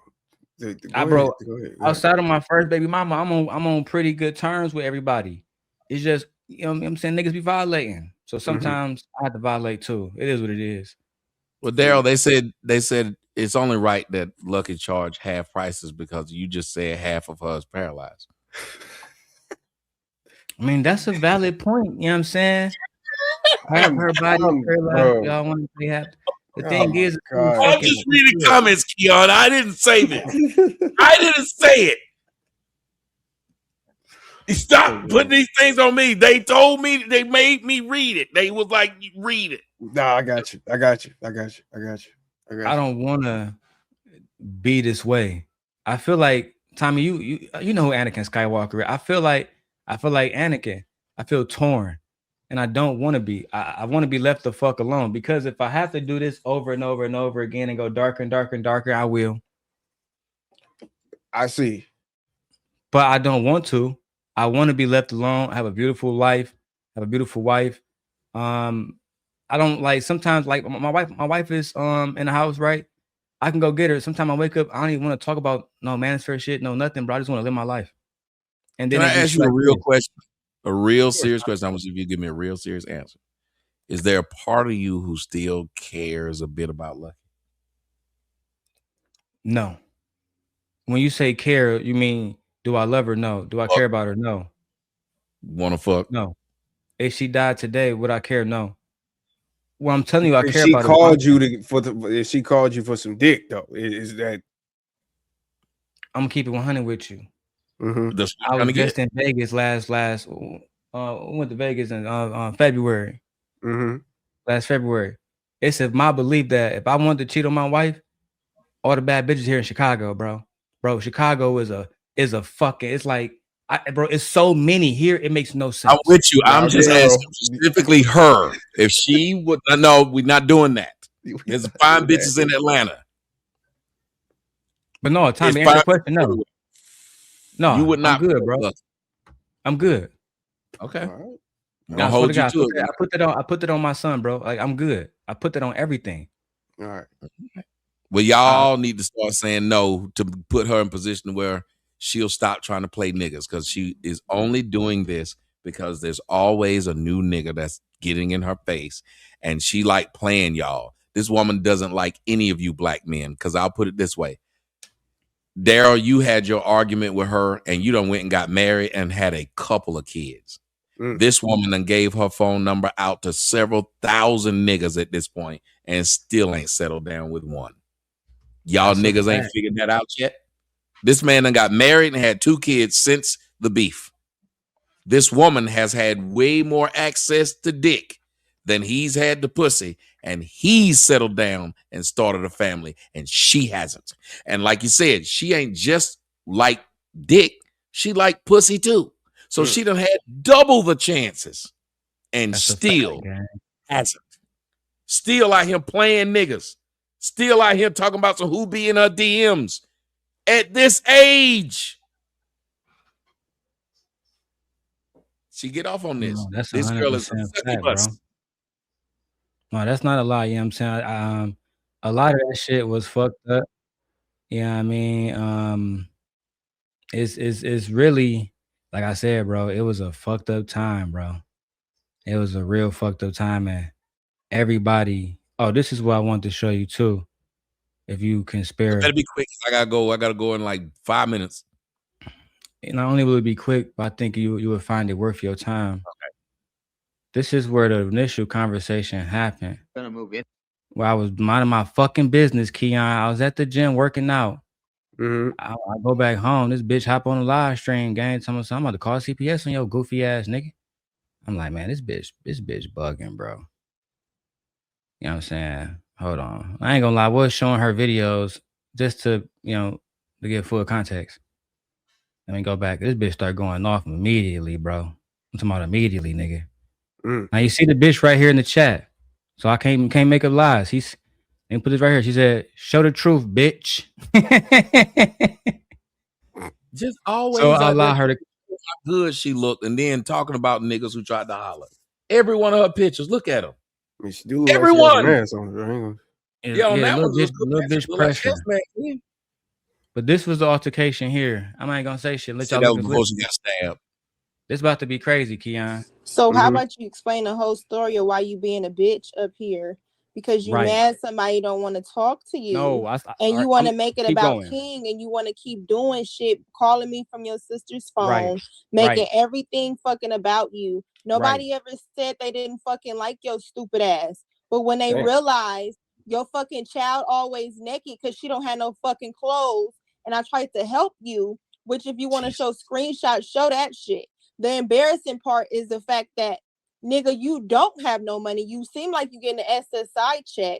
Go ahead. Outside of my first baby mama, I'm on pretty good terms with everybody. It's just, you know what I'm saying, niggas be violating. So sometimes I have to violate too. It is what it is. Well, Darrel, they said it's only right that Lucki charge half prices because you just said half of her is paralyzed. I mean, that's a valid point. You know what I'm saying? Half her body paralyzed. Y'all want to say half. The thing is, I'm just reading comments, Keon. I didn't say this. I didn't say it. Stop putting these things on me. They told me, they made me read it. They was like, read it. Nah, I got you. I don't want to be this way. I feel like, Tommy, you know who Anakin Skywalker is. I feel like Anakin. I feel torn. And I don't want to be. I want to be left the fuck alone, because if I have to do this over and over and over again and go darker and darker and darker, I will. I see. but I don't want to. I want to be left alone. I have a beautiful life. Have a beautiful wife. I don't like sometimes like my wife is in the house, right? I can go get her. Sometimes I wake up, I don't even want to talk about no manosphere shit, no nothing, bro. I just want to live my life. And then Can I ask you a real question? A real serious course. question. I want you to give me a real serious answer. Is there a part of you who still cares a bit about Lucki? No. When you say care, you mean do I love her? No. Do I care about her? No. Wanna fuck? No. If she died today, would I care? No. Well, I'm telling you, I If care she about called her. you if she called you for some dick, though, is that? I'm gonna keep it 100 with you. That's what I I'm was trying to get. just in Vegas last went to Vegas in February. Last February. It's my belief that if I wanted to cheat on my wife, all the bad bitches here in Chicago, bro. Bro, Chicago is a fucking, it's like, bro, it's so many here, it makes no sense. I'm with you. I'm Now, just Darrel, asking specifically her. If she would no, we're not doing that. There's fine bitches in Atlanta. But no, Tommy, It's answer the fine question. No. No, you would not. I'm good, bro. I'm good. Okay. I'm gonna hold you to it. I put that on my son, bro. Like, I'm good. I put that on everything. All right. Well, y'all need to start saying no to put her in position where she'll stop trying to play niggas, because she is only doing this because there's always a new nigga that's getting in her face, and she like playing y'all. This woman doesn't like any of you black men, because I'll put it this way. Darrel, you had your argument with her and you done went and got married and had a couple of kids. This woman done gave her phone number out to several thousand niggas at this point and still ain't settled down with one. Y'all niggas ain't figured that out yet. This man done got married and had 2 kids since the beef. This woman has had way more access to dick than he's had to pussy, and he's settled down and started a family, and she hasn't. And like you said, she ain't just like dick, she like pussy too. So she done had double the chances, and still hasn't. Still out here playing niggas. Still out here talking about some who be in her DMs at this age. She get off on this. No, that's this girl is a 100% sucky fact, bro. bus. No, that's not a lie. You know what I'm saying? A lot of that shit was fucked up. You know what I mean? It's really, like I said, bro, it was a fucked up time, bro. It was a real fucked up time, and everybody. Oh, this is what I want to show you too. If you can spare. Better be quick. I gotta go in like 5 minutes. Not only will it be quick, but I think you would find it worth your time. Okay. This is where the initial conversation happened. Gonna move in. Where I was minding my fucking business, Keon. I was at the gym working out. I go back home. This bitch hop on the live stream, gang. Tell me something. I'm about to call CPS on your goofy ass nigga. I'm like, man, this bitch bugging, bro. You know what I'm saying? Hold on. I ain't gonna lie. I was showing her videos just to, to get full context. Let me go back. This bitch start going off immediately, bro. I'm talking about immediately, nigga. Now you see the bitch right here in the chat. So I can't make up lies. And put this right here. She said, "Show the truth, bitch." Just always So I allow her to how good she looked, and then talking about niggas who tried to holler. Every one of her pictures, look at them. Everyone. Yeah, little bitch pressure. But this was the altercation here. I ain't gonna say shit. Let y'all that was before she got stabbed. This about to be crazy, Keon. So how about you explain the whole story of why you being a bitch up here? Because you mad somebody don't want to talk to you. No, and you want to make it about King, and you want to keep doing shit, calling me from your sister's phone, making everything fucking about you. Nobody ever said they didn't fucking like your stupid ass. But when they realized your fucking child always naked because she don't have no fucking clothes, and I tried to help you, which if you want to show screenshots, show that shit. The embarrassing part is the fact that, nigga, you don't have no money. You seem like you're getting an SSI check,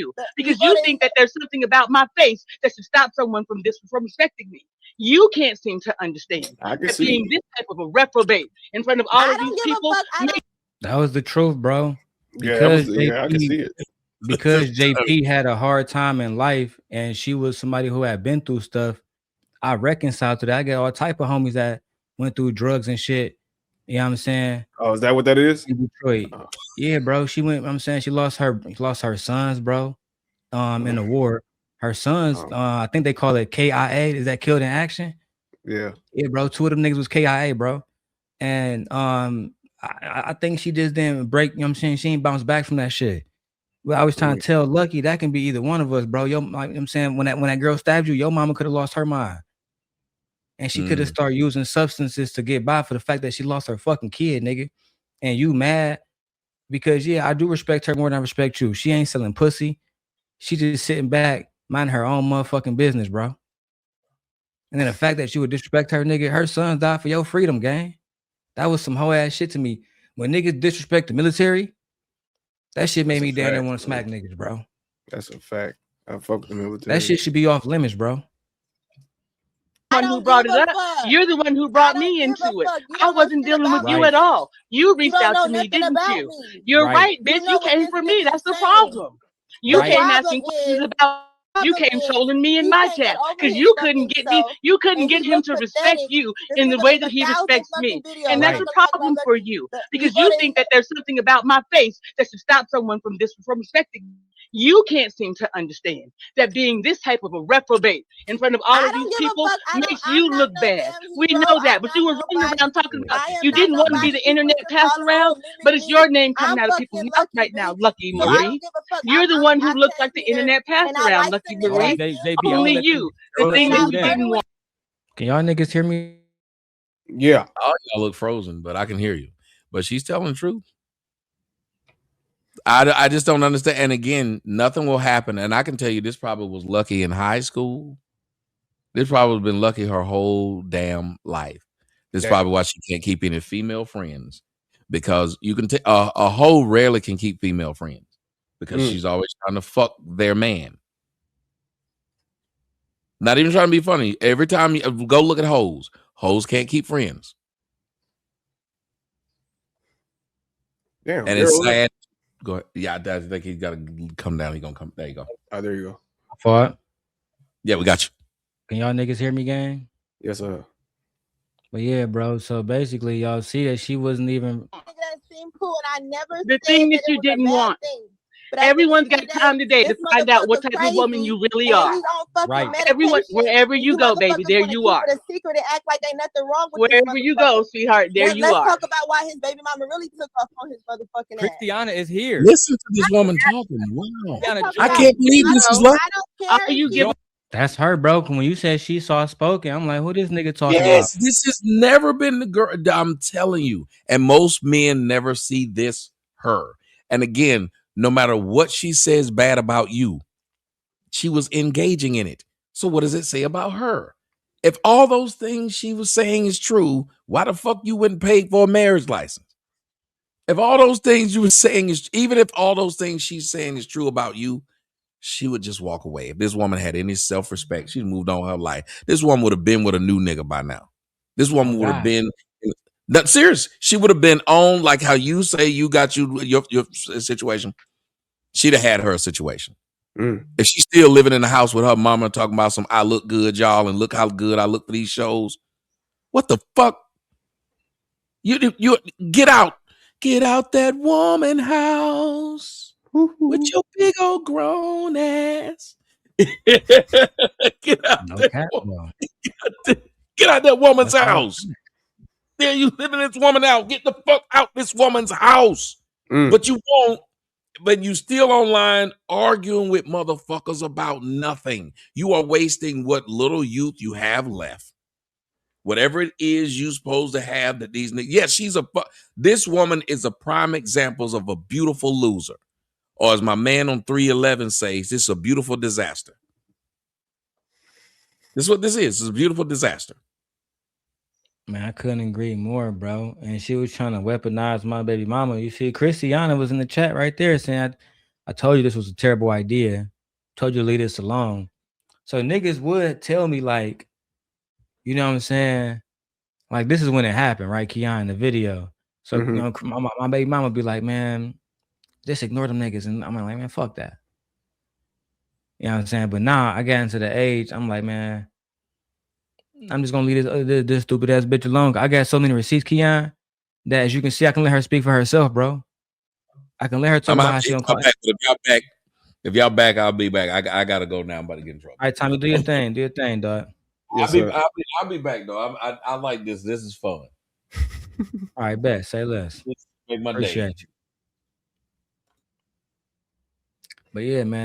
you because you think that there's something about my face that should stop someone from respecting me. You can't seem to understand I can that see being it. this type of a reprobate in front of all of these people. That was the truth, bro. Yeah, that was, Because I can see it. because JP had a hard time in life and she was somebody who had been through stuff, I reconciled to that. I got all type of homies that went through drugs and shit. You know what I'm saying? Oh, is that what that is? In Detroit. Yeah, bro. She went, I'm saying she lost her sons, bro. In the war. Her sons, I think they call it KIA. Is that killed in action? Yeah. Yeah, bro. 2 of them niggas was KIA, bro. And I think she just didn't break, you know what I'm saying? She ain't bounced back from that shit. Well, I was trying to tell Lucki that can be either one of us, bro. Like, you know what I'm saying, when that girl stabbed you, your mama could have lost her mind. And she could have started using substances to get by for the fact that she lost her fucking kid, nigga. And you mad because, yeah, I do respect her more than I respect you. She ain't selling pussy. She just sitting back, minding her own motherfucking business, bro. And then the fact that you would disrespect her, nigga, her sons died for your freedom, gang. That was some whole ass shit to me. When niggas disrespect the military, That shit made me damn near want to smack niggas, bro. That's a fact. I fuck with the military. That shit should be off limits, bro. One who brought it up. You're the one who brought me into it. I wasn't dealing with you at all. You reached out to me, didn't you? You're right, bitch. You came for me. That's the problem. You came asking questions about. You came trolling me in my chat because you couldn't get me. You couldn't get him to respect you in the way that he respects me, and that's a problem for you because you think that there's something about my face that should stop someone from respecting me. You can't seem to understand that being this type of a reprobate in front of all of these people makes you look bad. We know that, but you were running around talking about you didn't want to be the internet passed around, but it's your name coming out of people's mouths right now, Lucky Maree. You're the one who looks like the internet passed around, Lucky Maree. Only you. The thing that you didn't want. Can y'all niggas hear me? Yeah. Oh, y'all look frozen, but I can hear you. But she's telling the truth. I just don't understand. And again, nothing will happen. And I can tell you this probably was Lucky in high school. This probably been Lucky her whole damn life. This is probably why she can't keep any female friends. Because you can a hoe rarely can keep female friends. Because she's always trying to fuck their man. Not even trying to be funny. Every time you go look at hoes, hoes can't keep friends. Damn, and it's sad. Go ahead. Yeah, I think he's got to come down. He's gonna come. There you go. Oh, there you go. What? Yeah, we got you. Can y'all niggas hear me, gang? Yes, sir. But yeah, bro. So basically, y'all see that she wasn't even. The thing that you didn't want. Everyone's got time today to find out what type of woman you really are. Right. Everyone, wherever you go, baby, there you are. Wherever you go, sweetheart, there you are. Let's talk about why his baby mama really took off on his motherfucking ass. Christiana is here. Listen to this woman talking. Wow. I can't believe this is Lucky. That's her, bro. When you said she saw spoken, I'm like, who this nigga talking about? Yes, this has never been the girl. I'm telling you. And most men never see this her. And again, no matter what she says bad about you, she was engaging in it. So what does it say about her? If all those things she was saying is true, why the fuck you wouldn't pay for a marriage license? If all those things you were saying is, even if all those things she's saying is true about you, she would just walk away. If this woman had any self-respect, she'd moved on her life. This woman would have been with a new nigga by now. This woman would have been, not serious. She would have been on like how you say you got your situation. She'd have had her situation. If she's still living in the house with her mama talking about some I look good, y'all, and look how good I look for these shows. What the fuck? You get out that woman house with your big old grown ass. Get out that woman's house. There you living this woman out. Get the fuck out this woman's house. But you won't. But you still online arguing with motherfuckers about nothing. You are wasting what little youth you have left. Whatever it is you're supposed to have that these niggas. Yes, this woman is a prime example of a beautiful loser. Or as my man on 311 says, this is a beautiful disaster. This is what this is. It's a beautiful disaster. Man, I couldn't agree more, bro. And she was trying to weaponize my baby mama. You see, Christiana was in the chat right there saying, I told you this was a terrible idea. Told you to leave this alone. So niggas would tell me like, you know what I'm saying? Like this is when it happened, right, Kiana, in the video. So you know, my baby mama would be like, man, just ignore them niggas. And I'm like, man, fuck that. You know what I'm saying? But now I got into the age, I'm like, man, I'm just gonna leave this stupid ass bitch alone. I got so many receipts, Keon, that as you can see, I can let her speak for herself, bro. I can let her talk about how she don't call. If y'all back, I'll be back. I gotta go now. I'm about to get in trouble. All right, Tommy, do your thing. Do your thing, dog. I'll be back though. I like this. This is fun. All right, bet. Say less. Make my Appreciate day. you. But yeah, man.